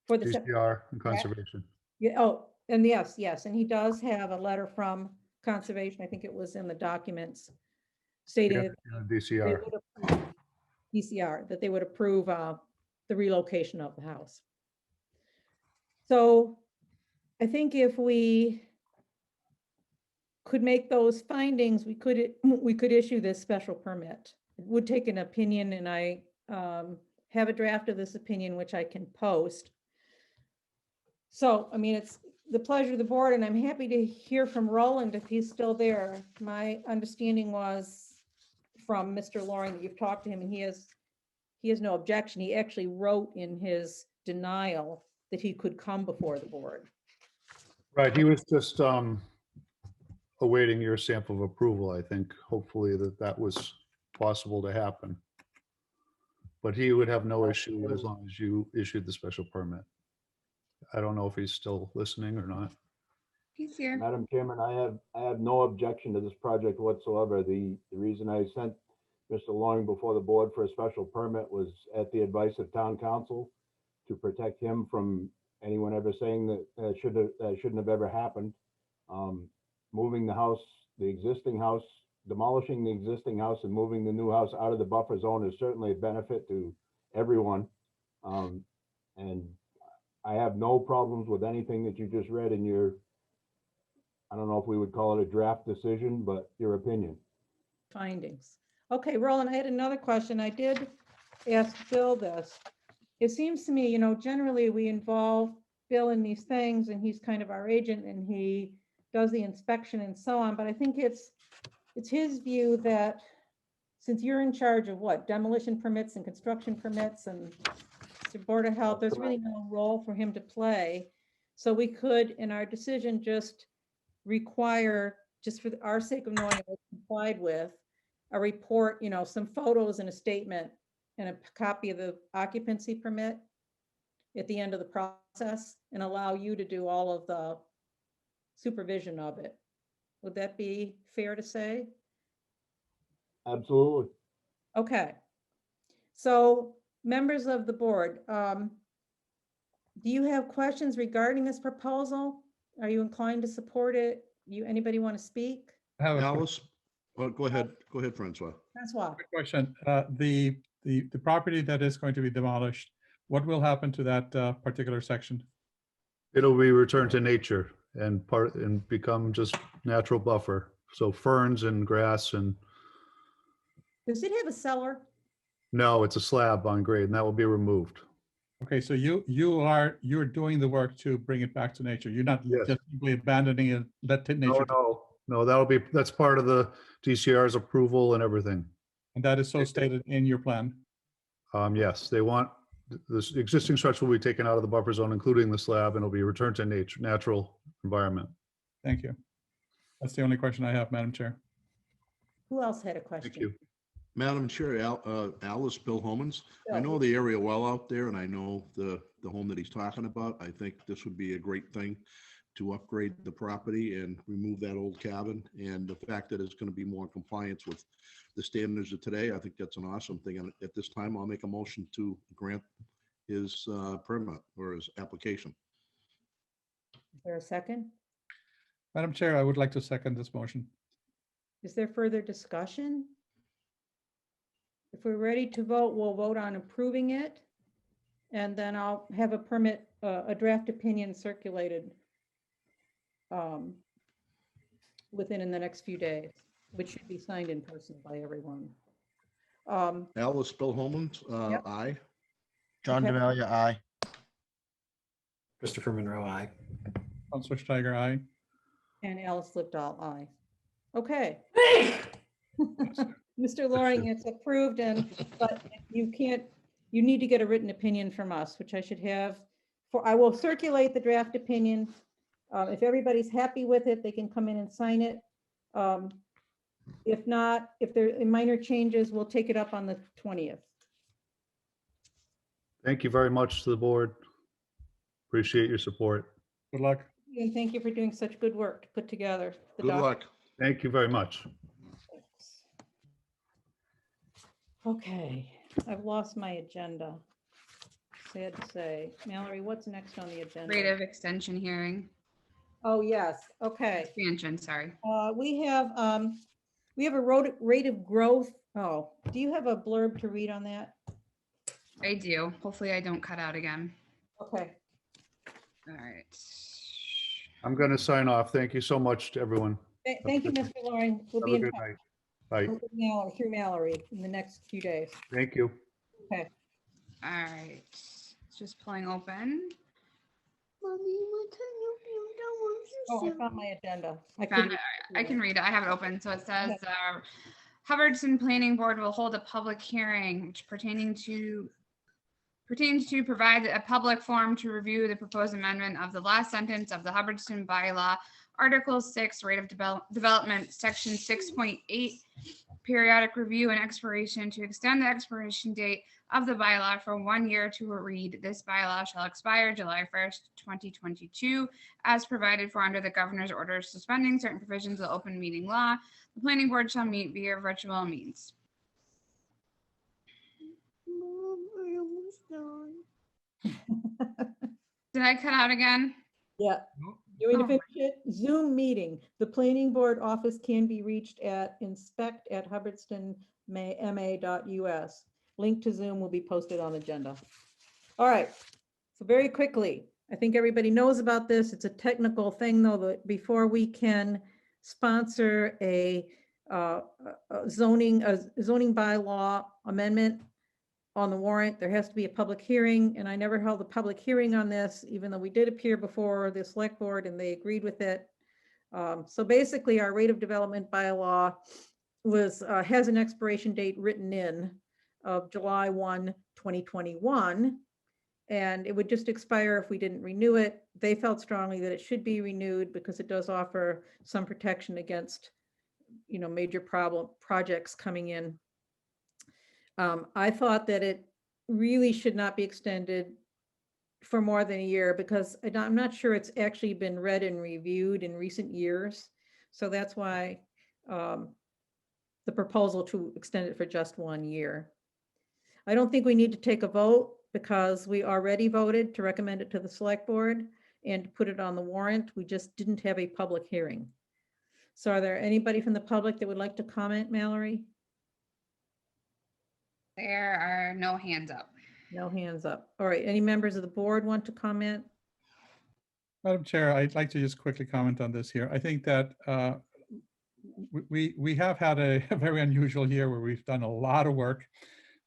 S2: the
S16: DCR and conservation.
S2: Yeah. Oh, and yes. And he does have a letter from conservation. I think it was in the documents stating that
S16: DCR.
S2: DCR, that they would approve the relocation of the house. So I think if we could make those findings, we could issue this special permit. It would take an opinion, and I have a draft of this opinion which I can post. So, I mean, it's the pleasure of the board, and I'm happy to hear from Roland if he's still there. My understanding was from Mr. Loring that you've talked to him, and he has he has no objection. He actually wrote in his denial that he could come before the board.
S16: Right, he was just awaiting your stamp of approval, I think, hopefully that was possible to happen. But he would have no issue as long as you issued the special permit. I don't know if he's still listening or not.
S1: He's here.
S7: Madam Chairman, I have no objection to this project whatsoever. The reason I sent Mr. Loring before the board for a special permit was at the advice of town council to protect him from anyone ever saying that shouldn't have ever happened. Moving the house, the existing house, demolishing the existing house and moving the new house out of the buffer zone is certainly a benefit to everyone. And I have no problems with anything that you just read in your, I don't know if we would call it a draft decision, but your opinion.
S2: Findings. Okay, Roland, I had another question. I did ask Bill this. It seems to me, you know, generally we involve Bill in these things and he's kind of our agent and he does the inspection and so on, but I think it's his view that since you're in charge of what, demolition permits and construction permits and the Board of Health, there's really no role for him to play. So we could, in our decision, just require, just for our sake of knowing it was complied with, a report, you know, some photos and a statement and a copy of the occupancy permit at the end of the process and allow you to do all of the supervision of it. Would that be fair to say?
S7: Absolutely.
S2: Okay. So members of the board, do you have questions regarding this proposal? Are you inclined to support it? Anybody want to speak?
S3: I have a
S8: Alice, well, go ahead, Francois.
S2: Francois.
S3: quick question. The property that is going to be demolished, what will happen to that particular section?
S16: It'll be returned to nature and become just natural buffer. So ferns and grass and,
S2: Does it have a cellar?
S16: no, it's a slab on grade and that will be removed.
S3: Okay, so you're doing the work to bring it back to nature. You're not
S16: Yes.
S3: just simply abandoning it, let nature.
S16: No, that's part of the DCR's approval and everything.
S3: And that is so stated in your plan.
S16: Yes, they want, this existing structure will be taken out of the buffer zone, including the slab, and it'll be returned to nature, natural environment.
S3: Thank you. That's the only question I have, Madam Chair.
S2: Who else had a question?
S16: Thank you.
S8: Madam Chair, Alice, Bill Homans. I
S2: Bill.
S8: know the area well out there and I know the home that he's talking about. I think this would be a great thing to upgrade the property and remove that old cabin. And the fact that it's going to be more in compliance with the standards of today, I think that's an awesome thing. And at this time, I'll make a motion to grant his permit or his application.
S2: Is there a second?
S3: Madam Chair, I would like to second this motion.
S2: Is there further discussion? If we're ready to vote, we'll vote on approving it. And then I'll have a permit, a draft opinion circulated within the next few days, which should be signed in person by everyone.
S8: Alice, Bill Homans,
S2: Yep.
S8: aye.
S13: John
S2: Okay.
S13: DeMalia, aye.
S9: Christopher Monroe, aye.
S3: Councilor Steiger, aye.
S2: And Alice Lipdahl, aye. Okay. Mr. Loring, it's approved but you need to get a written opinion from us, which I should have. I will circulate the draft opinion. If everybody's happy with it, they can come in and sign it. If not, if there are minor changes, we'll take it up on the 20th.
S16: Thank you very much to the board. Appreciate your support.
S3: Good luck.
S2: And thank you for doing such good work to put together. the
S8: Good
S2: doc-
S8: luck.
S16: Thank you very much.
S2: Okay, I've lost my agenda. Sad to say. Mallory, what's next on the agenda?
S1: Rate of extension hearing,
S2: Oh, yes, okay.
S1: expansion, sorry.
S2: We have a rate of growth. Oh, do you have a blurb to read on that?
S1: I do. Hopefully I don't cut out again.
S2: Okay.
S1: All right.
S16: I'm going to sign off. Thank you so much to everyone.
S2: Thank you, Mr. Loring. We'll
S16: Have
S2: be
S16: a
S2: in
S16: good
S2: touch
S16: night. Bye.
S2: through Mallory in the next few days.
S16: Thank you.
S2: Okay.
S1: All right. It's just pulling open.
S2: Oh, I found my agenda. I
S1: Found
S2: couldn't-
S1: it. I can read it. I have it open. So it says Hubbardston Planning Board will hold a public hearing which pertains to provide a public forum to review the proposed amendment of the last sentence of the Hubbardston bylaw, Article 6, rate of development, Section 6.8, periodic review and expiration, to extend the expiration date of the bylaw for 1 year to read, this bylaw shall expire July 1st, 2022, as provided for under the governor's order suspending certain provisions of the open meeting law. The planning board shall meet via virtual means. Did I cut out again?
S2: Yeah. You want to finish it? Zoom meeting. The planning board office can be reached at inspect@hubbardstonma.us. Link to Zoom will be posted on agenda. All right. So very quickly, I think everybody knows about this. It's a technical thing though, that before we can sponsor a zoning bylaw amendment on the warrant, there has to be a public hearing, and I never held a public hearing on this, even though we did appear before the select board and they agreed with it. So basically our rate of development bylaw has an expiration date written in of July 1, 2021. And it would just expire if we didn't renew it. They felt strongly that it should be renewed because it does offer some protection against, major projects coming in. I thought that it really should not be extended for more than a year because I'm not sure it's actually been read and reviewed in recent years. So that's why the proposal to extend it for just 1 year. I don't think we need to take a vote because we already voted to recommend it to the select board and to put it on the warrant. We just didn't have a public hearing. So are there anybody from the public that would like to comment, Mallory?
S1: There are no hands up.
S2: No hands up. All right. Any members of the board want to comment?
S3: Madam Chair, I'd like to just quickly comment on this here. I think that we have had a very unusual year where we've done a lot of work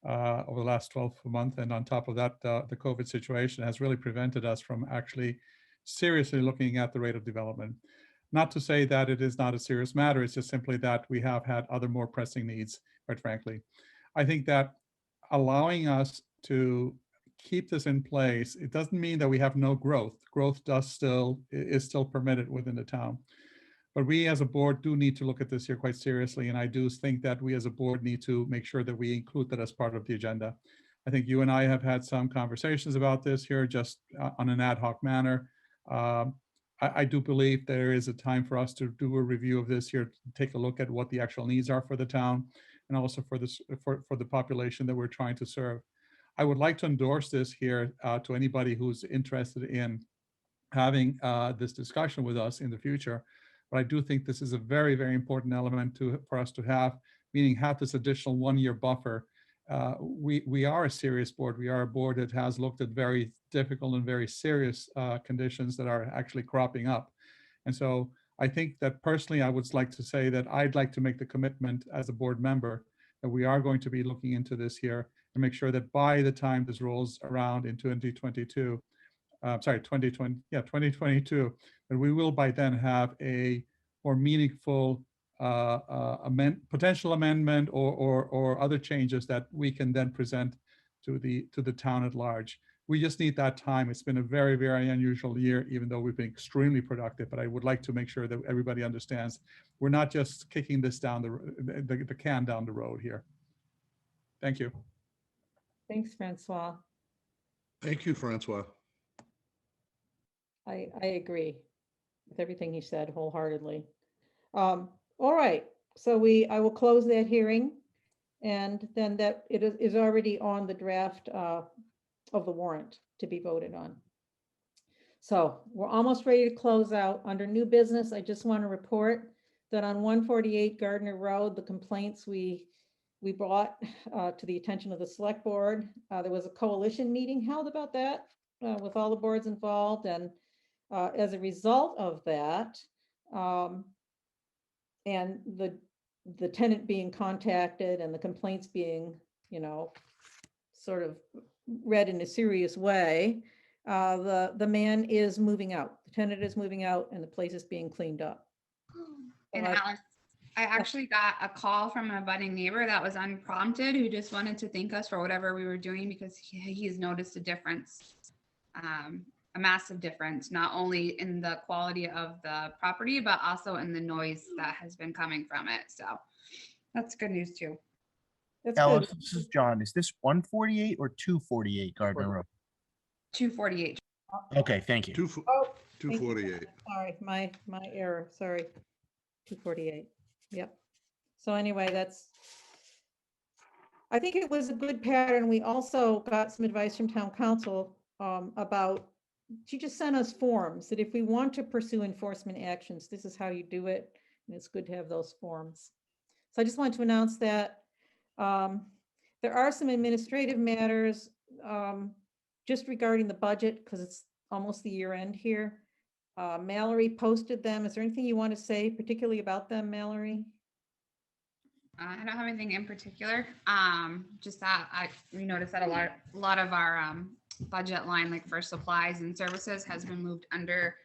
S3: over the last 12 months. And on top of that, the COVID situation has really prevented us from actually seriously looking at the rate of development. Not to say that it is not a serious matter, it's just simply that we have had other more pressing needs, quite frankly. I think that allowing us to keep this in place, it doesn't mean that we have no growth. Growth is still permitted within the town. But we as a board do need to look at this here quite seriously. And I do think that we as a board need to make sure that we include that as part of the agenda. I think you and I have had some conversations about this here just on an ad hoc manner. I do believe there is a time for us to do a review of this here, to take a look at what the actual needs are for the town and also for the population that we're trying to serve. I would like to endorse this here to anybody who's interested in having this discussion with us in the future. But I do think this is a very, very important element for us to have, meaning have this additional 1 year buffer. We are a serious board. We are a board that has looked at very difficult and very serious conditions that are actually cropping up. And so I think that personally, I would like to say that I'd like to make the commitment as a board member that we are going to be looking into this here and make sure that by the time this rolls around in 2022, 2022, that we will by then have a more meaningful potential amendment or other changes that we can then present to the town at large. We just need that time. It's been a very, very unusual year, even though we've been extremely productive. But I would like to make sure that everybody understands we're not just kicking this down the can down the road here. Thank you.
S2: Thanks, Francois.
S8: Thank you, Francois.
S2: I agree with everything you said wholeheartedly. All right, so I will close that hearing, and then that it is already on the draft of the warrant to be voted on. So we're almost ready to close out. Under new business, I just want to report that on 148 Gardner Road, the complaints we brought to the attention of the select board. There was a coalition meeting held about that with all the boards involved, and as a result of that, and the tenant being contacted and the complaints being, sort of read in a serious way, the man is moving out. The tenant is moving out, and the place is being cleaned up.
S1: And Alice, I actually got a call from a budding neighbor that was unprompted who just wanted to thank us for whatever we were doing because he's noticed a difference, a massive difference, not only in the quality of the property, but also in the noise that has been coming from it. So that's good news too.
S2: That's
S13: Alice,
S2: good.
S13: this is John. Is this 148 or 248 Gardner Road?
S1: 248.
S13: Okay, thank you.
S2: Oh, thank you.
S8: 248.
S2: Sorry, my error, sorry. 248, yep. So anyway, I think it was a good pattern. We also got some advice from town council about, she just sent us forms that if we want to pursue enforcement actions, this is how you do it. And it's good to have those forms. So I just wanted to announce that. There are some administrative matters just regarding the budget because it's almost the year end here. Mallory posted them. Is there anything you want to say particularly about them, Mallory?
S1: I don't have anything in particular. Just that we noticed that a lot of our budget line, like for supplies and services, has been moved under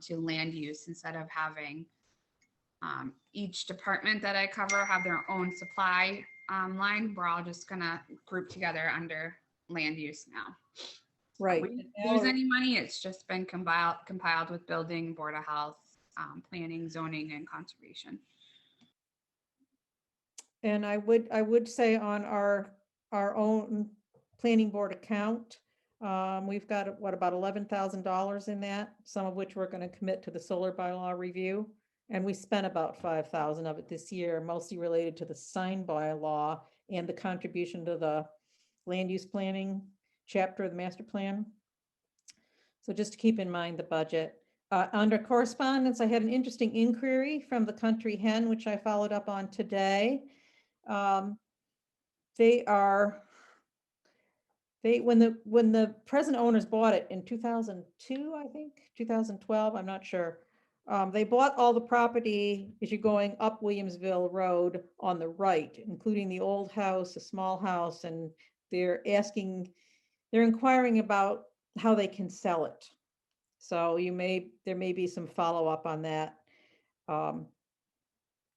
S1: to land use instead of having each department that I cover have their own supply line. We're all just gonna group together under land use now.
S2: Right.
S1: We didn't lose any money. It's just been compiled with building, board of health, planning, zoning, and conservation.
S2: And I would say on our own planning board account, we've got what, about $11,000 in that, some of which we're going to commit to the solar bylaw review. And we spent about 5,000 of it this year, mostly related to the sign bylaw and the contribution to the land use planning chapter of the master plan. So just to keep in mind the budget. Under correspondence, I had an interesting inquiry from the Country Hen, which I followed up on today. When the present owners bought it in 2002, I think 2012, I'm not sure. They bought all the property as you're going up Williamsville Road on the right, including the old house, a small house, and they're inquiring about how they can sell it. So there may be some follow-up on that.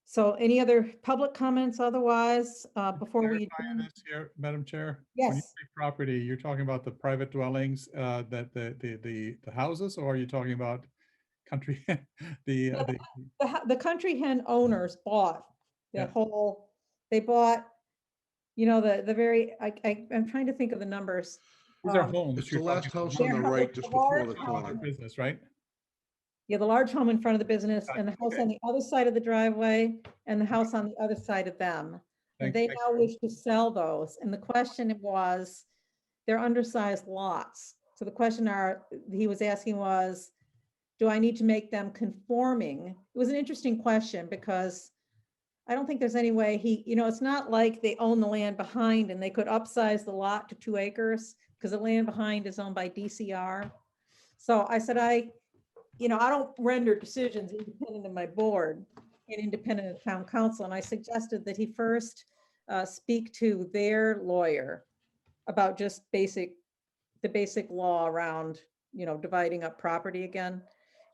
S2: So any other public comments otherwise, before we?
S3: This here, Madam Chair?
S2: Yes.
S3: When you say property, you're talking about the private dwellings, that the houses, or are you talking about country?
S2: The Country Hen owners bought
S3: Yeah.
S2: they bought, the very, I'm trying to think of the numbers.
S3: These are homes.
S8: It's the
S3: you're
S8: last
S3: talking
S8: house
S3: about.
S8: on the right, just before the
S3: Large
S8: corner.
S3: business, right?
S2: Yeah, the large home in front of the business and the house on the other side of the driveway and the house on the other side of them. And they now wish to sell those. And the question was, they're undersized lots. So the question he was asking was, do I need to make them conforming? It was an interesting question because I don't think there's any way it's not like they own the land behind and they could upsize the lot to 2 acres because the land behind is owned by DCR. So I said, I don't render decisions independent of my board and independent of town council. And I suggested that he first speak to their lawyer about just the basic law around, dividing up property again.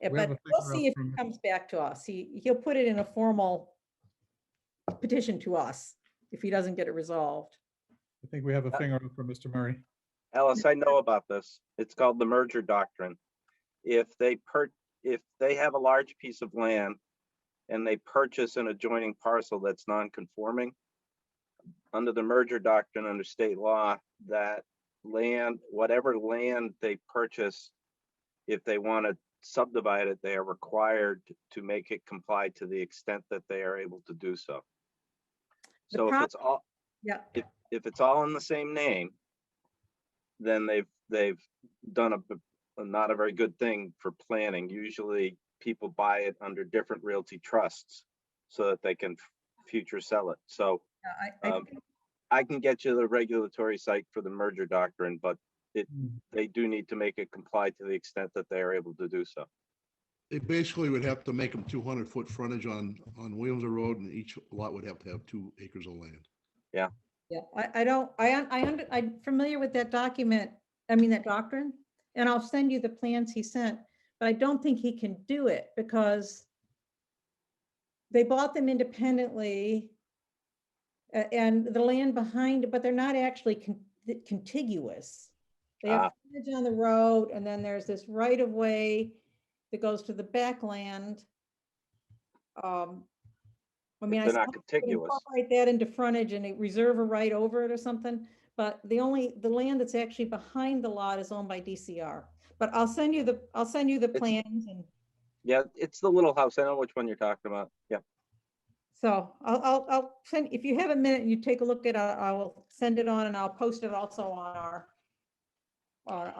S2: But we'll see if he comes back to us. He'll put it in a formal petition to us if he doesn't get it resolved.
S3: I think we have a finger up from Mr. Murray.
S4: Alice, I know about this. It's called the merger doctrine. If they have a large piece of land and they purchase an adjoining parcel that's non-conforming, under the merger doctrine, under state law, that land, whatever land they purchase, if they want to subdivide it, they are required to make it comply to the extent that they are able to do so. So if it's all, if it's all in the same name, then they've done a not a very good thing for planning. Usually people buy it under different realty trusts so that they can future sell it. So I can get you the regulatory site for the merger doctrine, but they do need to make it comply to the extent that they are able to do so.
S8: They basically would have to make them 200-foot frontage on Williamsville Road, and each lot would have to have 2 acres of land.
S4: Yeah.
S2: Yeah, I'm familiar with that document, that doctrine, and I'll send you the plans he sent, but I don't think he can do it because they bought them independently. And the land behind it, but they're not actually contiguous. They have frontage on the road, and then there's this right of way that goes to the backland. I mean, I
S4: They're not
S2: suppose you could
S4: contiguous.
S2: incorporate that into frontage and reserve a right over it or something. But the land that's actually behind the lot is owned by DCR. But I'll send you the plans, and
S4: Yeah, it's the little house. I know which one you're talking about. Yeah.
S2: so I'll send, if you have a minute and you take a look at it, I will send it on, and I'll post it also on our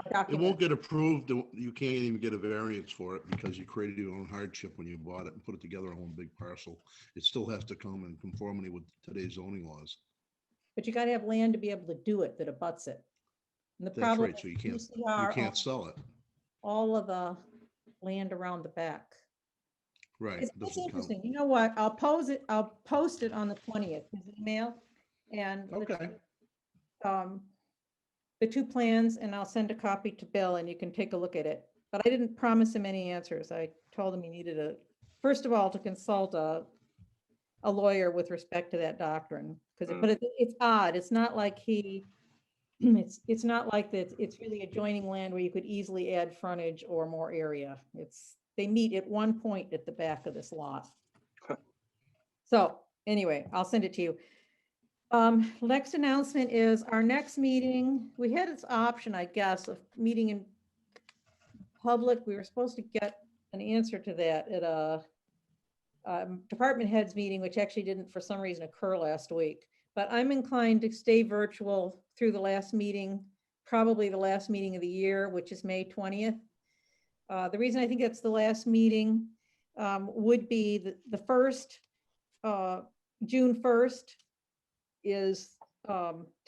S8: It
S2: document.
S8: won't get approved. You can't even get a variance for it because you created your own hardship when you bought it and put it together on one big parcel. It still has to come in conformity with today's zoning laws.
S2: But you gotta have land to be able to do it, that abuts it. And the
S8: That's
S2: problem
S8: right. So you
S2: is
S8: can't
S2: DCR
S8: sell it.
S2: all of the land around the back.
S8: Right.
S2: It's
S8: doesn't count.
S2: interesting. You know what? I'll post it on the 20th, his email, and
S8: Okay.
S2: the two plans, and I'll send a copy to Bill, and you can take a look at it. But I didn't promise him any answers. I told him he needed first of all, to consult a lawyer with respect to that doctrine, because but it's odd. It's not like it's not like that. It's really adjoining land where you could easily add frontage or more area. They meet at one point at the back of this lot. So anyway, I'll send it to you. Next announcement is our next meeting. We had this option, I guess, of meeting in public. We were supposed to get an answer to that at a department heads meeting, which actually didn't for some reason occur last week. But I'm inclined to stay virtual through the last meeting, probably the last meeting of the year, which is May 20th. The reason I think it's the last meeting would be the first, June 1st is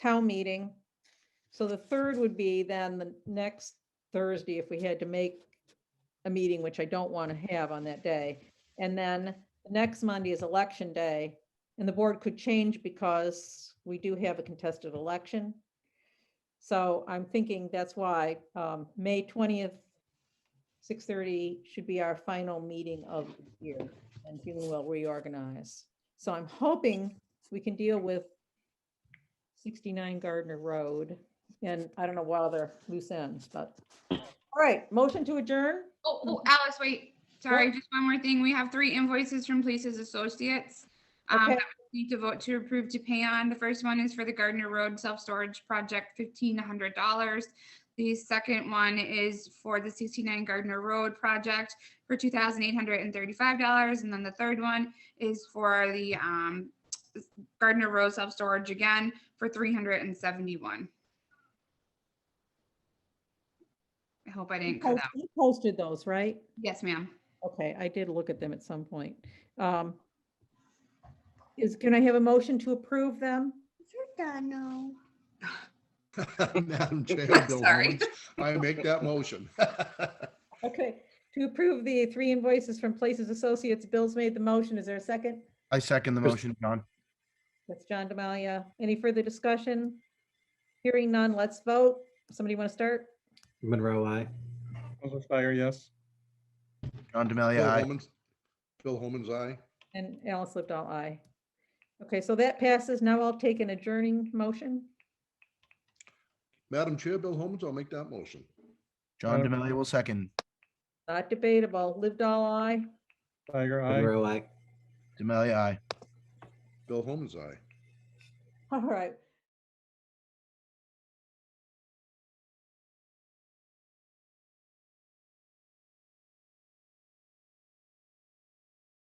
S2: town meeting. So the third would be then the next Thursday if we had to make a meeting, which I don't want to have on that day. And then the next Monday is election day, and the board could change because we do have a contested election. So I'm thinking that's why May 20th, 6:30 should be our final meeting of the year, and June will reorganize. So I'm hoping we can deal with 69 Gardner Road, and I don't know what other loose ends, but all right, motion to adjourn.
S1: Oh, Alice, wait. Sorry, just one more thing. We have 3 invoices from Places Associates.
S2: Okay.
S1: That we need to vote to approve to pay on. The first one is for the Gardner Road Self-Storage Project, $1,500. The second one is for the 69 Gardner Road project for $2,835. And then the third one is for the Gardner Road self-storage again for $371. I hope I didn't cut out.
S2: You posted those, right?
S1: Yes, ma'am.
S2: Okay, I did look at them at some point. Can I have a motion to approve them?
S11: No.
S8: Madam Chair, Bill
S1: Sorry.
S8: Owens, I make that motion.
S2: Okay, to approve the 3 invoices from Places Associates. Bill's made the motion. Is there a second?
S13: I second the motion, John.
S2: That's John Demalia. Any further discussion? Hearing none, let's vote. Somebody want to start?
S9: Monroe, I.
S3: Counselor Steiger, yes.
S13: John Demalia, aye.
S8: Bill Holman's aye.
S2: And Alice Lipdahl, aye. Okay, so that passes. Now I'll take an adjourning motion.
S8: Madam Chair, Bill Holman's, I'll make that motion.
S13: John Demalia will second.
S2: Not debatable. Lipdahl, aye.
S3: Steiger, aye.
S9: Monroe, I.
S13: Demalia, aye.
S8: Bill Holman's aye.
S2: All right.